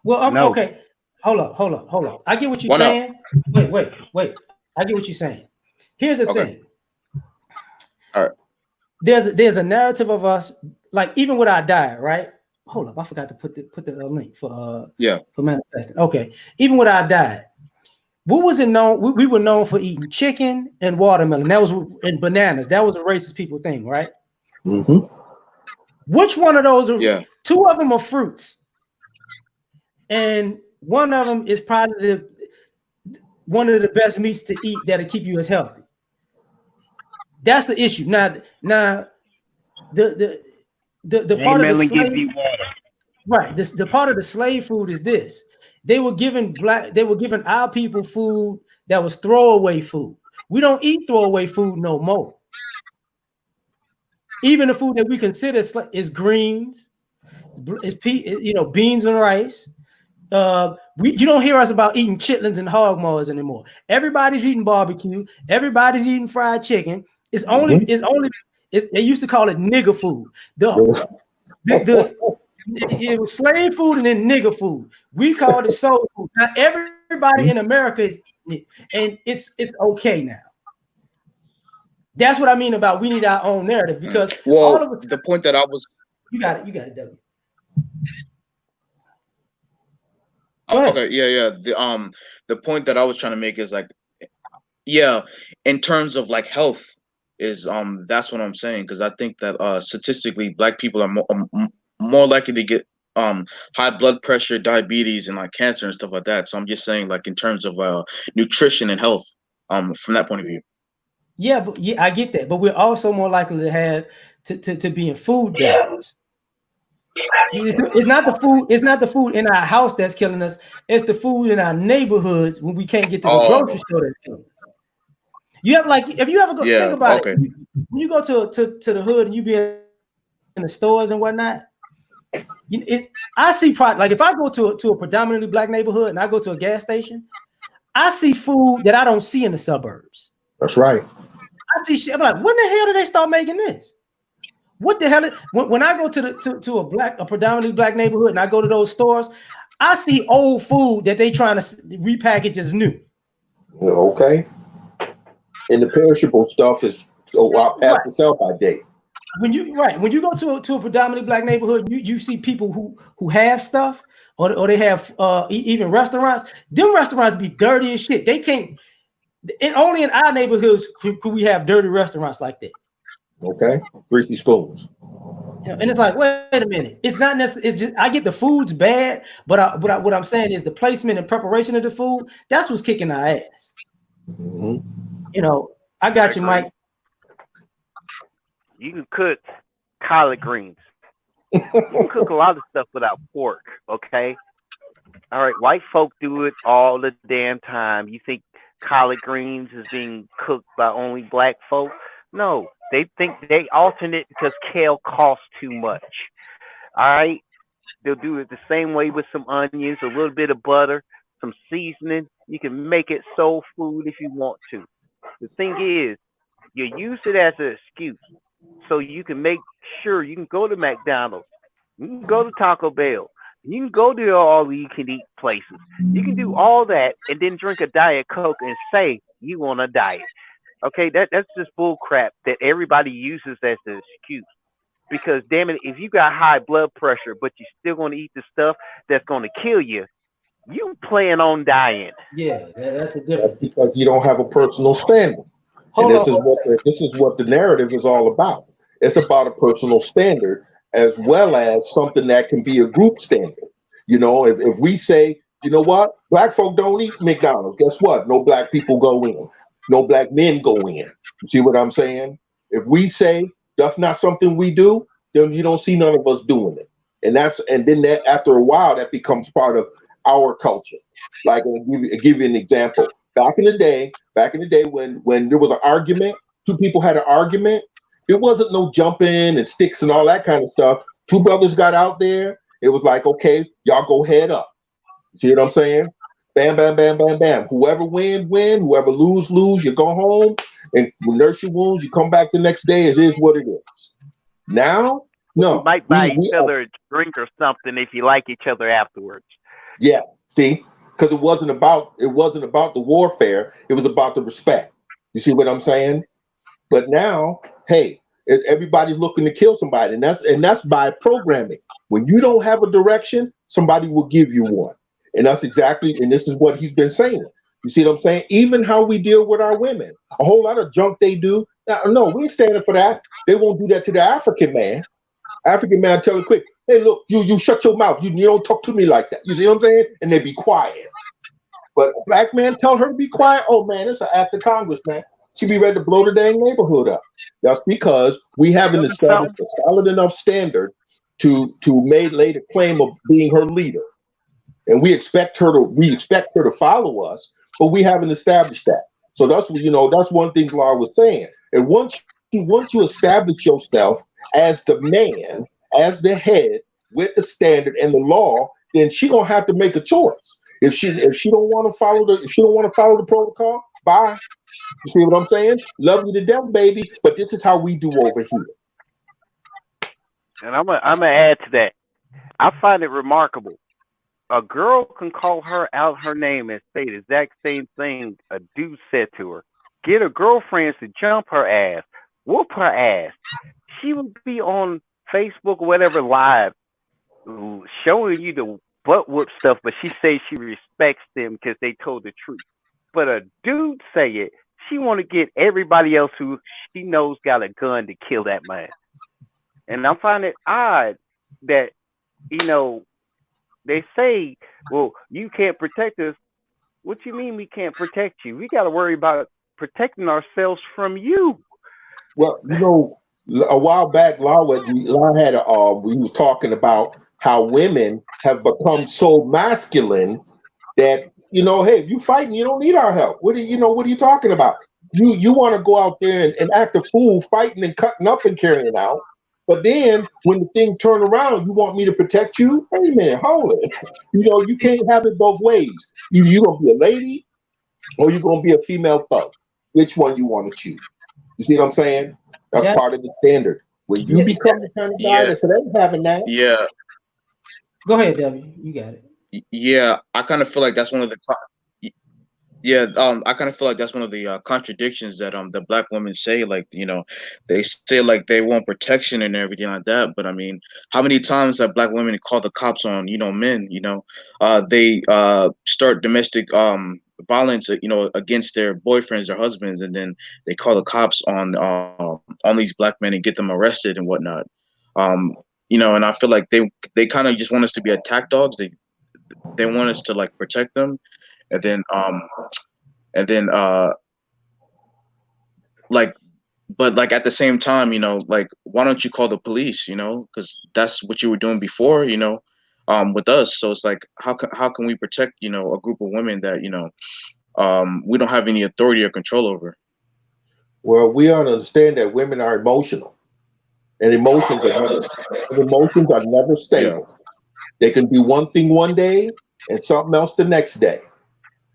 Well, I'm no. okay. Hold up. I get what you're why not? saying. Wait. I get what you're saying. Here's the Okay, thing. all right, There's a narrative of us, like even with our diet, right? Hold up, I forgot to put the link yeah, for manifesting. Okay, even with our diet, what was it known? We were known for eating chicken and watermelon. That was and bananas. That was a racist people thing, right? Mm-hmm. Which one of those are yeah. two of them are fruits, and one of them is probably one of the best meats to eat that'll keep you as healthy. That's the issue. Now the the part of the Watermelon gives slave you water. right. The part of the slave food is this. They were giving our people food that was throwaway food. We don't eat throwaway food no more. Even the food that we consider is greens, beans and rice. You don't hear us about eating chitlins and hog maws anymore. Everybody's eating barbecue. Everybody's eating fried chicken. Mm-hmm. They used to call it nigger food. The it was slave food and then nigger food. We called it soul food. Now everybody in America is eating it, and it's okay now. That's what I mean about we need our own narrative because all Well, of us. the point that I was You got it, W. Go ahead. okay, yeah. The point that I was trying to make is like, yeah, in terms of like health, is that's what I'm saying, because I think that statistically black people are more likely to get high blood pressure, diabetes, and like cancer and stuff like that. So I'm just saying, like, in terms of nutrition and health, from that point of view. Yeah, but I get that, but we're also more likely to have to be in food deserts. It's not the food. It's not the food in our house that's killing us. It's the food in our neighborhoods when we can't get to the grocery Oh, store that's killing us. You have like if you ever go think yeah, about it, okay. when you go to the hood and you be in the stores and whatnot, I see like if I go to a predominantly black neighborhood and I go to a gas station, I see food that I don't see in the suburbs. That's right. I see shit. I'm like, when the hell did they start making this? What the hell? When I go to a predominantly black neighborhood and I go to those stores, I see old food that they trying to repackage as new. Okay. And the perishable stuff is out past Right. the sell-by date. When you go to a predominantly black neighborhood, you see people who have stuff or they have even restaurants. Them restaurants be dirty as shit. They can't. And only in our neighborhoods could we have dirty restaurants like that. Okay. Greasy spoons. And it's like, wait a minute. It's not necessarily. It's just I get the food's bad, but what I'm saying is the placement and preparation of the food. That's what's kicking our ass. Mm-hmm. I I got you, agree. Mike. You can cook collard greens. You can cook a lot of stuff without pork. Okay. All right. White folk do it all the damn time. You think collard greens is being cooked by only black folk? No. They think they alternate because kale costs too much. All right. They'll do it the same way with some onions, a little bit of butter, some seasoning. You can make it soul food if you want to. The thing is, you use it as an excuse so you can make sure you can go to McDonald's, you can go to Taco Bell, You can go to all you can eat places. You can do all that and then drink a Diet Coke and say you want a diet. Okay, that's just bull crap that everybody uses as an excuse. Because damn it, if you got high blood pressure but you still gonna eat the stuff that's gonna kill you, you plan on dying. Yeah, that's a That's different thing. because you don't have a personal standard. And Hold on. this is what the narrative is all about. It's about a personal standard as well as something that can be a group standard. If we say, you know what, black folk don't eat McDonald's, guess what? No black people go in. No black men go in. You see what I'm saying? If we say that's not something we do, then you don't see none of us doing it. And then that after a while that becomes part of our culture. Like I'll give you an example. Back in the day when there was an argument, two people had an argument, it wasn't no jumping and sticks and all that kind of stuff. Two brothers got out there. It was like, okay, y'all go head up. See what I'm saying? Bam, bam, bam, bam, bam. Whoever win, win. Whoever lose, lose. You go home and nurse your wounds. You come back the next day. It is what it is. Now, You no, might buy we each we are. other a drink or something if you like each other afterwards. Yeah, see, because it wasn't about the warfare. It was about the respect. You see what I'm saying? But now, hey, everybody's looking to kill somebody, and that's by programming. When you don't have a direction, somebody will give you one, and that's exactly. And this is what he's been saying. You see what I'm saying? Even how we deal with our women, a whole lot of junk they do. Now, no, we ain't standing for that. They won't do that to the African man. African man tell her quick, hey, look, you shut your mouth. You don't talk to me like that. You see what I'm saying? And they be quiet. But a black man tell her to be quiet. Oh man, it's an act of Congress, man. She be ready to blow the dang neighborhood up. That's because we haven't Tell me established something. a solid enough standard to lay the claim of being her leader. And we expect her to follow us, but we haven't established that. So that's one thing Laura was saying. And once you establish yourself as the man, as the head, with the standard and the law, then she gonna have to make a choice. If she don't want to follow the protocol, bye. You see what I'm saying? Love you to death, baby. But this is how we do over here. And I'm gonna add to that. I find it remarkable. A girl can call her out her name and say the exact same thing a dude said to her. Get her girlfriends to jump her ass, whoop her ass. She would be on Facebook or whatever live showing you the butt whoop stuff, but she says she respects them because they told the truth. But a dude say it, she want to get everybody else who she knows got a gun to kill that man. And I find it odd that you know they say, "Well, you can't protect us." What you mean we can't protect you? We got to worry about protecting ourselves from you. Well, a while back, Law had we was talking about how women have become so masculine that hey, if you fighting, you don't need our help. What are you talking about? You want to go out there and act a fool, fighting and cutting up and carrying out. But then when the thing turn around, you want me to protect you? Wait a minute, hold it. You See, can't have it both ways. Either you gonna be a lady or you gonna be a female thug. Which one you want to choose? You see what I'm saying? That's that part of the standard. When you yeah. become the kind of guy Yeah, that said, I ain't having that. yeah, Go ahead, W. You got it. yeah. I kind of feel like that's one of the Yeah, I kind of feel like that's one of the contradictions that the black women say. Like, they say like they want protection and everything like that. But I mean, how many times have black women called the cops on men? They start domestic violence, against their boyfriends or husbands, and then they call the cops on these black men and get them arrested and whatnot. Um, and I feel like they kind of just want us to be attack dogs. They want us to like protect them, and then and then like but like at the same time, like why don't you call the police, because that's what you were doing before, with us. So it's like how can we protect, a group of women that, we don't have any authority or control over. Well, we ought to understand that women are emotional, and emotions are never Yeah. stable. They can be one thing one day and something else the next day.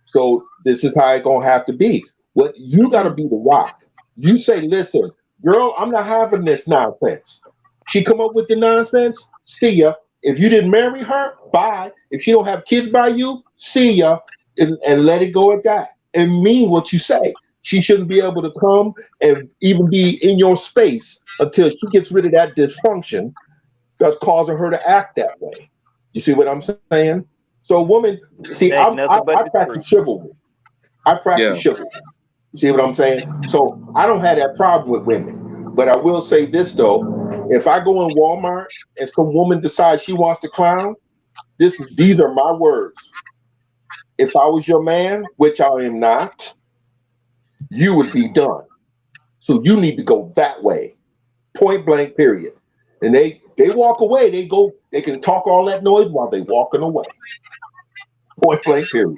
So this is how it's gonna have to be. What you got to be the rock. You say, listen, girl, I'm not having this nonsense. She come up with the nonsense. See ya. If you didn't marry her, bye. If she don't have kids by you, see ya, and let it go at that. And mean what you say. She shouldn't be able to come and even be in your space until she gets rid of that dysfunction that's causing her to act that way. You see what I'm saying? So, woman, see, Ain't nothing I but the practice truth. chivalry. I practice Yeah. chivalry. You see what I'm saying? So, I don't have that problem with women. But I will say this though: if I go in Walmart and some woman decides she wants to clown, these are my words. If I was your man, which I am not, you would be done. So you need to go that way. Point blank, period. And they walk away, they can talk all that noise while they walking away. Point blank, period.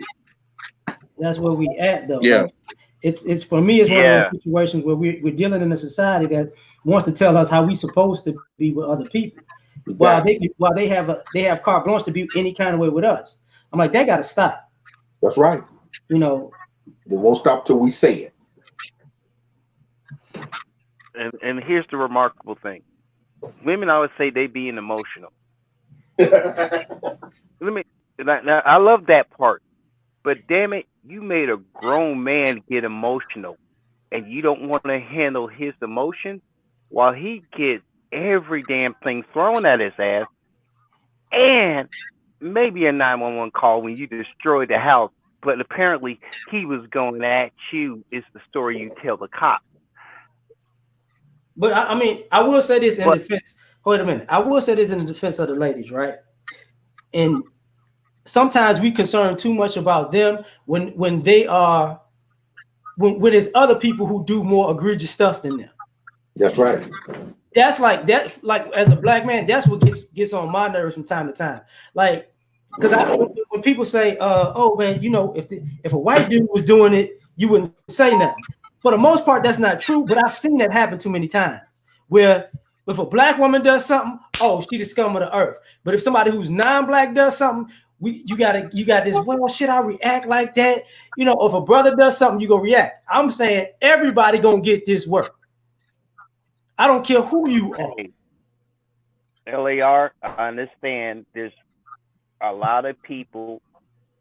That's where we at though. Yeah. Like it's for me, it's one of those Yeah. situations where we're dealing in a society that wants to tell us how we supposed to be with other people, Exactly. while they have carte blanche to be any kind of way with us. I'm like, that got to stop. That's right. You know, It won't stop till we say And here's the remarkable thing: women always say they being emotional. it. Let me. Now, I love that part, but damn it, you made a grown man get emotional, and you don't want to handle his emotions while he gets every damn thing thrown at his ass, and maybe a 911 call when you destroyed the house. But apparently, he was going at you. Is the story you tell the cops? but I mean, I will say this in But defense. Wait a minute. I will say this in the defense of the ladies, right? And sometimes we concern too much about them when they are when it's other people who do more egregious stuff than them. That's right. That's like that. Like as a black man, that's what gets on my nerves from time to time. Like, because when people say, "Oh man, you know, if a white dude was doing it, you wouldn't say nothing." For the most part, that's not true. But I've seen that happen too many times. Where if a black woman does something, oh, she the scum of the earth. But if somebody who's non-black does something, you got this. Well, should I react like that? You know, if a brother does something, you gonna react. I'm saying everybody gonna get this work. I don't care who you are. hey, LAR, I understand there's a lot of people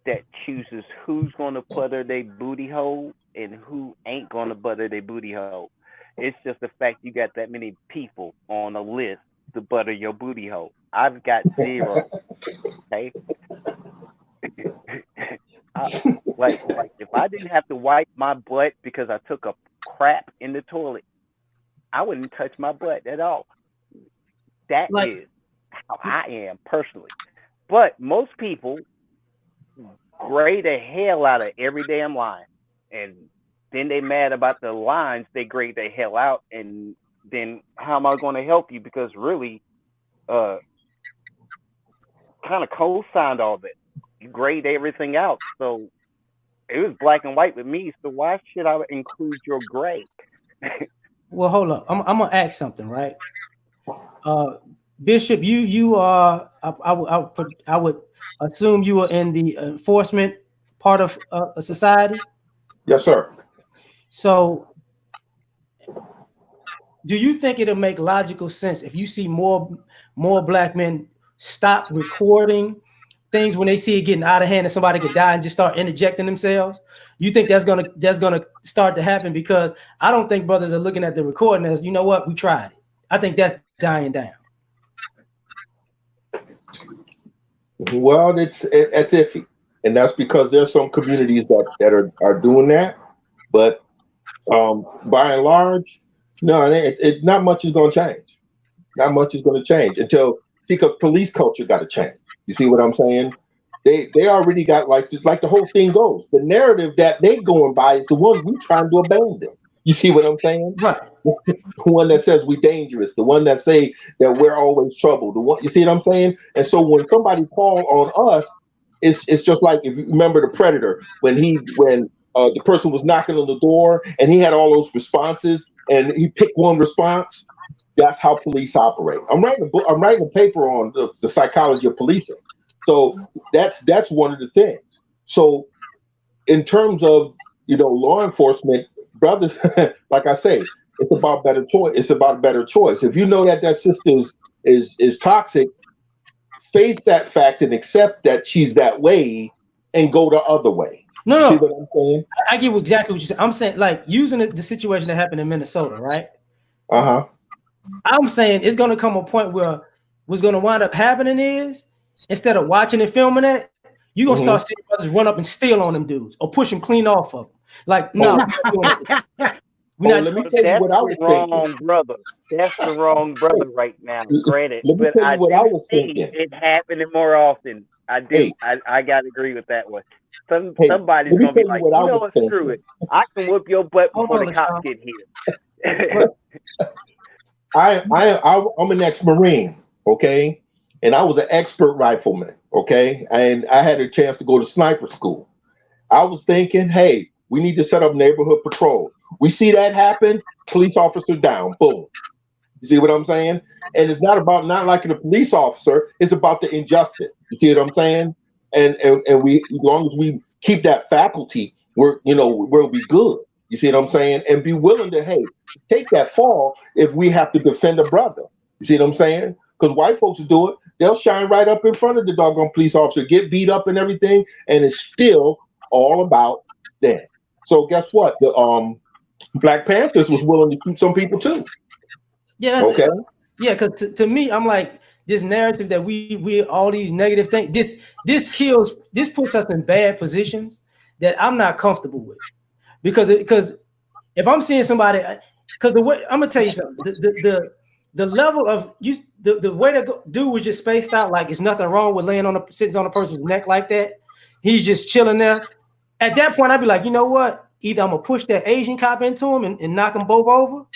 that chooses who's going to butter their booty hole and who ain't going to butter their booty hole. It's just the fact you got that many people on a list to butter your booty hole. I've got zero. Okay, I, like if I didn't have to wipe my butt because I took a crap in the toilet, I wouldn't touch my butt at all. That Like, is how I am personally. But most people grade the hell out of every damn line. And then they mad about the lines they grade the hell out. And then how am I going to help you? Because really, uh, kind of co-signed all that. You grade everything out. So it was black and white with me. So why should I include your gray? well, hold up. I'm gonna ask something, right? Uh, Bishop, you are. I would assume you are in the enforcement part of a society. Yes, sir. So, do you think it'll make logical sense if you see more black men stop recording things when they see it getting out of hand and somebody could die and just start interjecting themselves? You think that's gonna start to happen? Because I don't think brothers are looking at the recording as, you know what, we tried it. I think that's dying down. Well, it's iffy, and that's because there's some communities that are doing that, but by and large, no, not much is going to change. Not much is going to change until see, because police culture got to change. You see what I'm saying? They already got like just like the whole thing goes. The narrative that they going by is the one we trying to abandon. You see what I'm saying? Right. The one that says we dangerous, the one that say that we're always trouble, the one you see what I'm saying? And so when somebody call on us, it's just like if you remember the Predator when the person was knocking on the door and he had all those responses and he picked one response. That's how police operate. I'm writing a book. I'm writing a paper on the psychology of policing. So that's one of the things. So in terms of law enforcement, brothers, like I say, it's about better choice. It's about a better choice. If you know that sister is toxic, face that fact and accept that she's that way and go the other way. No, You see no, what I'm saying? I get exactly what you said. I'm saying, like, using the situation that happened in Minnesota, right? Uh-huh. I'm saying it's going to come a point where what's going to wind up happening is, instead of watching and filming that, you're going to start Mm-hmm. seeing brothers run up and steal on them dudes or push them clean off of them. Like, no, Oh, we're not doing that. We're oh, not let me doing tell that. you That's what I the was thinking. wrong brother. That's the wrong Hey, brother right now. Granted, let me but tell you I what I do was see thinking. it happening more often. I do. Hey, I gotta agree with that one. hey, Somebody's let me gonna be tell you like, what you I know was what? Screw thinking. it. I can whoop your butt Hold before on, the cops LaShawn. get here. But I'm an ex-Marine, okay, and I was an expert rifleman, okay, and I had a chance to go to sniper school. I was thinking, hey, we need to set up neighborhood patrol. We see that happen, police officer down, boom. You see what I'm saying? And it's not about not liking a police officer; it's about the injustice. You see what I'm saying? And we, as long as we keep that faculty, we'll be good. You see what I'm saying? And be willing to, hey, take that fall if we have to defend a brother. You see what I'm saying? Because white folks will do it. They'll shine right up in front of the doggone police officer, get beat up and everything, and it's still all about them. So guess what? The Black Panthers was willing to shoot some people too. yeah, that's Okay. yeah. Because to me, I'm like, this narrative that we all these negative things. This puts us in bad positions that I'm not comfortable with, because if I'm seeing somebody, because the way I'm gonna tell you something, the level of you, the way to go, dude was just spaced out. Like, it's nothing wrong with laying sitting on a person's neck like that. He's just chilling there. At that point, I'd be like, you know what? Either I'm gonna push that Asian cop into him and knock them both over,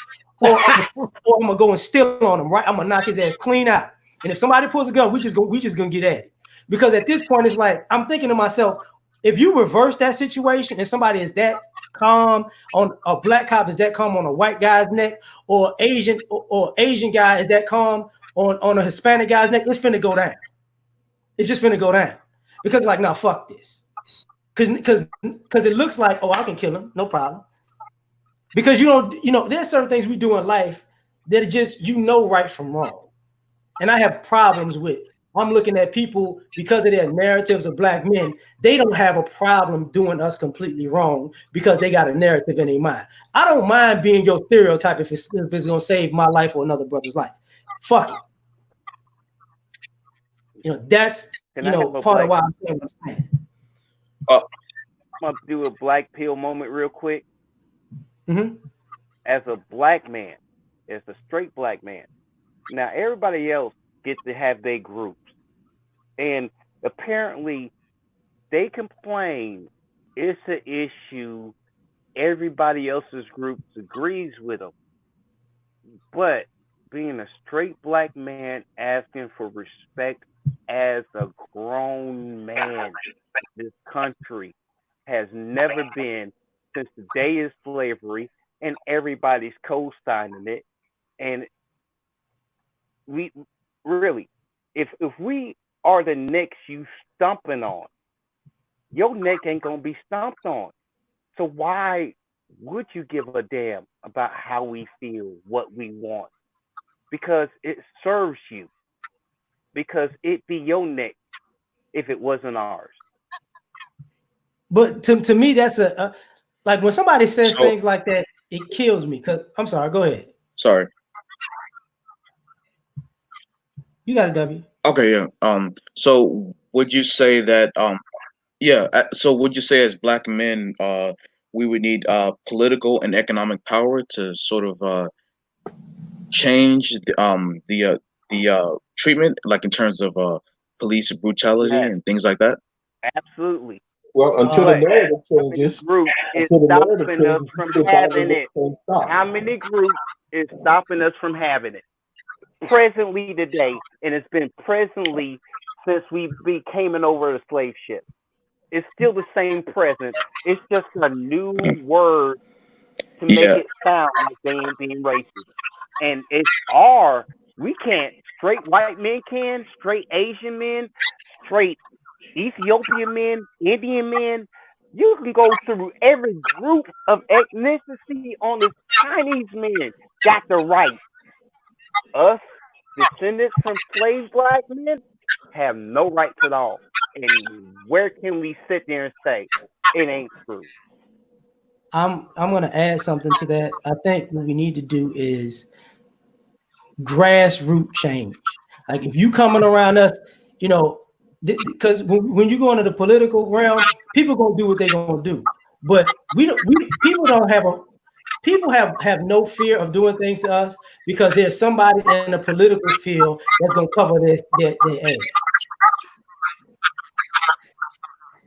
or I'm gonna go and steal on him. Right? I'm gonna knock his ass clean out. And if somebody pulls a gun, we just gonna get at it. Because at this point, it's like I'm thinking to myself, if you reverse that situation and somebody is that calm on a black cop is that calm on a white guy's neck, or Asian guy is that calm on a Hispanic guy's neck, it's finna go down. It's just finna go down. Because, like, now fuck this. Because it looks like, oh, I can kill him, no problem. Because there's certain things we do in life that are just, right from wrong. And I have problems with. I'm looking at people because of their narratives of black men. They don't have a problem doing us completely wrong because they got a narrative in their mind. I don't mind being your stereotype if it's gonna save my life or another brother's life. Fuck it. That's Can I have a part of black? why I'm saying what I'm saying. Uh, I'm gonna do a black pill moment real quick. Mm-hmm. As a black man, as a straight black man. Now everybody else gets to have their groups, and apparently they complain it's an issue. Everybody else's groups agrees with them, but being a straight black man asking for respect as a grown man, this country has never been since the day of slavery, and everybody's co-signing it. And we really, if we are the necks you stomping on, your neck ain't gonna be stomped on. So why would you give a damn about how we feel, what we want? Because it serves you. Because it'd be your neck if it wasn't ours. But to me, that's like, when somebody says so things like that, it kills me. Because I'm sorry, go ahead. sorry. You got a W. Okay, yeah. So would you say that yeah, so would you say as black men we would need political and economic power to sort of change the treatment, like in terms of police brutality Yes, and things like that? absolutely. Well, until the Um, But narrative how many changes, groups is until the narrative stopping us changes, you from still having battling with it? the same stuff. How many groups is stopping us from having it? Presently today, and it's been presently since we became an over the slave ship. It's still the same present. It's just a new word to make Yeah, it sound like they ain't being racist. And it's our, we can't, straight white men can, straight Asian men, straight Ethiopian men, Indian men. You can go through every group of ethnicity on this. Chinese men got the right. Us, descendants from slave black men, have no rights at all. And where can we sit there and say it ain't true? I'm going to add something to that. I think what we need to do is grassroots change. Like if you coming around us, you know, because when you go into the political realm, people gonna do what they gonna do. But we don't. People don't have a. People have no fear of doing things to us because there's somebody in the political field that's gonna cover their ass.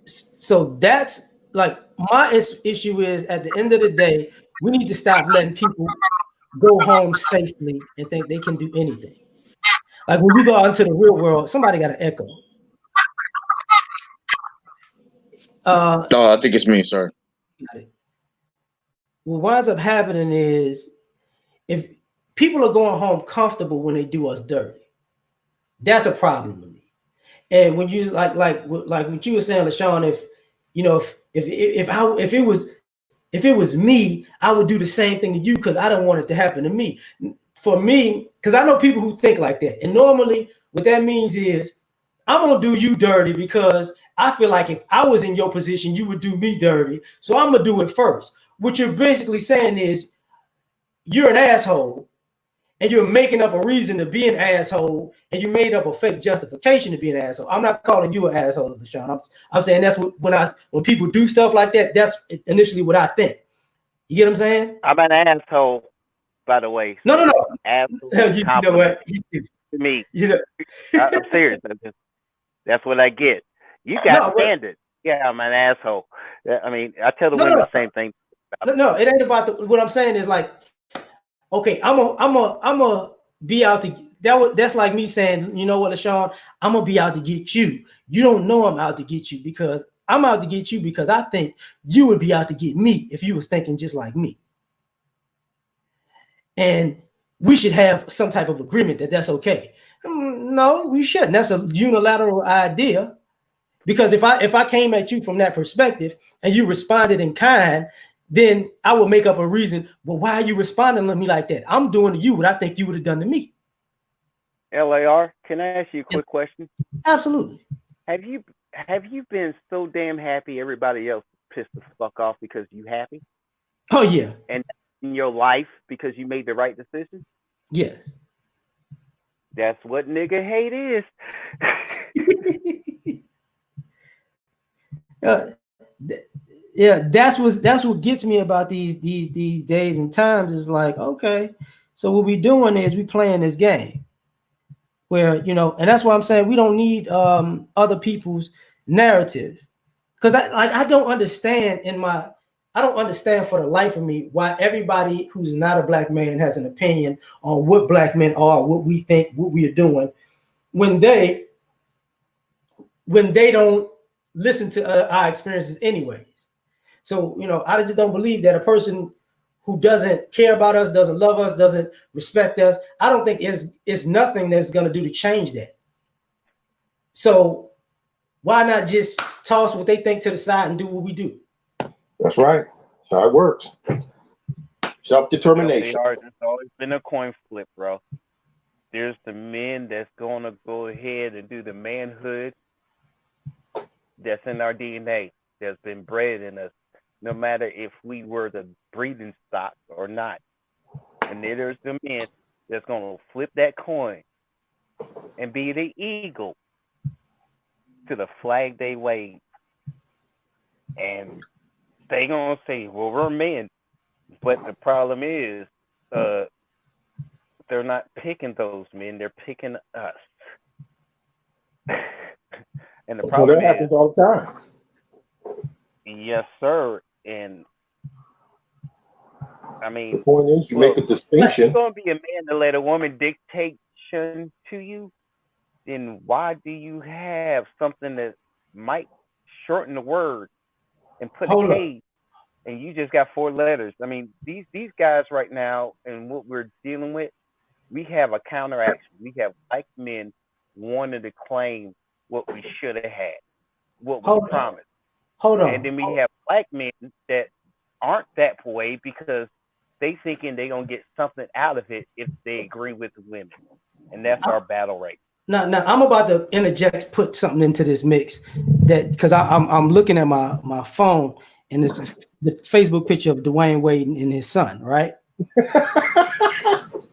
So that's like my issue is at the end of the day, we need to stop letting people go home safely and think they can do anything. Like when you go out into the real world, somebody got an echo. No, I think it's me. Sorry. What winds up happening is if people are going home comfortable when they do us dirty, that's a problem to me. And when you like what you were saying, LaShawn, if you know if it was me, I would do the same thing to you because I don't want it to happen to me. For me, because I know people who think like that, and normally what that means is I'm gonna do you dirty because I feel like if I was in your position, you would do me dirty. So I'm gonna do it first. What you're basically saying is you're an asshole and you're making up a reason to be an asshole and you made up a fake justification to be an asshole. I'm not calling you an asshole, LaShawn. I'm saying that's what when people do stuff like that, that's initially what I think. You get what I'm saying? I'm an asshole, by the way. No, no, no. Absolute You know compliment what? to me. You know, I'm serious. That's what I get. You got standards. Yeah, I'm an asshole. I mean, I tell the women the same thing. No, it ain't about what I'm saying is like, okay, I'm a be out to that's like me saying, you know what, LaShawn, I'm gonna be out to get you. You don't know I'm out to get you because I'm out to get you because I think you would be out to get me if you was thinking just like me. And we should have some type of agreement that that's okay. No, we shouldn't. That's a unilateral idea. Because if I came at you from that perspective and you responded in kind, then I would make up a reason. Well, why are you responding to me like that? I'm doing to you what I think you would have done to me. L.A.R., can I ask you a quick question? Absolutely. Have you been so damn happy everybody else pissed the fuck off because you happy? Oh yeah. And in your life because you made the right decision? Yes. That's what nigga hate is. Yeah, that's what gets me about these days and times is like, okay, so what we doing is we playing this game where, you know, and that's why I'm saying we don't need other people's narrative. Because I don't understand I don't understand for the life of me why everybody who's not a black man has an opinion on what black men are, what we think, what we are doing, when they don't listen to our experiences anyways. So, you know, I just don't believe that a person who doesn't care about us, doesn't love us, doesn't respect us, I don't think it's nothing that's going to do to change that. So why not just toss what they think to the side and do what we do? That's right. That's how it works. Self-determination. It's always been a coin flip, bro. There's the men that's going to go ahead and do the manhood that's in our DNA, that's been bred in us, no matter if we were the breeding stock or not. And then there's the men that's going to flip that coin and be the eagle to the flag they wave. And they going to say, well, we're men. But the problem is, they're not picking those men, they're picking us. And the problem that happens all the time. Yes, sir. And I mean, the point is, you make a distinction. If you're going to be a man to let a woman dictation to you, then why do you have something that might shorten the word and put a K, and you just got 4 letters? I mean, these guys right now, and what we're dealing with, we have a counteraction. We have white men wanting to claim what we should have had, what we promised. Hold on. And then we have black men that aren't that way because they thinking they're going to get something out of it if they agree with the women. And that's our battle rate. Now I'm about to interject, put something into this mix that because I'm looking at my phone and it's the Facebook picture of Dwayne Wade and his son, right?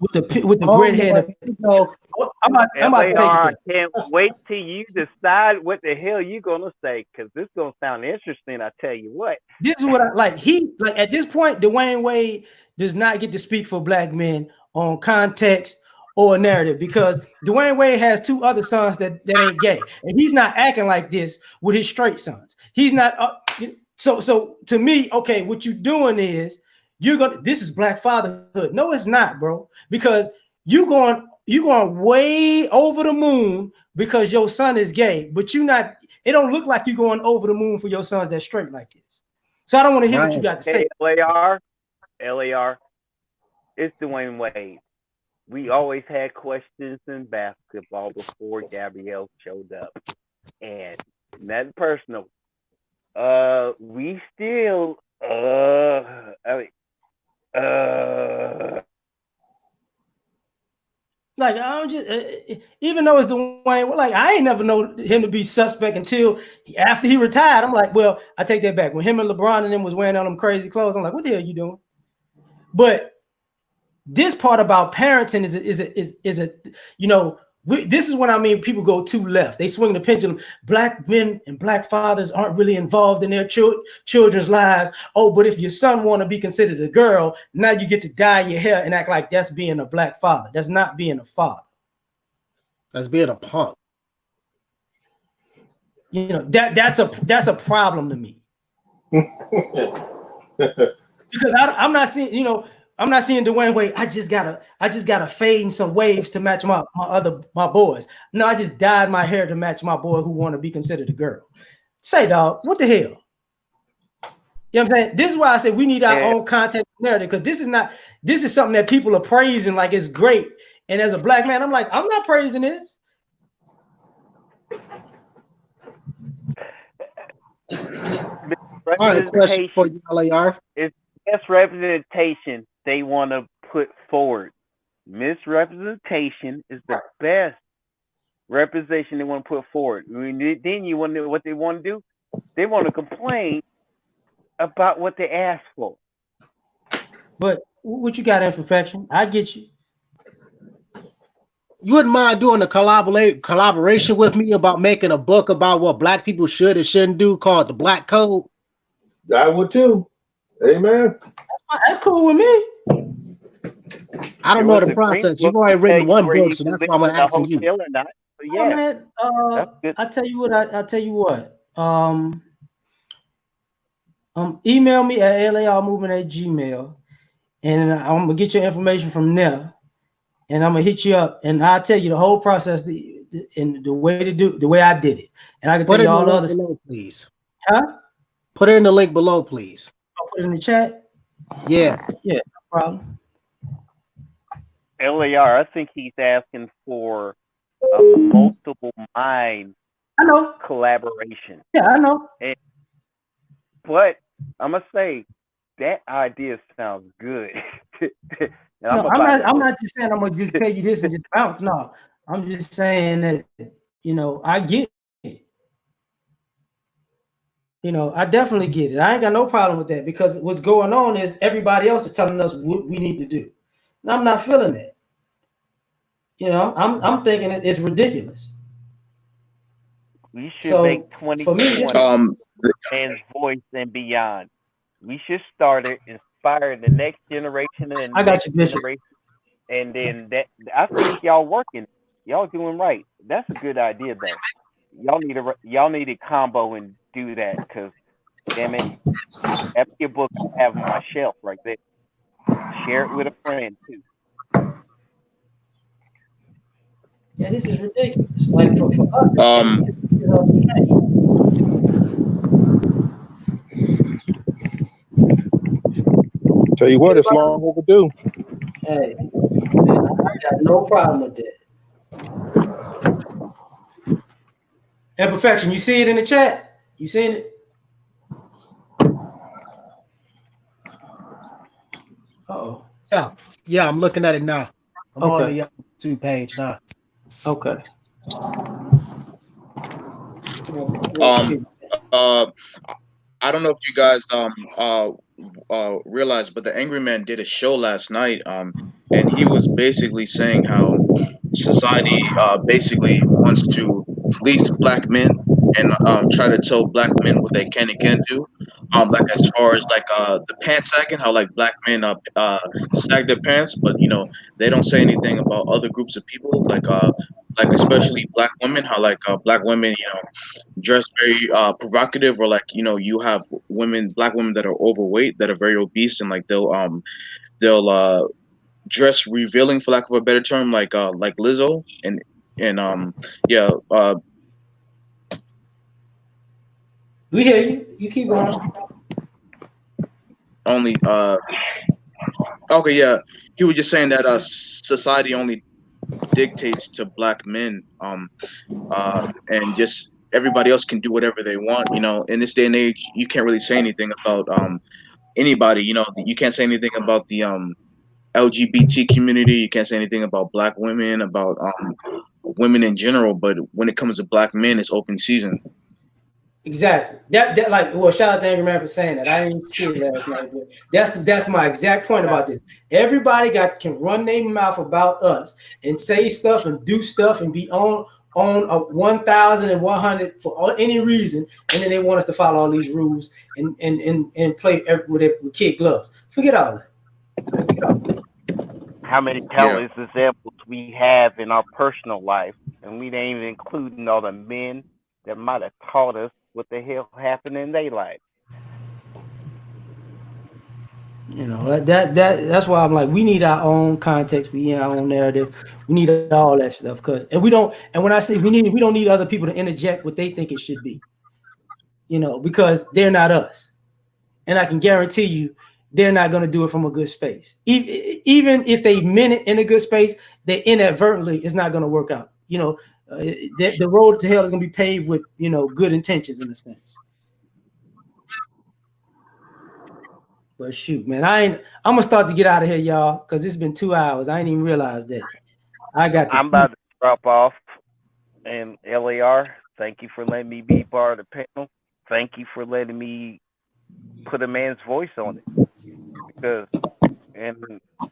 with the Oh gray hair. Lord, here we go. I'm about to take it L.A.R. there. I can't wait till you decide what the hell you gonna say, because this gonna sound interesting. I tell you what. This is what I like. He like at this point, Dwayne Wade does not get to speak for black men on context or narrative because Dwayne Wade has two other sons that ain't gay, and he's not acting like this with his straight sons. He's not. So to me, okay, what you doing is you're gonna. This is black fatherhood. No, it's not, bro. Because you going way over the moon because your son is gay, but you not. It don't look like you going over the moon for your sons that's straight like this. So I don't want to hear what you got to say. Hey, L.A.R., it's Dwayne Wade. We always had questions in basketball before Gabrielle showed up, and nothing personal. We still, Like I'm just, even though it's Dwayne, like I ain't never know him to be suspect until after he retired. I'm like, well, I take that back. When him and LeBron and them was wearing all them crazy clothes, I'm like, what the hell are you doing? But this part about parenting is a you know, this is what I mean. People go too left. They swing the pendulum. Black men and black fathers aren't really involved in their children's lives. Oh, but if your son want to be considered a girl, now you get to dye your hair and act like that's being a black father. That's not being a father. That's being a punk. You know, that's a problem to me. Because I'm not seeing, you know, I'm not seeing Dwayne Wade. I just gotta fade in some waves to match my boys. No, I just dyed my hair to match my boy who want to be considered a girl. Say, dog, what the hell? You know what I'm saying? This is why I say we need our own context narrative, because this is something that people are praising like it's great. And as a black man, I'm like, I'm not praising this. All right, question for you, L.A.R. It's misrepresentation they want to put forward. Misrepresentation is the best representation they want to put forward. Then you want to know what they want to do? They want to complain about what they asked for. But what you got, imperfection? I get you. You wouldn't mind doing a collaboration with me about making a book about what black people should and shouldn't do called The Black Code? I would too. Amen. That's cool with me. I don't know the process. You've already written one book, so that's why I'm asking you. Or not. So yeah, oh, man, I tell you what. I tell you what. Email me at larmovement@gmail, and I'm gonna get your information from there, and I'm gonna hit you up, and I'll tell you the whole process, and the way to do, the way I did it, and I can tell you all the other stuff, please. Huh? Put it in the link below, please. I'll put it in the chat. Yeah, no problem. L.A.R., I think he's asking for a multiple mind collaboration. Yeah, I know. But I'm gonna say that idea sounds good. I'm not just saying I'm gonna just tell you this and just bounce. No, I'm just saying that, you know, I get it. You know, I definitely get it. I ain't got no problem with that, because what's going on is everybody else is telling us what we need to do. And I'm not feeling that. You know, I'm thinking it's ridiculous. We should make 2020 man's voice and beyond. We should start it, inspire the next generation and the next generation. And then that, I think y'all working, y'all doing right. That's a good idea though. Y'all need a combo and do that, because damn it, that's your book I have on my shelf right there. Share it with a friend too. Yeah, this is ridiculous. Like for us, tell you what, it's long overdue. Hey, I got no problem with that. Imperfection, you see it in the chat? You seen it? Yeah, I'm looking at it now. I'm on the YouTube page now. Okay. What's Um, true? I don't know if you guys realized, but the Angry Man did a show last night. And he was basically saying how society basically wants to police black men and try to tell black men what they can and can't do. Like as far as like the pants sagging, how like black men sag their pants, but you know they don't say anything about other groups of people, like especially black women, how like black women, you know, dress very provocative, or like you know you have black women that are overweight, that are very obese, and like they'll dress revealing, for lack of a better term, like Lizzo, and yeah, We hear you. You keep going. only okay, yeah, he was just saying that society only dictates to black men, and just everybody else can do whatever they want, you know. In this day and age you can't really say anything about anybody, you know. You can't say anything about the LGBT community. You can't say anything about black women, about women in general. But when it comes to black men, it's open season. Exactly. That like, well, shout out to Angry Man for saying that. I didn't see it last night, but that's my exact point about this. Everybody can run their mouth about us and say stuff and do stuff and be on a 1,100 for any reason, and then they want us to follow all these rules and play with kid gloves. Forget all that. How many Yeah. countless examples we have in our personal life, and we ain't even including all the men that might have taught us what the hell happened in their life. You know, that's why I'm like, we need our own context, we need our own narrative, we need all that stuff, and we don't. And when I say we don't need other people to interject what they think it should be, you know, because they're not us, and I can guarantee you they're not going to do it from a good space. Even if they meant it in a good space, they inadvertently it's not going to work out. You know, the road to hell is going to be paved with, you know, good intentions in a sense. But shoot, man, I'm gonna start to get out of here, y'all, because it's been 2 hours. I ain't even realized that. I got to I'm about to drop off. And L.A.R., thank you for letting me be part of the panel. Thank you for letting me put a man's voice on it. Because, and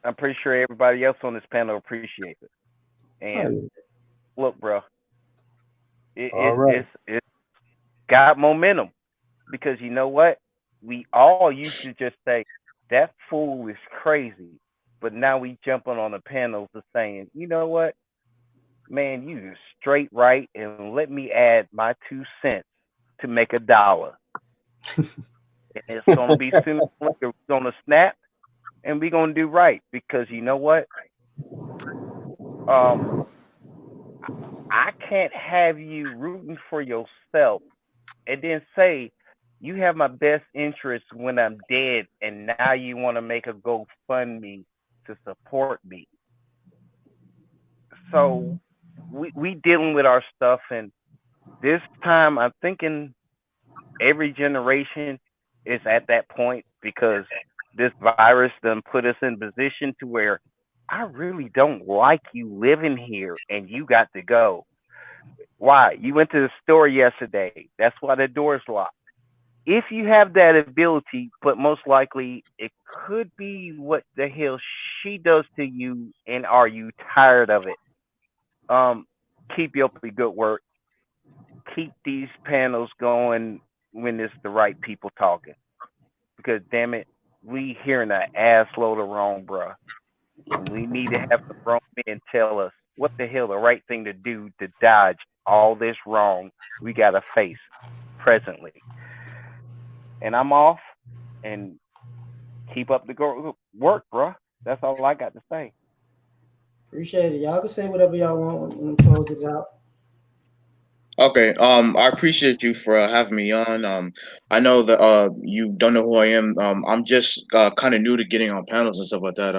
I'm pretty sure everybody else on this panel appreciates it. And look, bro, All right. it's got momentum. Because you know what? We all used to just say, that fool is crazy. But now we jumping on the panels of saying, you know what? Man, you straight right, and let me add my 2 cents to make $1. And it's gonna be sooner or later we're gonna snap and we're gonna do right, because you know what? Um, I can't have you rooting for yourself and then say you have my best interest when I'm dead, and now you want to make a GoFundMe to support me. So we dealing with our stuff, and this time I'm thinking every generation is at that point, because this virus done put us in position to where I really don't like you living here and you got to go. Why? You went to the store yesterday. That's why the door's locked. If you have that ability, but most likely it could be what the hell she does to you, and are you tired of it? Um, keep you up the good work. Keep these panels going when it's the right people talking. Because damn it, we hearing an ass load of wrong, bruh. And we need to have the grown men tell us what the hell the right thing to do to dodge all this wrong we gotta face presently. And I'm off, and keep up the work, bruh. That's all I got to say. appreciate it. Y'all can say whatever y'all want when we close this out. Okay. I appreciate you for having me on. I know that you don't know who I am. I'm just kind of new to getting on panels and stuff like that.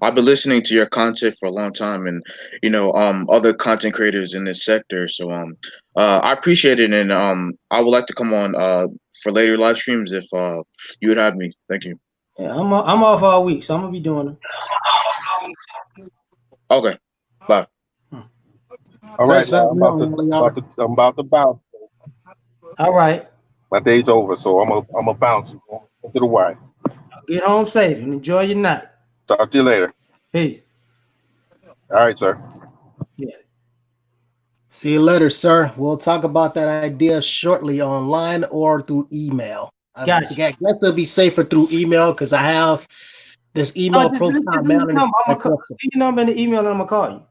I've been listening to your content for a long time, and you know, other content creators in this sector. So I appreciate it, and I would like to come on for later live streams if you would have me. Thank you. Yeah, I'm off all week, so I'm gonna be doing them. Okay. Bye. Hmm. All right, Thanks for now having me on, L.A.R. I'm about to bounce. All right. My day's over, so I'm a bounce into the wire. Get home safe and enjoy your night. Talk to you later. Peace. All right, sir. Yeah. See you later, sir. We'll talk about that idea shortly online or through email. I Gotcha. guess it'll be safer through email because I have this email proton mail and it's quite flexible. You know, I'm in the email and I'm gonna call you.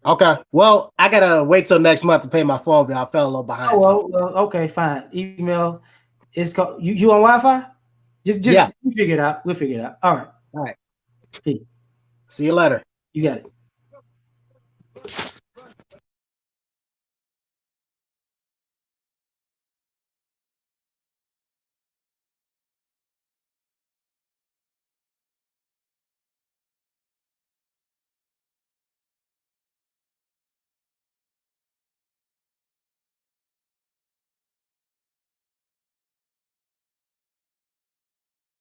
Okay. Well, I gotta wait till next month to pay my phone bill. I fell a little behind. Oh well, okay, fine. Email. It's called you on Wi-Fi? Just Yeah. we'll figure it out. We'll figure it out. All right. All right. Peace. See you later. You got it.